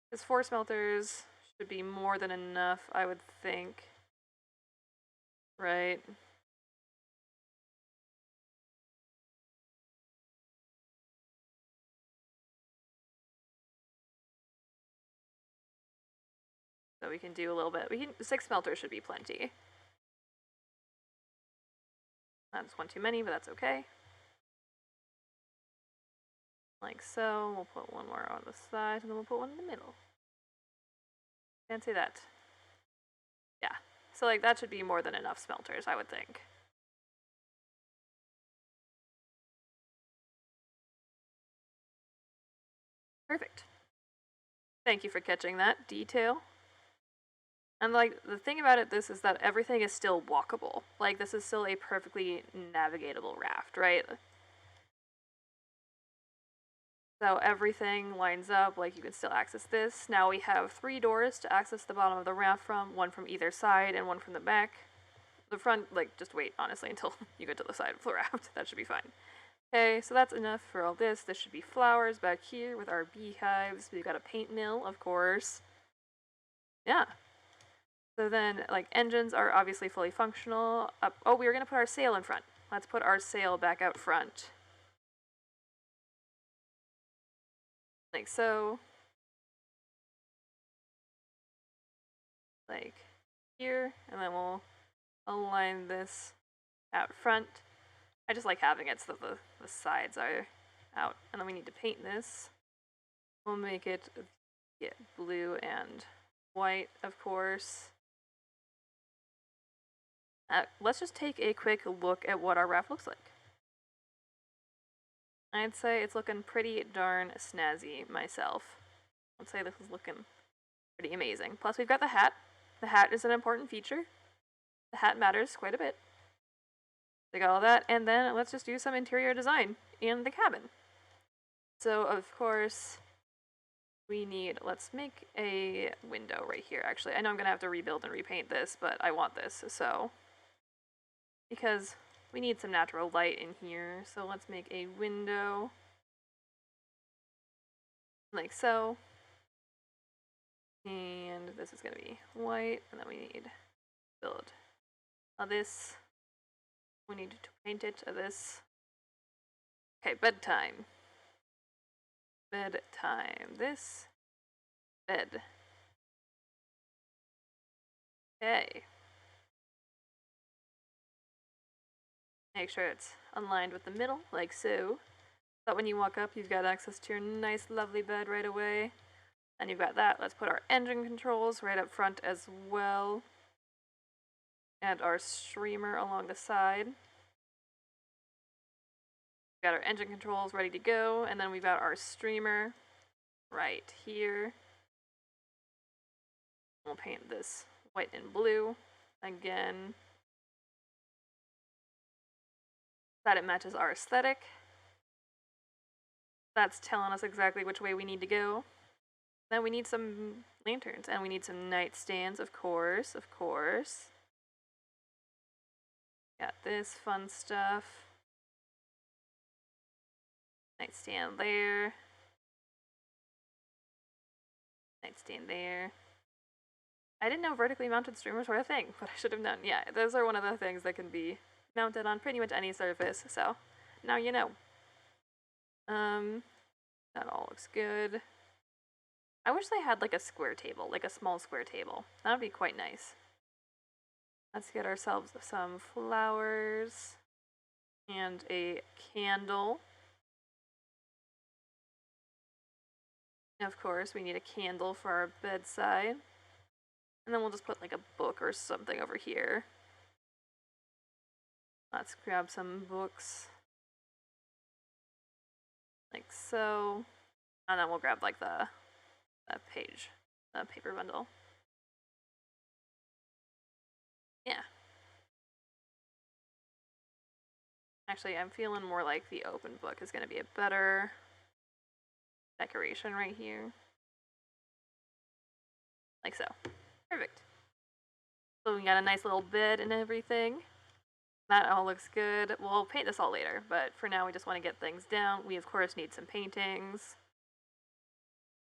Because 4 smelters should be more than enough, I would think. Right? So we can do a little bit. 6 smelters should be plenty. That's one too many, but that's okay. Like so. We'll put one more on the side, and then we'll put one in the middle. Fancy that. Yeah. So like that should be more than enough smelters, I would think. Perfect. Thank you for catching that detail. And like the thing about this is that everything is still walkable. Like this is still a perfectly navigatable raft, right? So everything lines up, like you can still access this. Now we have 3 doors to access the bottom of the raft from, one from either side and one from the back. The front, like, just wait, honestly, until you get to the side of the raft. That should be fine. Okay, so that's enough for all this. There should be flowers back here with our beehives. We've got a paint mill, of course. Yeah. So then, like, engines are obviously fully functional. Oh, we were going to put our sail in front. Let's put our sail back out front. Like so. Like here, and then we'll align this out front. I just like having it so that the sides are out. And then we need to paint this. We'll make it blue and white, of course. Let's just take a quick look at what our raft looks like. I'd say it's looking pretty darn snazzy myself. I'd say this is looking pretty amazing. Plus we've got the hat. The hat is an important feature. The hat matters quite a bit. They got all that, and then let's just do some interior design in the cabin. So, of course, we need, let's make a window right here, actually. I know I'm going to have to rebuild and repaint this, but I want this, so. Because we need some natural light in here, so let's make a window. Like so. And this is going to be white, and then we need to build this. We need to paint it to this. Okay, bedtime. Bedtime. This. Bed. Okay. Make sure it's aligned with the middle, like so. That when you walk up, you've got access to your nice, lovely bed right away. And you've got that. Let's put our engine controls right up front as well. And our streamer along the side. We've got our engine controls ready to go, and then we've got our streamer right here. We'll paint this white and blue again. That it matches our aesthetic. That's telling us exactly which way we need to go. Then we need some lanterns, and we need some nightstands, of course, of course. Got this fun stuff. Nightstand there. Nightstand there. I didn't know vertically mounted streamers were a thing, but I should have known. Yeah, those are one of the things that can be mounted on pretty much any surface, so now you know. That all looks good. I wish they had like a square table, like a small square table. That would be quite nice. Let's get ourselves some flowers and a candle. Of course, we need a candle for our bedside. And then we'll just put like a book or something over here. Let's grab some books. Like so. And then we'll grab like the page, the paper bundle. Yeah. Actually, I'm feeling more like the open book is going to be a better decoration right here. Like so. Perfect. So we got a nice little bed and everything. That all looks good. We'll paint this all later, but for now we just want to get things down. We of course need some paintings,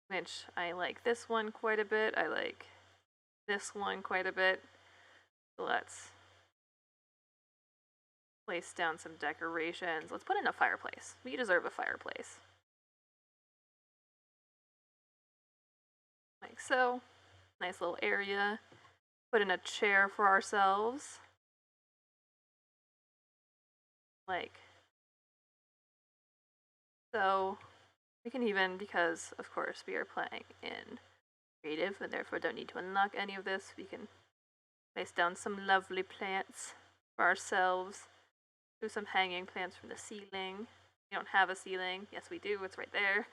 which I like this one quite a bit. I like this one quite a bit. So let's place down some decorations. Let's put in a fireplace. We deserve a fireplace. Like so. Nice little area. Put in a chair for ourselves. Like so. We can even, because of course we are playing in creative and therefore don't need to unlock any of this, we can place down some lovely plants for ourselves. Do some hanging plants from the ceiling. We don't have a ceiling. Yes, we do. It's right there.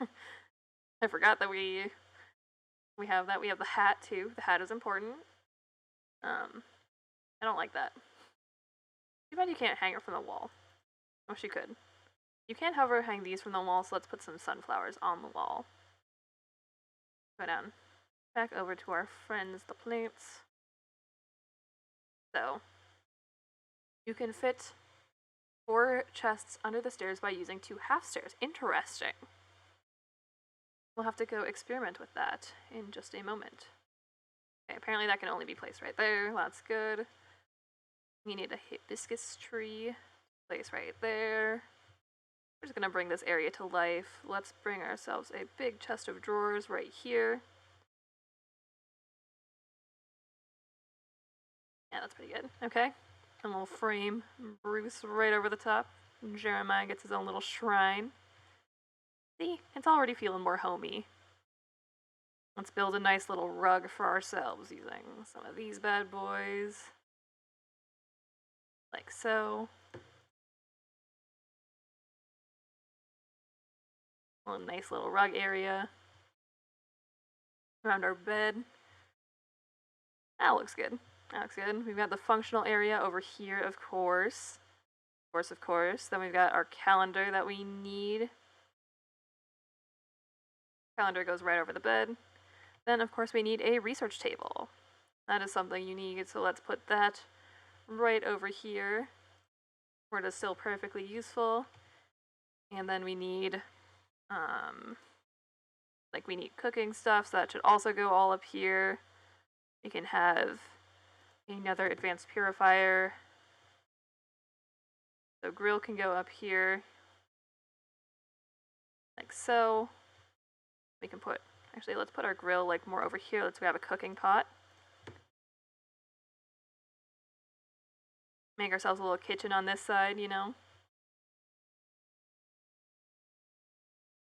I forgot that we have that. We have the hat too. The hat is important. I don't like that. Too bad you can't hang it from the wall. Wish you could. You can, however, hang these from the wall, so let's put some sunflowers on the wall. Go down. Back over to our friends, the plants. So, you can fit 4 chests under the stairs by using 2 half stairs. Interesting. We'll have to go experiment with that in just a moment. Okay, apparently that can only be placed right there. That's good. We need a hibiscus tree. Place right there. We're just gonna bring this area to life. Let's bring ourselves a big chest of drawers right here. Yeah, that's pretty good. Okay. A little frame. Bruce right over the top. Jeremiah gets his own little shrine. See? It's already feeling more homey. Let's build a nice little rug for ourselves using some of these bad boys. Like so. A nice little rug area around our bed. That looks good. That looks good. We've got the functional area over here, of course. Of course. Then we've got our calendar that we need. Calendar goes right over the bed. Then, of course, we need a research table. That is something you need, so let's put that right over here, where it is still perfectly useful. And then we need, we need cooking stuff, so that should also go all up here. We can have another advanced purifier. So grill can go up here, like so. We can put, actually, let's put our grill like more over here. Let's grab a cooking pot. Make ourselves a little kitchen on this side, you know?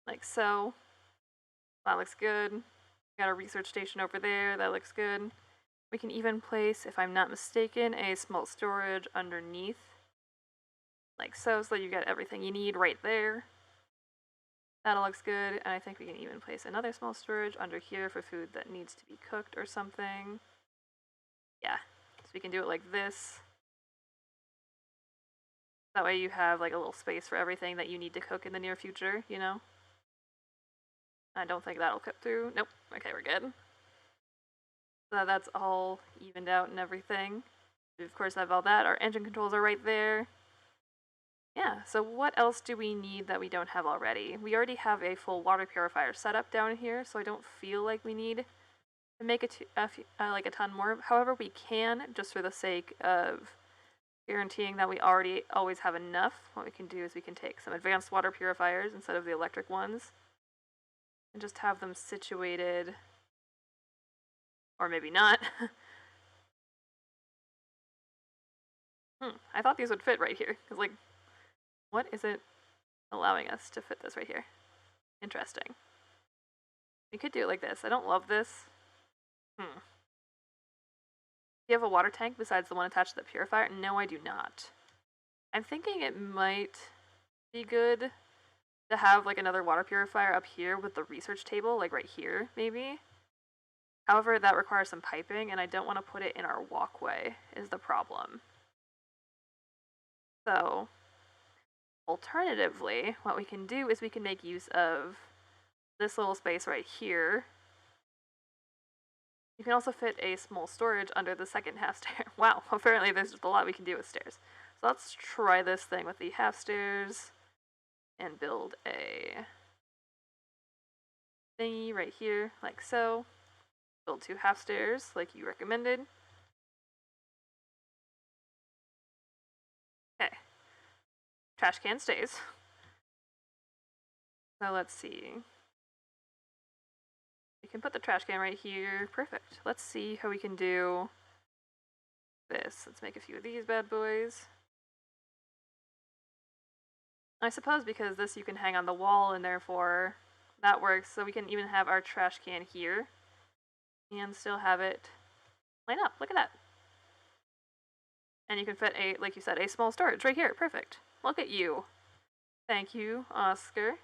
Like so. That looks good. Got a research station over there. That looks good. We can even place, if I'm not mistaken, a small storage underneath. Like so that you get everything you need right there. That looks good. And I think we can even place another small storage under here for food that needs to be cooked or something. Yeah. So we can do it like this. That way you have like a little space for everything that you need to cook in the near future, you know? I don't think that'll cut through. Nope. Okay, we're good. So that's all evened out and everything. We of course have all that. Our engine controls are right there. Yeah, so what else do we need that we don't have already? We already have a full water purifier setup down here, so I don't feel like we need to make like a ton more. However, we can, just for the sake of guaranteeing that we already always have enough. What we can do is we can take some advanced water purifiers instead of the electric ones and just have them situated, or maybe not. I thought these would fit right here, because like, what is it allowing us to fit this right here? Interesting. We could do it like this. I don't love this. Do you have a water tank besides the one attached to the purifier? No, I do not. I'm thinking it might be good to have like another water purifier up here with the research table, like right here, maybe. However, that requires some piping, and I don't want to put it in our walkway, is the problem. So, alternatively, what we can do is we can make use of this little space right here. You can also fit a small storage under the second half stair. Wow, apparently there's just a lot we can do with stairs. So let's try this thing with the half stairs and build a thingy right here, like so. Build 2 half stairs, like you recommended. Okay. Trash can stays. So let's see. We can put the trash can right here. Perfect. Let's see how we can do this. Let's make a few of these bad boys. I suppose because this you can hang on the wall and therefore that works. So we can even have our trash can here and still have it line up. Look at that. And you can fit a, like you said, a small storage right here. Perfect. Look at you. Thank you, Oscar.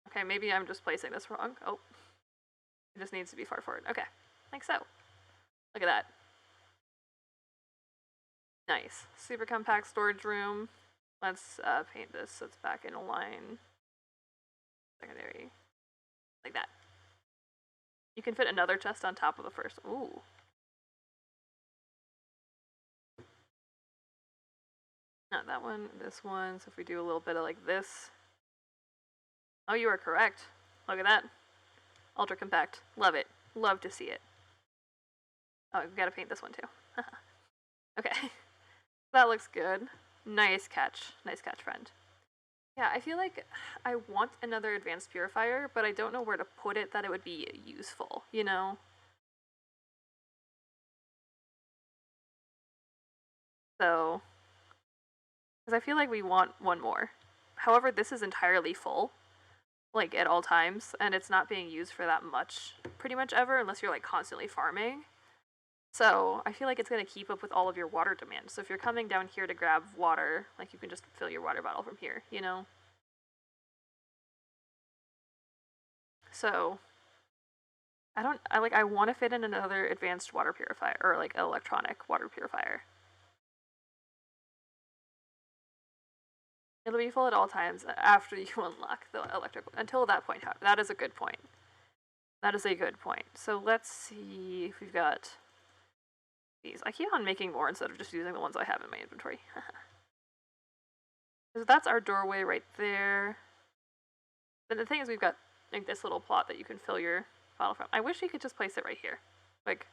Okay, maybe I'm just placing this wrong. Oh, it just needs to be far forward. Okay, like so. Look at that. Nice. Super compact storage room. Let's paint this so it's back in a line. Secondary. Like that. You can fit another chest on top of the first. Ooh. Not that one, this one. So if we do a little bit of like this. Oh, you are correct. Look at that. Ultra compact. Love it. Love to see it. Oh, we've got to paint this one too. Okay. That looks good. Nice catch. Nice catch, friend. Yeah, I feel like I want another advanced purifier, but I don't know where to put it that it would be useful, you know? So, because I feel like we want one more. However, this is entirely full, like at all times, and it's not being used for that much pretty much ever unless you're like constantly farming. So I feel like it's going to keep up with all of your water demand. So if you're coming down here to grab water, like you can just fill your water bottle from here, you know? So I want to fit in another advanced water purifier or like electronic water purifier. It'll be full at all times after you unlock the electric. Until that point, that is a good point. That is a good point. So let's see if we've got these. I keep on making more instead of just using the ones I have in my inventory. So that's our doorway right there. But the thing is, we've got like this little plot that you can fill your bottle from. I wish you could just place it right here. Like,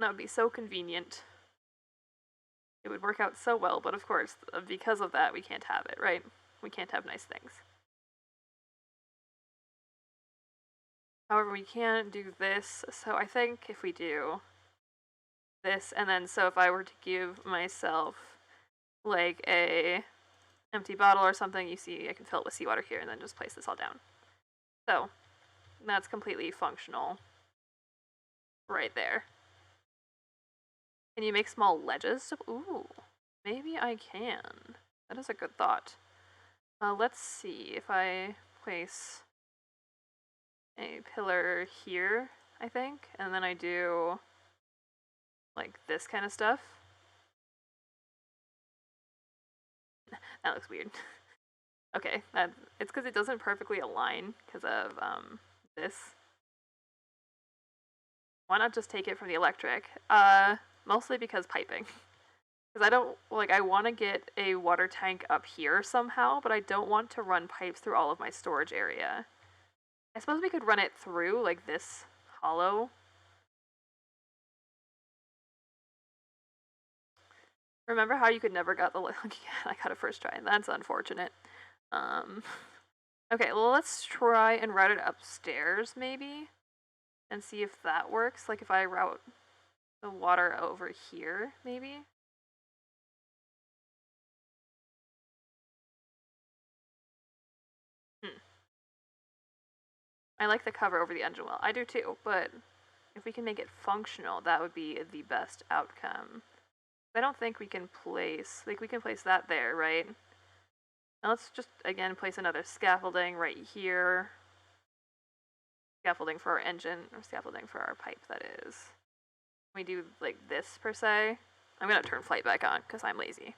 that would be so convenient. It would work out so well, but of course, because of that, we can't have it, right? We can't have nice things. However, we can do this, so I think if we do this, and then so if I were to give myself like a empty bottle or something, you see I can fill it with seawater here and then just place this all down. So that's completely functional right there. Can you make small ledges? Ooh, maybe I can. That is a good thought. Let's see if I place a pillar here, I think, and then I do like this kind of stuff. That looks weird. Okay, it's because it doesn't perfectly align because of this. Why not just take it from the electric? Mostly because piping. Because I don't, like, I want to get a water tank up here somehow, but I don't want to run pipes through all of my storage area. I suppose we could run it through, like, this hollow. Remember how you could never get the, I got it first try, that's unfortunate. Okay, well, let's try and route it upstairs, maybe, and see if that works. Like, if I route the water over here, maybe? I like the cover over the engine well. I do too, but if we can make it functional, that would be the best outcome. I don't think we can place, like we can place that there, right? Now let's just, again, place another scaffolding right here. Scaffolding for our engine, or scaffolding for our pipe, that is. We do like this per se. I'm gonna turn flight back on because I'm lazy.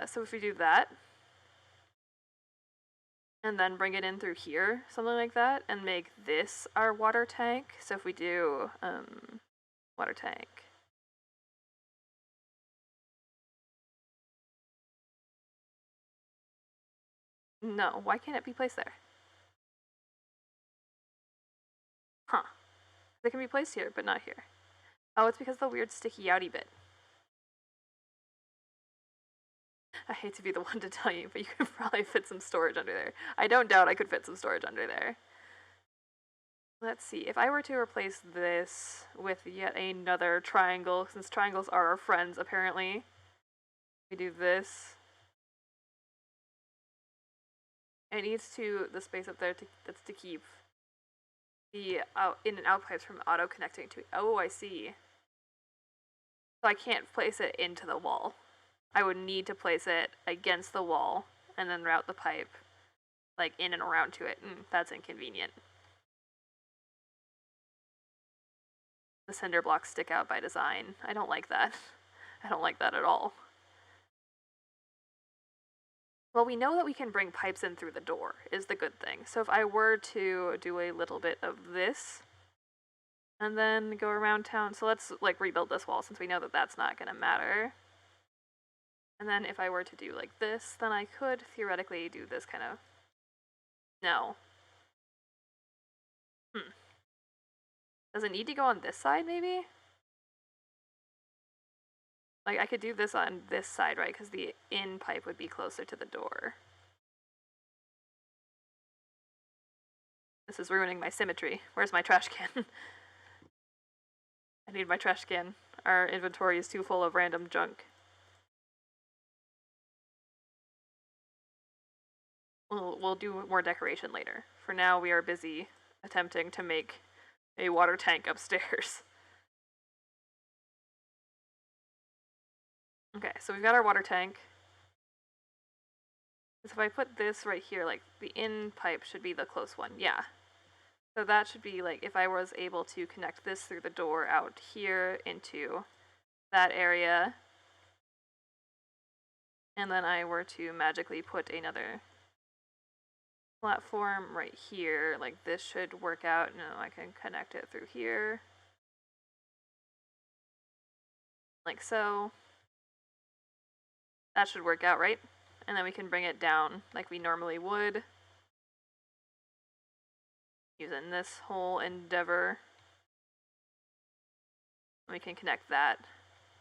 So if we do that, and then bring it in through here, something like that, and make this our water tank. So if we do water tank. No, why can't it be placed there? Huh. They can be placed here, but not here. Oh, it's because of the weird sticky outy bit. I hate to be the one to tell you, but you could probably fit some storage under there. I don't doubt I could fit some storage under there. Let's see, if I were to replace this with yet another triangle, since triangles are our friends, apparently. We do this. It needs to, the space up there, that's to keep the in and out pipes from auto-connecting to, oh, I see. So I can't place it into the wall. I would need to place it against the wall and then route the pipe like in and around to it. That's inconvenient. The cinder blocks stick out by design. I don't like that. I don't like that at all. Well, we know that we can bring pipes in through the door, is the good thing. So if I were to do a little bit of this, and then go around town, so let's like rebuild this wall since we know that that's not gonna matter. And then if I were to do like this, then I could theoretically do this kind of, no. Does it need to go on this side, maybe? Like, I could do this on this side, right? Because the in pipe would be closer to the door. This is ruining my symmetry. Where's my trash can? I need my trash can. Our inventory is too full of random junk. We'll do more decoration later. For now, we are busy attempting to make a water tank upstairs. Okay, so we've got our water tank. So if I put this right here, like the in pipe should be the close one, yeah. So that should be like if I was able to connect this through the door out here into that area, and then I were to magically put another platform right here, like this should work out. No, I can connect it through here. Like so. That should work out, right? And then we can bring it down like we normally would. Using this whole endeavor. We can connect that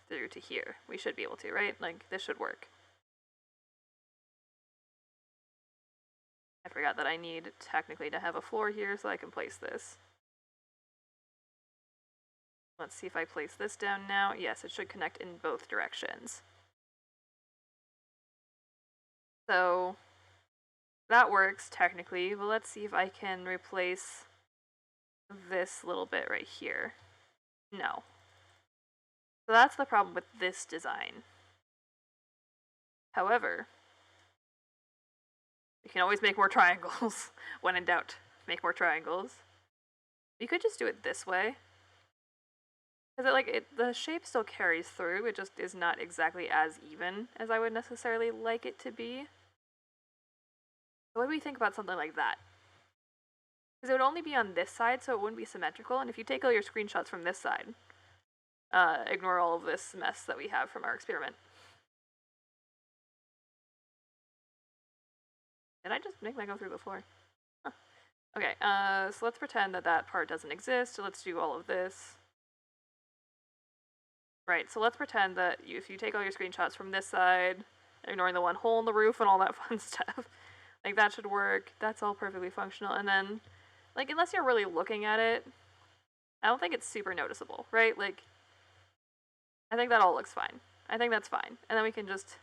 through to here. We should be able to, right? Like, this should work. I forgot that I need technically to have a floor here so I can place this. Let's see if I place this down now. Yes, it should connect in both directions. So that works technically, but let's see if I can replace this little bit right here. No. So that's the problem with this design. However, we can always make more triangles. When in doubt, make more triangles. You could just do it this way. Because the shape still carries through, it just is not exactly as even as I would necessarily like it to be. So what do we think about something like that? Because it would only be on this side, so it wouldn't be symmetrical, and if you take all your screenshots from this side, ignore all of this mess that we have from our experiment. Did I just make that go through the floor? Huh. Okay, so let's pretend that that part doesn't exist. Let's do all of this. Right, so let's pretend that if you take all your screenshots from this side, ignoring the one hole in the roof and all that fun stuff, like that should work. That's all perfectly functional. And then, like, unless you're really looking at it, I don't think it's super noticeable, right? Like, I think that all looks fine. I think that's fine. And then we can just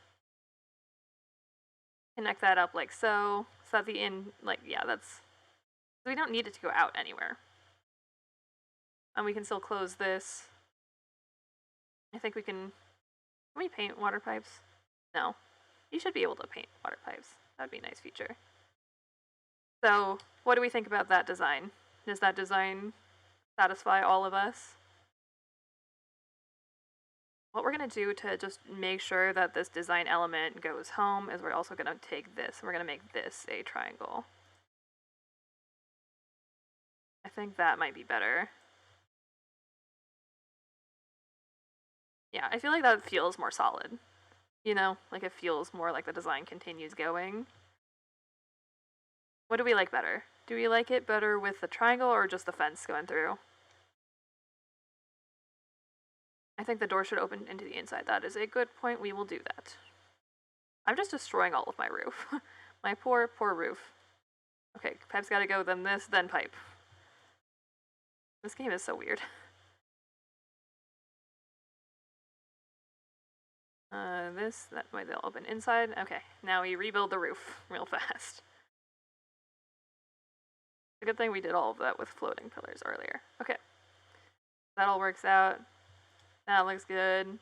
connect that up like so. So that the in, like, yeah, that's We don't need it to go out anywhere. And we can still close this. I think we can we paint water pipes? No. You should be able to paint water pipes. That would be a nice feature. So, what do we think about that design? Does that design satisfy all of us? What we're going to do to just make sure that this design element goes home is we're also going to take this. We're going to make this a triangle. I think that might be better. Yeah, I feel like that feels more solid. You know, like it feels more like the design continues going. What do we like better? Do we like it better with the triangle or just the fence going through? I think the door should open into the inside. That is a good point. We will do that. I'm just destroying all of my roof. My poor, poor roof. Okay, pipe's gotta go, then this, then pipe. This game is so weird. That way they'll open inside. Okay, now we rebuild the roof real fast. It's a good thing we did all of that with floating pillars earlier. Okay. That all works out. That looks good.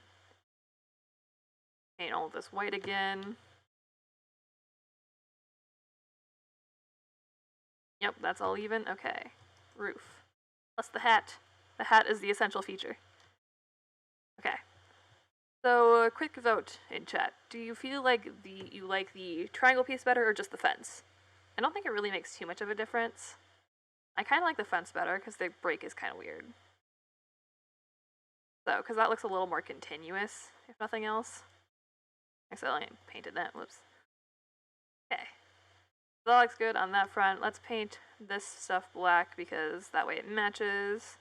Paint all of this white again. Yep, that's all even. Okay. Roof. Plus the hat. The hat is the essential feature. Okay. So, a quick vote in chat. Do you feel like you like the triangle piece better or just the fence? I don't think it really makes too much of a difference. I kind of like the fence better because the break is kind of weird. So, because that looks a little more continuous, if nothing else. Accidentally painted that, whoops. Okay. So that looks good on that front. Let's paint this stuff black because that way it matches.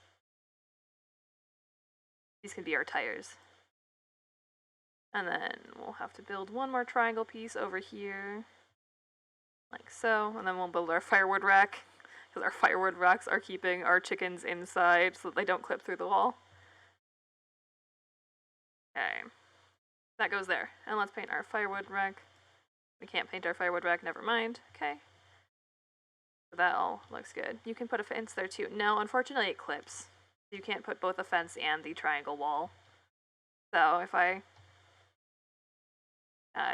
These can be our tires. And then we'll have to build one more triangle piece over here. Like so. And then we'll build our firewood rack. Because our firewood racks are keeping our chickens inside so that they don't clip through the wall. Okay. That goes there. And let's paint our firewood rack. We can't paint our firewood rack, never mind. Okay. So that all looks good. You can put a fence there too. No, unfortunately it clips. You can't put both the fence and the triangle wall. So if I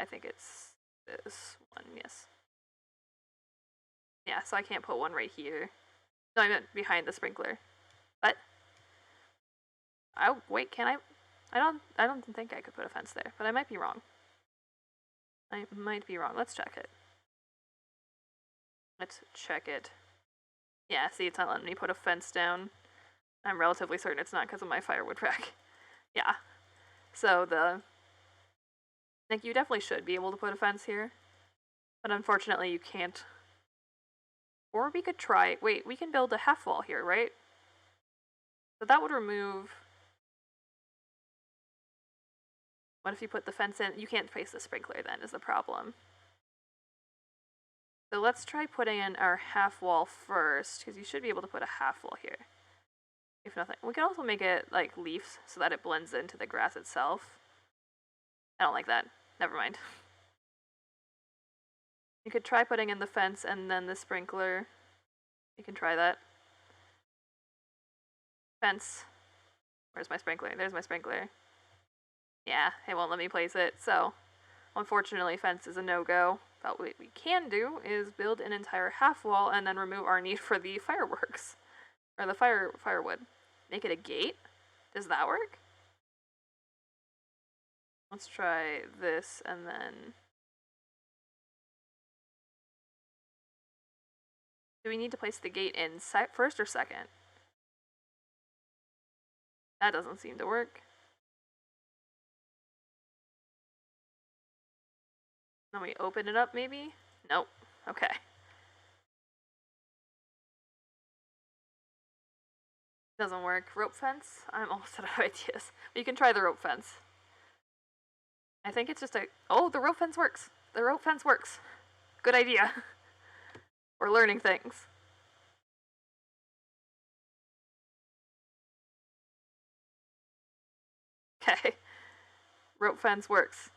think it's this one, yes. Yeah, so I can't put one right here. No, I meant behind the sprinkler. But wait, can I? I don't think I could put a fence there, but I might be wrong. I might be wrong. Let's check it. Let's check it. Yeah, see, it's not letting me put a fence down. I'm relatively certain it's not because of my firewood rack. Yeah. So like, you definitely should be able to put a fence here. But unfortunately, you can't. Or we could try. Wait, we can build a half wall here, right? So that would remove. What if you put the fence in? You can't place the sprinkler then, is the problem. So let's try putting in our half wall first, because you should be able to put a half wall here. If nothing. We can also make it like leaves so that it blends into the grass itself. I don't like that. Never mind. You could try putting in the fence and then the sprinkler. You can try that. Fence. Where's my sprinkler? There's my sprinkler. Yeah, it won't let me place it, so unfortunately fence is a no-go. But what we can do is build an entire half wall and then remove our need for the fireworks. Or the firewood. Make it a gate? Does that work? Let's try this and then... Do we need to place the gate in first or second? That doesn't seem to work. Then we open it up maybe? Nope. Okay. Doesn't work. Rope fence? I'm almost out of ideas. But you can try the rope fence. I think it's just a... Oh, the rope fence works. The rope fence works. Good idea. We're learning things. Okay. Rope fence works.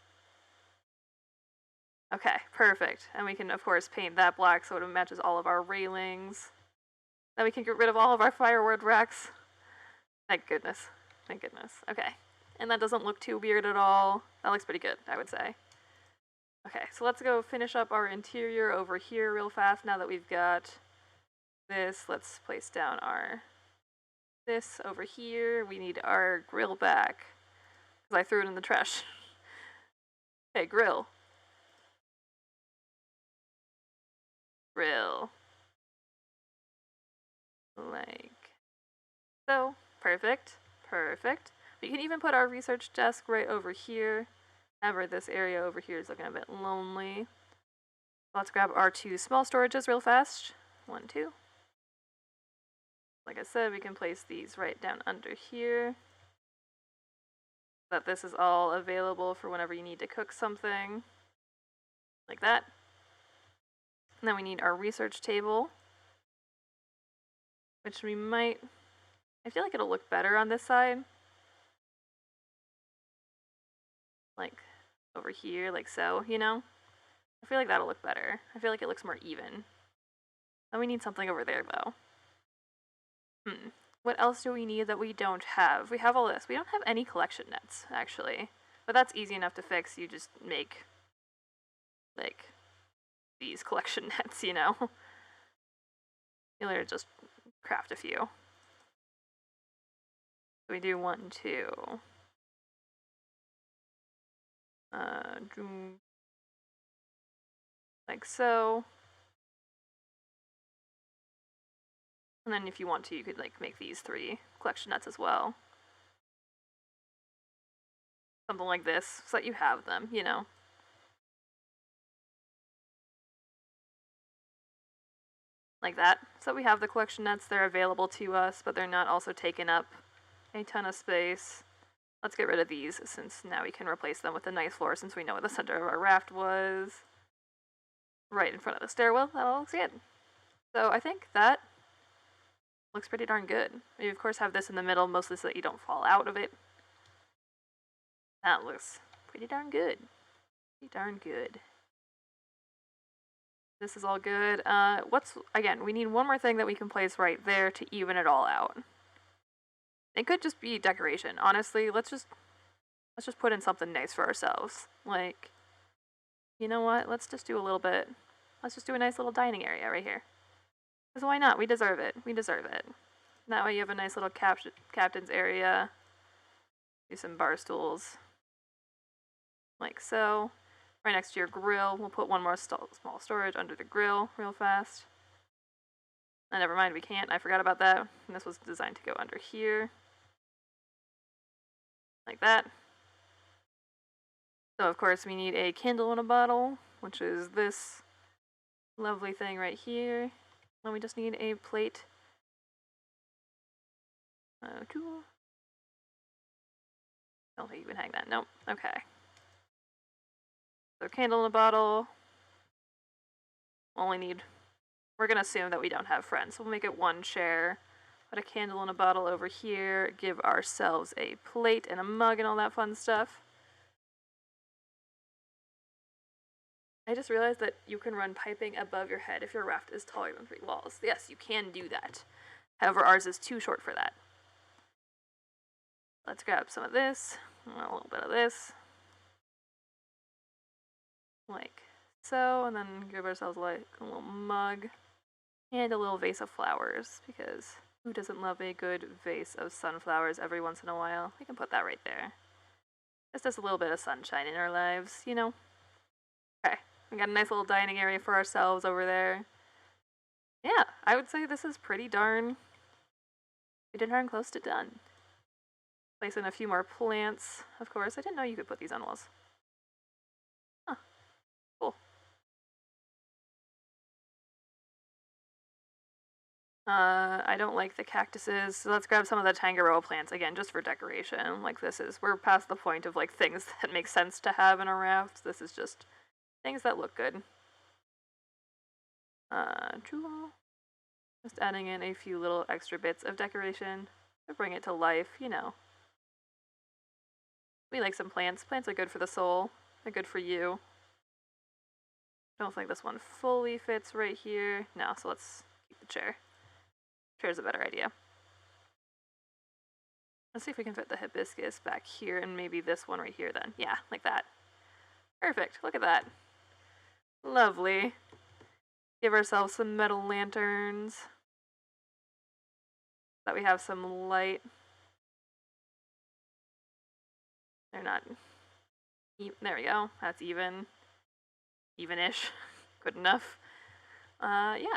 Okay, perfect. And we can, of course, paint that black so it matches all of our railings. Then we can get rid of all of our firewood racks. Thank goodness. Thank goodness. Okay. And that doesn't look too weird at all. That looks pretty good, I would say. Okay, so let's go finish up our interior over here real fast now that we've got this. Let's place down our this over here. We need our grill back because I threw it in the trash. Hey, grill. Grill. Like so. Perfect. Perfect. We can even put our research desk right over here. However, this area over here is looking a bit lonely. Let's grab our 2 small storages real fast. 1, 2. Like I said, we can place these right down under here. That this is all available for whenever you need to cook something. Like that. And then we need our research table. Which we might... I feel like it'll look better on this side. Like over here, like so, you know? I feel like that'll look better. I feel like it looks more even. Then we need something over there, though. What else do we need that we don't have? We have all this. We don't have any collection nets, actually. But that's easy enough to fix. You just make, like, these collection nets, you know? You literally just craft a few. We do 1 and 2. Like so. And then if you want to, you could like make these 3 collection nets as well. Something like this, so that you have them, you know. Like that. So we have the collection nets, they're available to us, but they're not also taking up a ton of space. Let's get rid of these, since now we can replace them with a nice floor, since we know where the center of our raft was. Right in front of the stairwell, that all looks good. So I think that looks pretty darn good. We of course have this in the middle, mostly so that you don't fall out of it. That looks pretty darn good. Pretty darn good. This is all good. Again, we need one more thing that we can place right there to even it all out. It could just be decoration. Honestly, let's just put in something nice for ourselves. Like, you know what? Let's just do a little bit. Let's just do a nice little dining area right here. Because why not? We deserve it. We deserve it. That way you have a nice little captain's area. Do some bar stools. Like so. Right next to your grill. We'll put one more small storage under the grill real fast. Never mind, we can't. I forgot about that. And this was designed to go under here. Like that. So of course we need a candle in a bottle, which is this lovely thing right here. And we just need a plate. Don't think you can hang that. Nope. Okay. So candle in a bottle. Only need... We're gonna assume that we don't have friends, so we'll make it 1 chair. Put a candle in a bottle over here. Give ourselves a plate and a mug and all that fun stuff. I just realized that you can run piping above your head if your raft is taller than 3 walls. Yes, you can do that. However, ours is too short for that. Let's grab some of this, a little bit of this. Like so, and then give ourselves like a little mug and a little vase of flowers, because who doesn't love a good vase of sunflowers every once in a while? We can put that right there. It's just a little bit of sunshine in our lives, you know? Okay, we got a nice little dining area for ourselves over there. Yeah, I would say this is pretty darn close to done. Place in a few more plants, of course. I didn't know you could put these on walls. Huh. Cool. I don't like the cactuses, so let's grab some of the Tangaroa plants, again, just for decoration. Like, we're past the point of, like, things that make sense to have in a raft. This is just things that look good. Just adding in a few little extra bits of decoration to bring it to life, you know. We like some plants. Plants are good for the soul. They're good for you. I don't think this one fully fits right here. No, so let's keep the chair. Chair's a better idea. Let's see if we can fit the hibiscus back here and maybe this one right here then. Yeah, like that. Perfect. Look at that. Lovely. Give ourselves some metal lanterns. So that we have some light. They're not... There we go. That's even. Even-ish. Good enough. Yeah.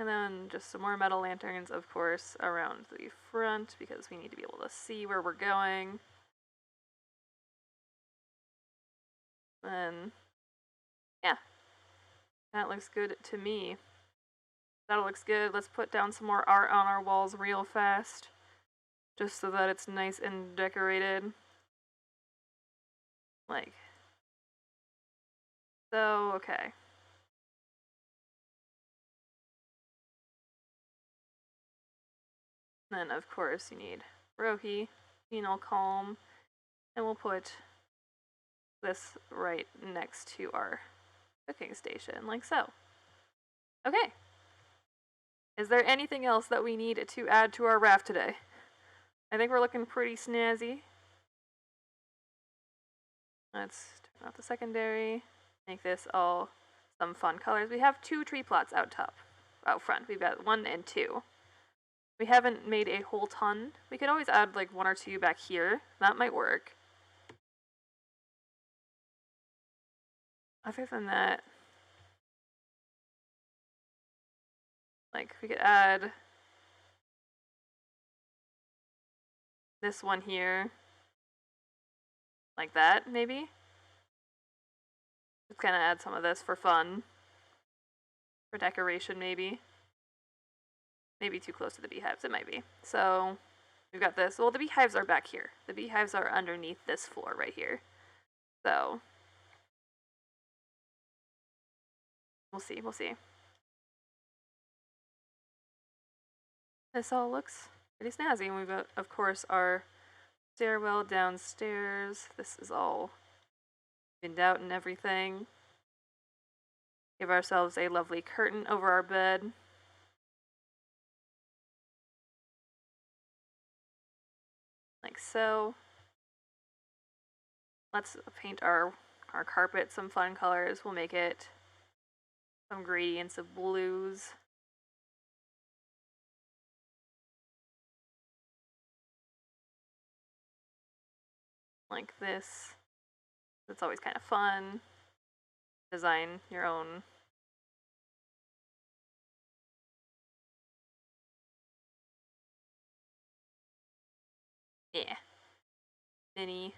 And then just some more metal lanterns, of course, around the front because we need to be able to see where we're going. And yeah, that looks good to me. That looks good. Let's put down some more art on our walls real fast, just so that it's nice and decorated. Like so, okay. Then, of course, you need Rohi, Phenol Calm, and we'll put this right next to our cooking station, like so. Okay. Is there anything else that we need to add to our raft today? I think we're looking pretty snazzy. Let's turn off the secondary. Make this all some fun colors. We have 2 tree plots out front. We've got 1 and 2. We haven't made a whole ton. We could always add like 1 or 2 back here. That might work. Other than that, like we could add this one here. Like that, maybe? Just kind of add some of this for fun. For decoration, maybe. Maybe too close to the beehives, it might be. So, we've got this. Well, the beehives are back here. The beehives are underneath this floor right here. So, we'll see, we'll see. This all looks pretty snazzy. And we've got, of course, our stairwell downstairs. This is all pinned out and everything. Give ourselves a lovely curtain over our bed. Like so. Let's paint our carpet some fun colors. We'll make it some gradients of blues. Like this. It's always kind of fun. Design your own. Yeah. Mini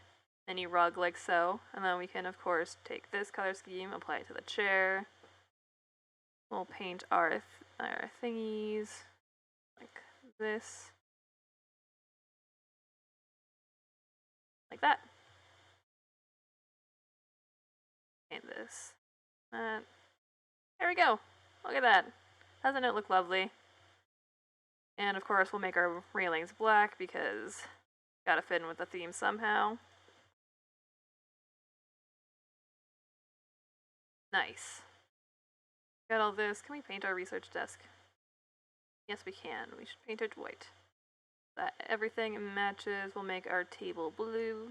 rug like so. And then we can, of course, take this color scheme, apply it to the chair. We'll paint our thingies like this. Like that. Paint this. That. There we go. Look at that. Doesn't it look lovely? And of course we'll make our railings black because gotta fit in with the theme somehow. Nice. Got all this. Can we paint our research desk? Yes, we can. We should paint it white. That everything matches. We'll make our table blue.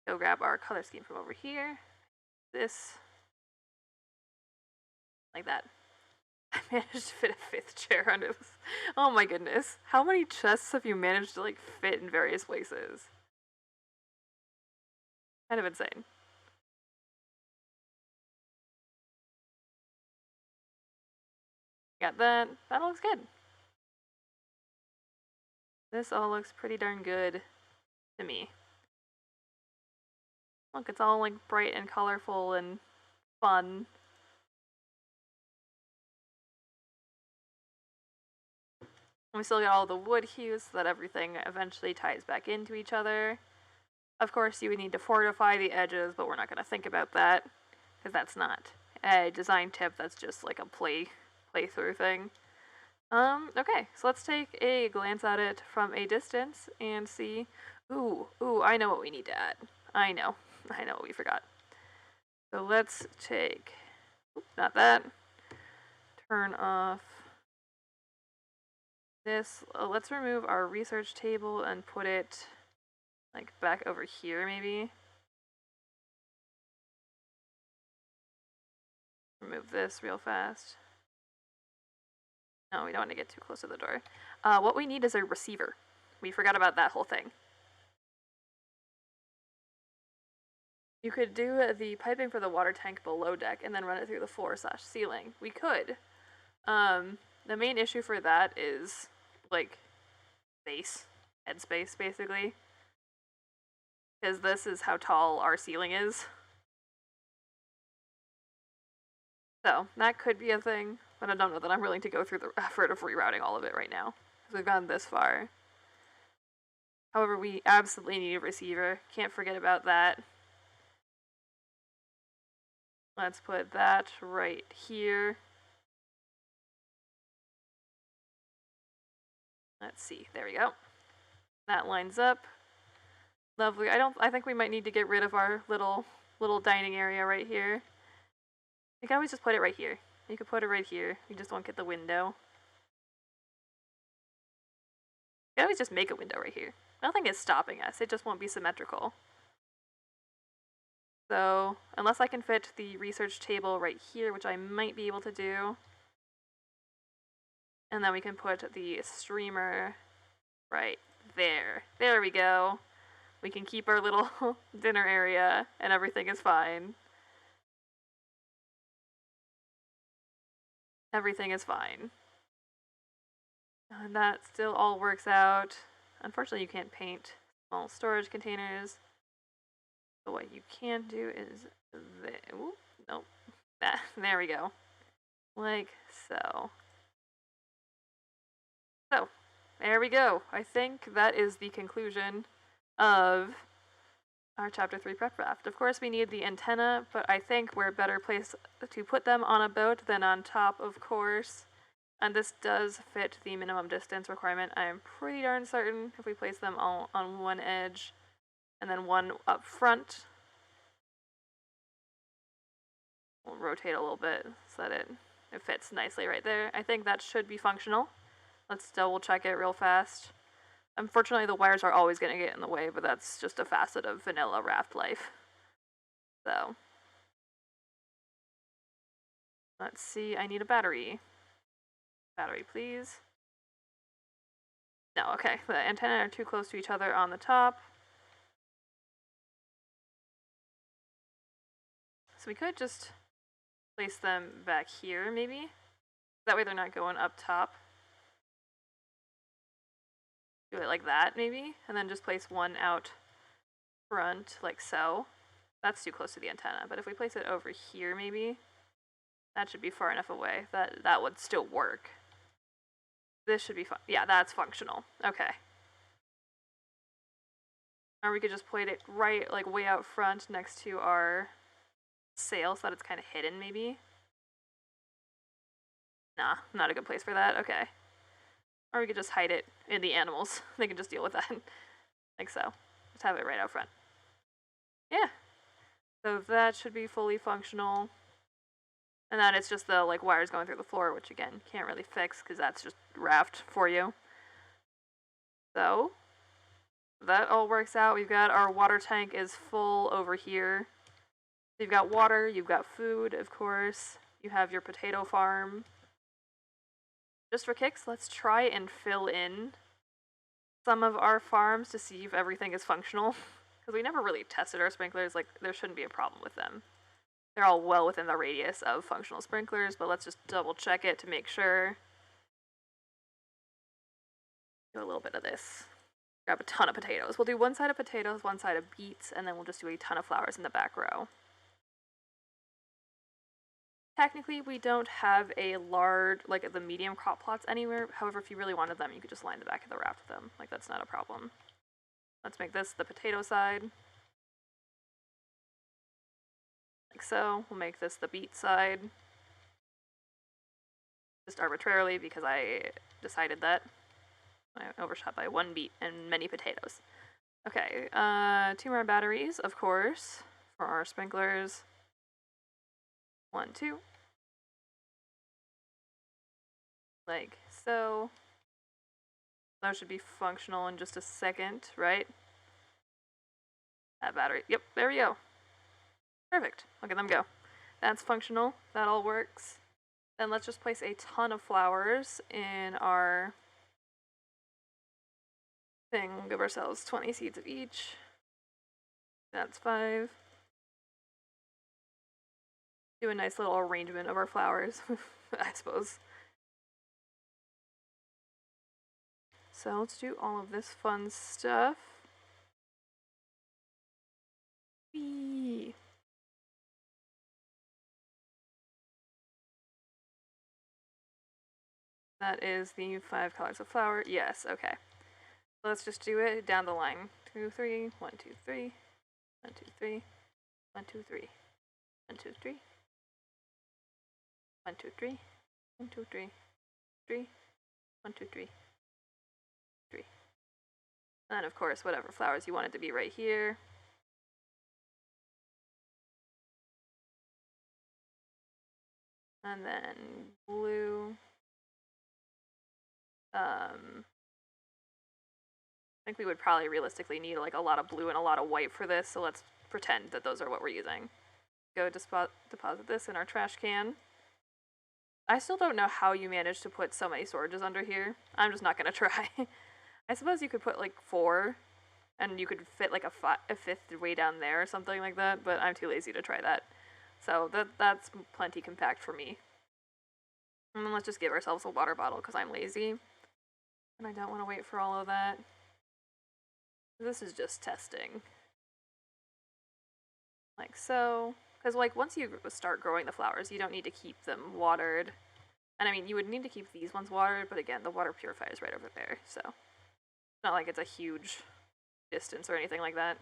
Go grab our color scheme from over here. This. Like that. I managed to fit a 5th chair under this. Oh my goodness. How many chests have you managed to like fit in various places? Kind of insane. Got that. That looks good. This all looks pretty darn good to me. Look, it's all like bright and colorful and fun. And we still got all the wood hues so that everything eventually ties back into each other. Of course, you would need to fortify the edges, but we're not going to think about that because that's not a design tip. That's just like a playthrough thing. Okay, so let's take a glance at it from a distance and see. Ooh, I know what we need to add. I know what we forgot. So let's take, not that, turn off this. Let's remove our research table and put it like back over here maybe. Remove this real fast. No, we don't want to get too close to the door. What we need is a receiver. We forgot about that whole thing. You could do the piping for the water tank below deck and then run it through the floor/ceiling. We could. The main issue for that is, like, space. Head space, basically. Because this is how tall our ceiling is. So, that could be a thing, but I don't know that I'm willing to go through the effort of rerouting all of it right now. Because we've gone this far. However, we absolutely need a receiver. Can't forget about that. Let's put that right here. Let's see. There we go. That lines up. Lovely. I think we might need to get rid of our little dining area right here. You can always just put it right here. You could put it right here. You just won't get the window. You can always just make a window right here. Nothing is stopping us. It just won't be symmetrical. So, unless I can fit the research table right here, which I might be able to do. And then we can put the streamer right there. There we go. We can keep our little dinner area and everything is fine. Everything is fine. And that still all works out. Unfortunately, you can't paint small storage containers. But what you can do is ooh, nope. There we go. Like so. So, there we go. I think that is the conclusion of our Chapter 3 prep raft. Of course, we need the antenna, but I think we're a better place to put them on a boat than on top, of course. And this does fit the minimum distance requirement. I am pretty darn certain if we place them all on one edge and then one up front. We'll rotate a little bit so that it fits nicely right there. I think that should be functional. Let's double check it real fast. Unfortunately, the wires are always going to get in the way, but that's just a facet of vanilla raft life. So, let's see. I need a battery. Battery, please. No, okay. The antennae are too close to each other on the top. So we could just place them back here, maybe? That way they're not going up top. Do it like that, maybe? And then just place one out front, like so. That's too close to the antenna, but if we place it over here, maybe? That should be far enough away that would still work. This should be fun. Yeah, that's functional. Okay. Or we could just place it right, like way out front next to our sail so that it's kind of hidden, maybe? Nah, not a good place for that. Okay. Or we could just hide it in the animals. They can just deal with that. Like so. Just have it right out front. Yeah. So that should be fully functional. And then it's just the like wires going through the floor, which again, can't really fix because that's just raft for you. So that all works out. We've got our water tank is full over here. You've got water, you've got food, of course. You have your potato farm. Just for kicks, let's try and fill in some of our farms to see if everything is functional. Because we never really tested our sprinklers, like there shouldn't be a problem with them. They're all well within the radius of functional sprinklers, but let's just double check it to make sure. Do a little bit of this. Grab a ton of potatoes. We'll do one side of potatoes, one side of beets, and then we'll just do a ton of flowers in the back row. Technically, we don't have a large, like the medium crop plots anywhere. However, if you really wanted them, you could just line the back of the raft with them. Like, that's not a problem. Let's make this the potato side. Like so. We'll make this the beet side. Just arbitrarily because I decided that. I overshot by one beet and many potatoes. Okay, 2 more batteries, of course, for our sprinklers. 1, 2. Like so. That should be functional in just a second, right? That battery. Yep, there we go. Perfect. Look at them go. That's functional. That all works. Then let's just place a ton of flowers in our thing. We'll give ourselves 20 seeds of each. That's 5. Do a nice little arrangement of our flowers, I suppose. So let's do all of this fun stuff. Whee! That is the 5 colors of flower. Yes, okay. Let's just do it down the line. 2, 3, 1, 2, 3, 1, 2, 3, 1, 2, 3, 1, 2, 3, 1, 2, 3, 1, 2, 3, 3, 1, 2, 3, 3. And of course, whatever flowers you want it to be right here. And then blue. I think we would probably realistically need like a lot of blue and a lot of white for this, so let's pretend that those are what we're using. Go deposit this in our trash can. I still don't know how you managed to put so many storages under here. I'm just not gonna try. I suppose you could put like 4, and you could fit like a 5th way down there or something like that, but I'm too lazy to try that. So that's plenty compact for me. And then let's just give ourselves a water bottle because I'm lazy. And I don't want to wait for all of that. This is just testing. Like so. Because like once you start growing the flowers, you don't need to keep them watered. And I mean, you would need to keep these ones watered, but again, the water purifier is right over there, so it's not like it's a huge distance or anything like that.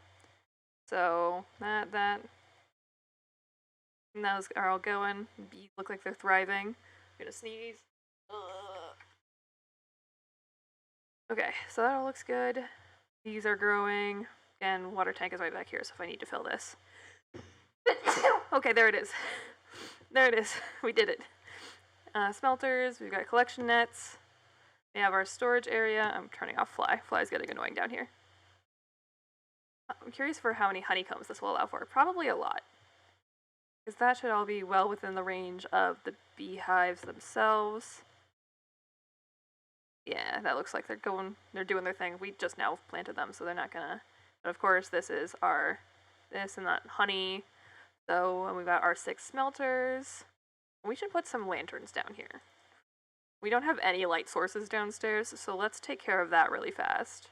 So that, and those are all going. Bees look like they're thriving. I'm gonna sneeze. Okay, so that all looks good. These are growing. Again, water tank is right back here, so if I need to fill this. Okay, there it is. There it is. We did it. Smelters, we've got collection nets. We have our storage area. I'm turning off fly. Fly's getting annoying down here. I'm curious for how many honeycombs this will allow for. Probably a lot. Because that should all be well within the range of the beehives themselves. Yeah, that looks like they're doing their thing. We just now planted them, so they're not gonna. But of course, this is this and that honey. So we've got our 6 smelters. We should put some lanterns down here. We don't have any light sources downstairs, so let's take care of that really fast.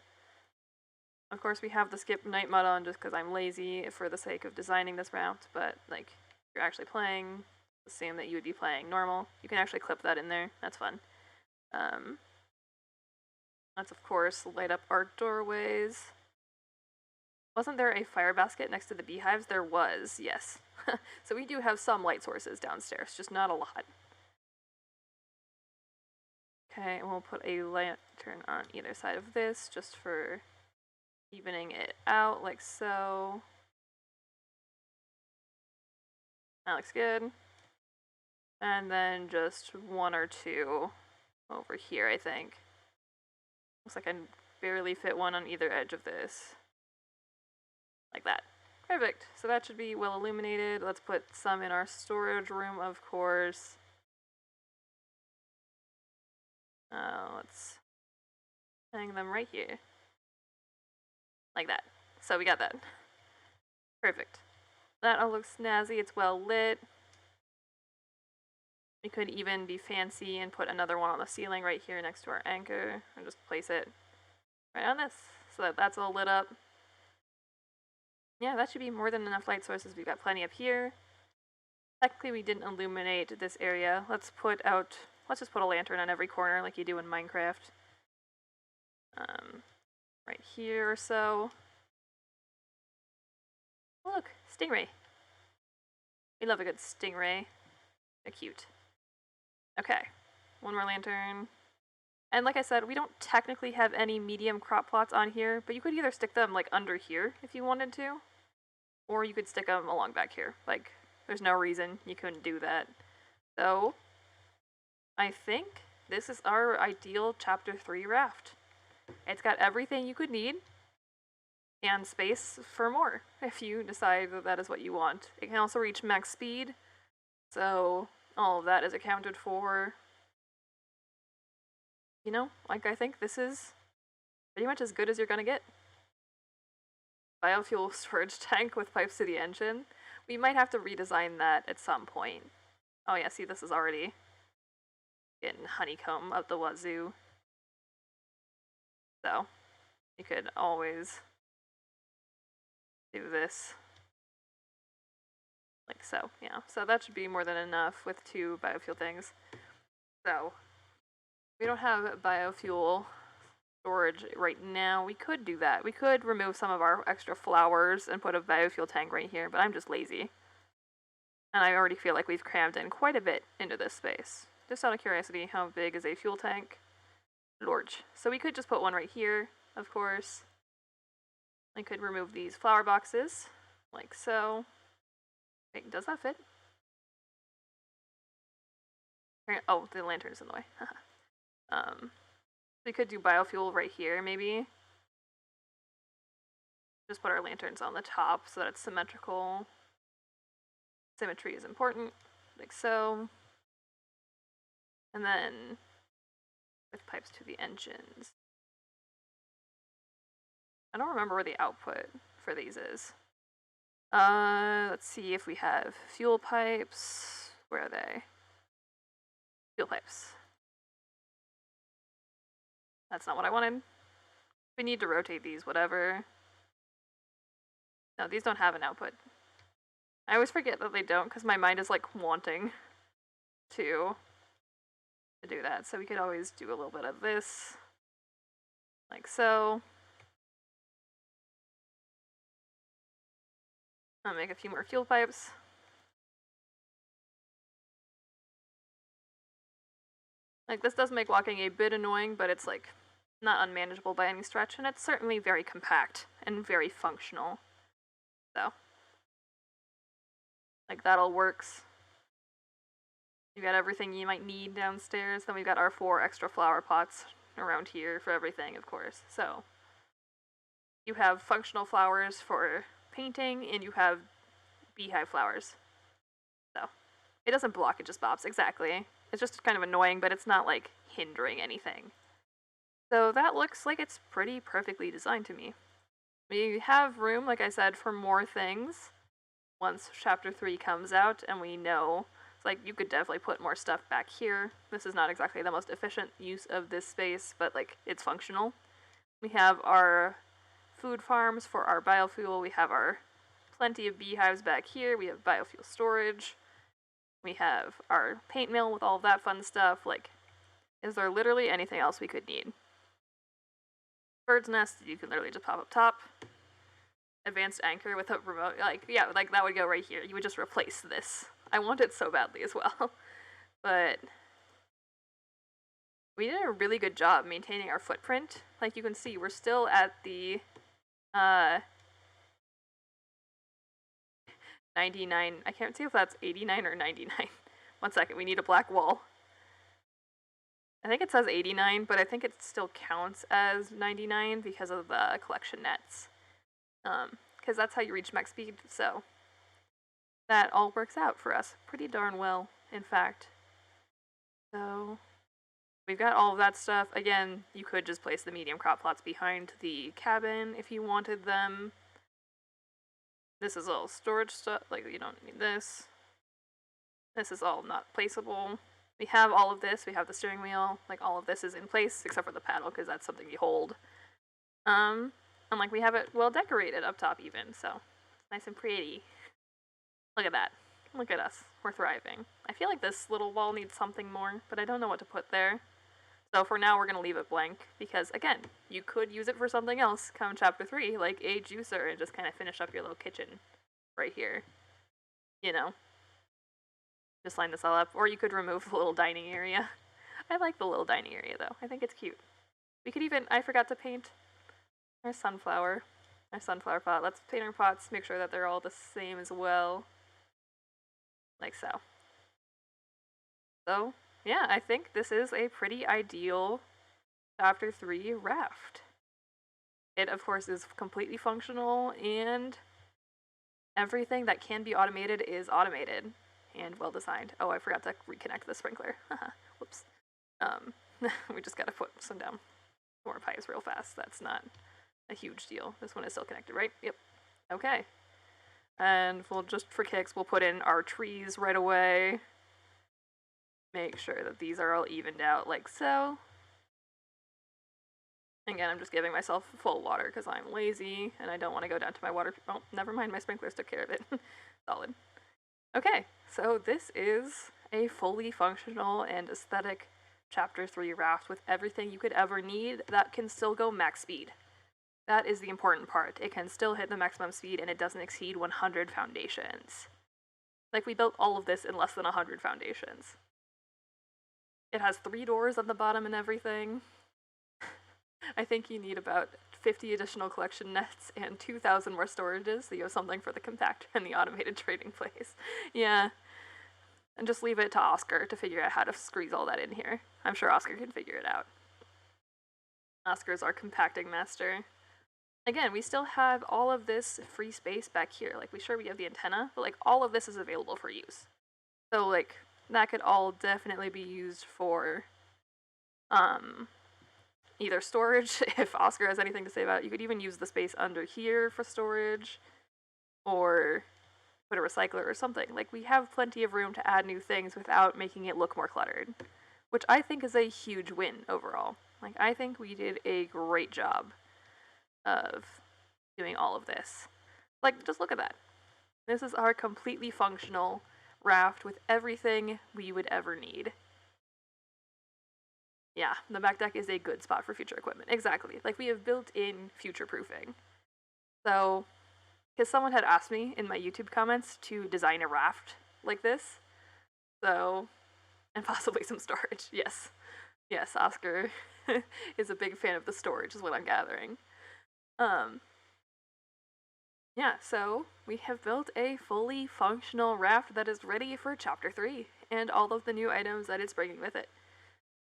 Of course, we have the skip night mode on just because I'm lazy for the sake of designing this route, but like, if you're actually playing, assume that you would be playing normal. You can actually clip that in there. That's fun. Let's, of course, light up our doorways. Wasn't there a fire basket next to the beehives? There was, yes. So we do have some light sources downstairs, just not a lot. Okay, and we'll put a lantern on either side of this, just for evening it out, like so. That looks good. And then just 1 or 2 over here, I think. Looks like I barely fit one on either edge of this. Like that. Perfect. So that should be well illuminated. Let's put some in our storage room, of course. Let's hang them right here. Like that. So we got that. Perfect. That all looks snazzy. It's well lit. We could even be fancy and put another one on the ceiling right here next to our anchor. And just place it right on this. So that that's all lit up. Yeah, that should be more than enough light sources. We've got plenty up here. Technically, we didn't illuminate this area. Let's just put a lantern on every corner like you do in Minecraft. Right here or so. Look, stingray. We love a good stingray. They're cute. Okay, 1 more lantern. And like I said, we don't technically have any medium crop plots on here, but you could either stick them like under here if you wanted to, or you could stick them along back here. Like, there's no reason you couldn't do that. So, I think this is our ideal Chapter 3 raft. It's got everything you could need, and space for more, if you decide that that is what you want. It can also reach max speed, so all of that is accounted for. You know, like, I think this is pretty much as good as you're gonna get. Biofuel storage tank with pipes to the engine. We might have to redesign that at some point. Oh yeah, see, this is already getting honeycomb up the wazoo. So, you could always do this. Like so, yeah. So that should be more than enough with 2 biofuel things. So, we don't have biofuel storage right now. We could do that. We could remove some of our extra flowers and put a biofuel tank right here, but I'm just lazy. And I already feel like we've crammed in quite a bit into this space. Just out of curiosity, how big is a fuel tank? Large. So we could just put one right here, of course. I could remove these flower boxes, like so. Wait, does that fit? Oh, the lantern's in the way. We could do biofuel right here, maybe. Just put our lanterns on the top so that it's symmetrical. Symmetry is important, like so. And then with pipes to the engines. I don't remember where the output for these is. Let's see if we have fuel pipes. Where are they? Fuel pipes. That's not what I wanted. We need to rotate these, whatever. No, these don't have an output. I always forget that they don't because my mind is like wanting to do that. So we could always do a little bit of this, like so. I'll make a few more fuel pipes. Like, this does make walking a bit annoying, but it's like not unmanageable by any stretch, and it's certainly very compact and very functional. So, like, that all works. You got everything you might need downstairs. Then we've got our 4 extra flower pots around here for everything, of course. So, you have functional flowers for painting, and you have beehive flowers. So, it doesn't block, it just bobs. Exactly. It's just kind of annoying, but it's not, like, hindering anything. So that looks like it's pretty perfectly designed to me. We have room, like I said, for more things once Chapter 3 comes out, and we know, like, you could definitely put more stuff back here. This is not exactly the most efficient use of this space, but, like, it's functional. We have our food farms for our biofuel. We have our plenty of beehives back here. We have biofuel storage. We have our paint mill with all of that fun stuff. Like, is there literally anything else we could need? Bird's nest, you can literally just pop up top. Advanced anchor with a remote, like, yeah, like that would go right here. You would just replace this. I want it so badly as well. But we did a really good job maintaining our footprint. Like you can see, we're still at the 99. I can't see if that's 89 or 99. 1 second, we need a black wall. I think it says 89, but I think it still counts as 99 because of the collection nets. Because that's how you reach max speed, so that all works out for us pretty darn well, in fact. So we've got all of that stuff. Again, you could just place the medium crop plots behind the cabin if you wanted them. This is all storage stuff, like you don't need this. This is all not placeable. We have all of this, we have the steering wheel, like all of this is in place, except for the paddle, because that's something you hold. And like we have it well decorated up top even, so it's nice and pretty. Look at that. Look at us. We're thriving. I feel like this little wall needs something more, but I don't know what to put there. So for now, we're going to leave it blank, because again, you could use it for something else come Chapter 3, like a juicer, and just kind of finish up your little kitchen right here. You know? Just line this all up, or you could remove the little dining area. I like the little dining area though. I think it's cute. We could even, I forgot to paint our sunflower pot. Let's paint our pots, make sure that they're all the same as well. Like so. So, yeah, I think this is a pretty ideal Chapter 3 Raft. It, of course, is completely functional, and everything that can be automated is automated and well designed. Oh, I forgot to reconnect the sprinkler. Whoops. Um, we just gotta put some down more pipes real fast. That's not a huge deal. This one is still connected, right? Yep. Okay. And we'll just, for kicks, we'll put in our trees right away. Make sure that these are all evened out like so. Again, I'm just giving myself full water because I'm lazy and I don't want to go down to my water. Oh, never mind, my sprinklers took care of it. Solid. Okay, so this is a fully functional and aesthetic Chapter 3 raft with everything you could ever need that can still go max speed. That is the important part. It can still hit the maximum speed and it doesn't exceed 100 foundations. Like, we built all of this in less than 100 foundations. It has 3 doors on the bottom and everything. I think you need about 50 additional collection nets and 2,000 more storages, so you have something for the compactor and the automated trading place. Yeah. And just leave it to Oscar to figure out how to squeeze all that in here. I'm sure Oscar can figure it out. Oscar's our compacting master. Again, we still have all of this free space back here. Like, we have the antenna, but, like, all of this is available for use. So, like, that could all definitely be used for, either storage, if Oscar has anything to say about it. You could even use the space under here for storage, or put a recycler or something. Like, we have plenty of room to add new things without making it look more cluttered, which I think is a huge win overall. Like, I think we did a great job of doing all of this. Like, just look at that. This is our completely functional raft with everything we would ever need. Yeah, the back deck is a good spot for future equipment. Exactly. Like, we have built in future proofing. So, because someone had asked me in my YouTube comments to design a raft like this. So, and possibly some storage. Yes. Yes, Oscar is a big fan of the storage, is what I'm gathering. Yeah, so we have built a fully functional raft that is ready for Chapter 3 and all of the new items that it's bringing with it.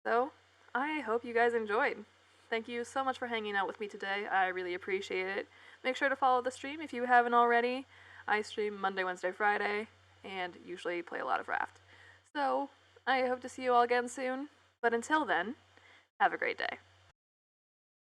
So, I hope you guys enjoyed. Thank you so much for hanging out with me today. I really appreciate it. Make sure to follow the stream if you haven't already. I stream Monday, Wednesday, Friday, and usually play a lot of Raft. So, I hope to see you all again soon. But until then, have a great day.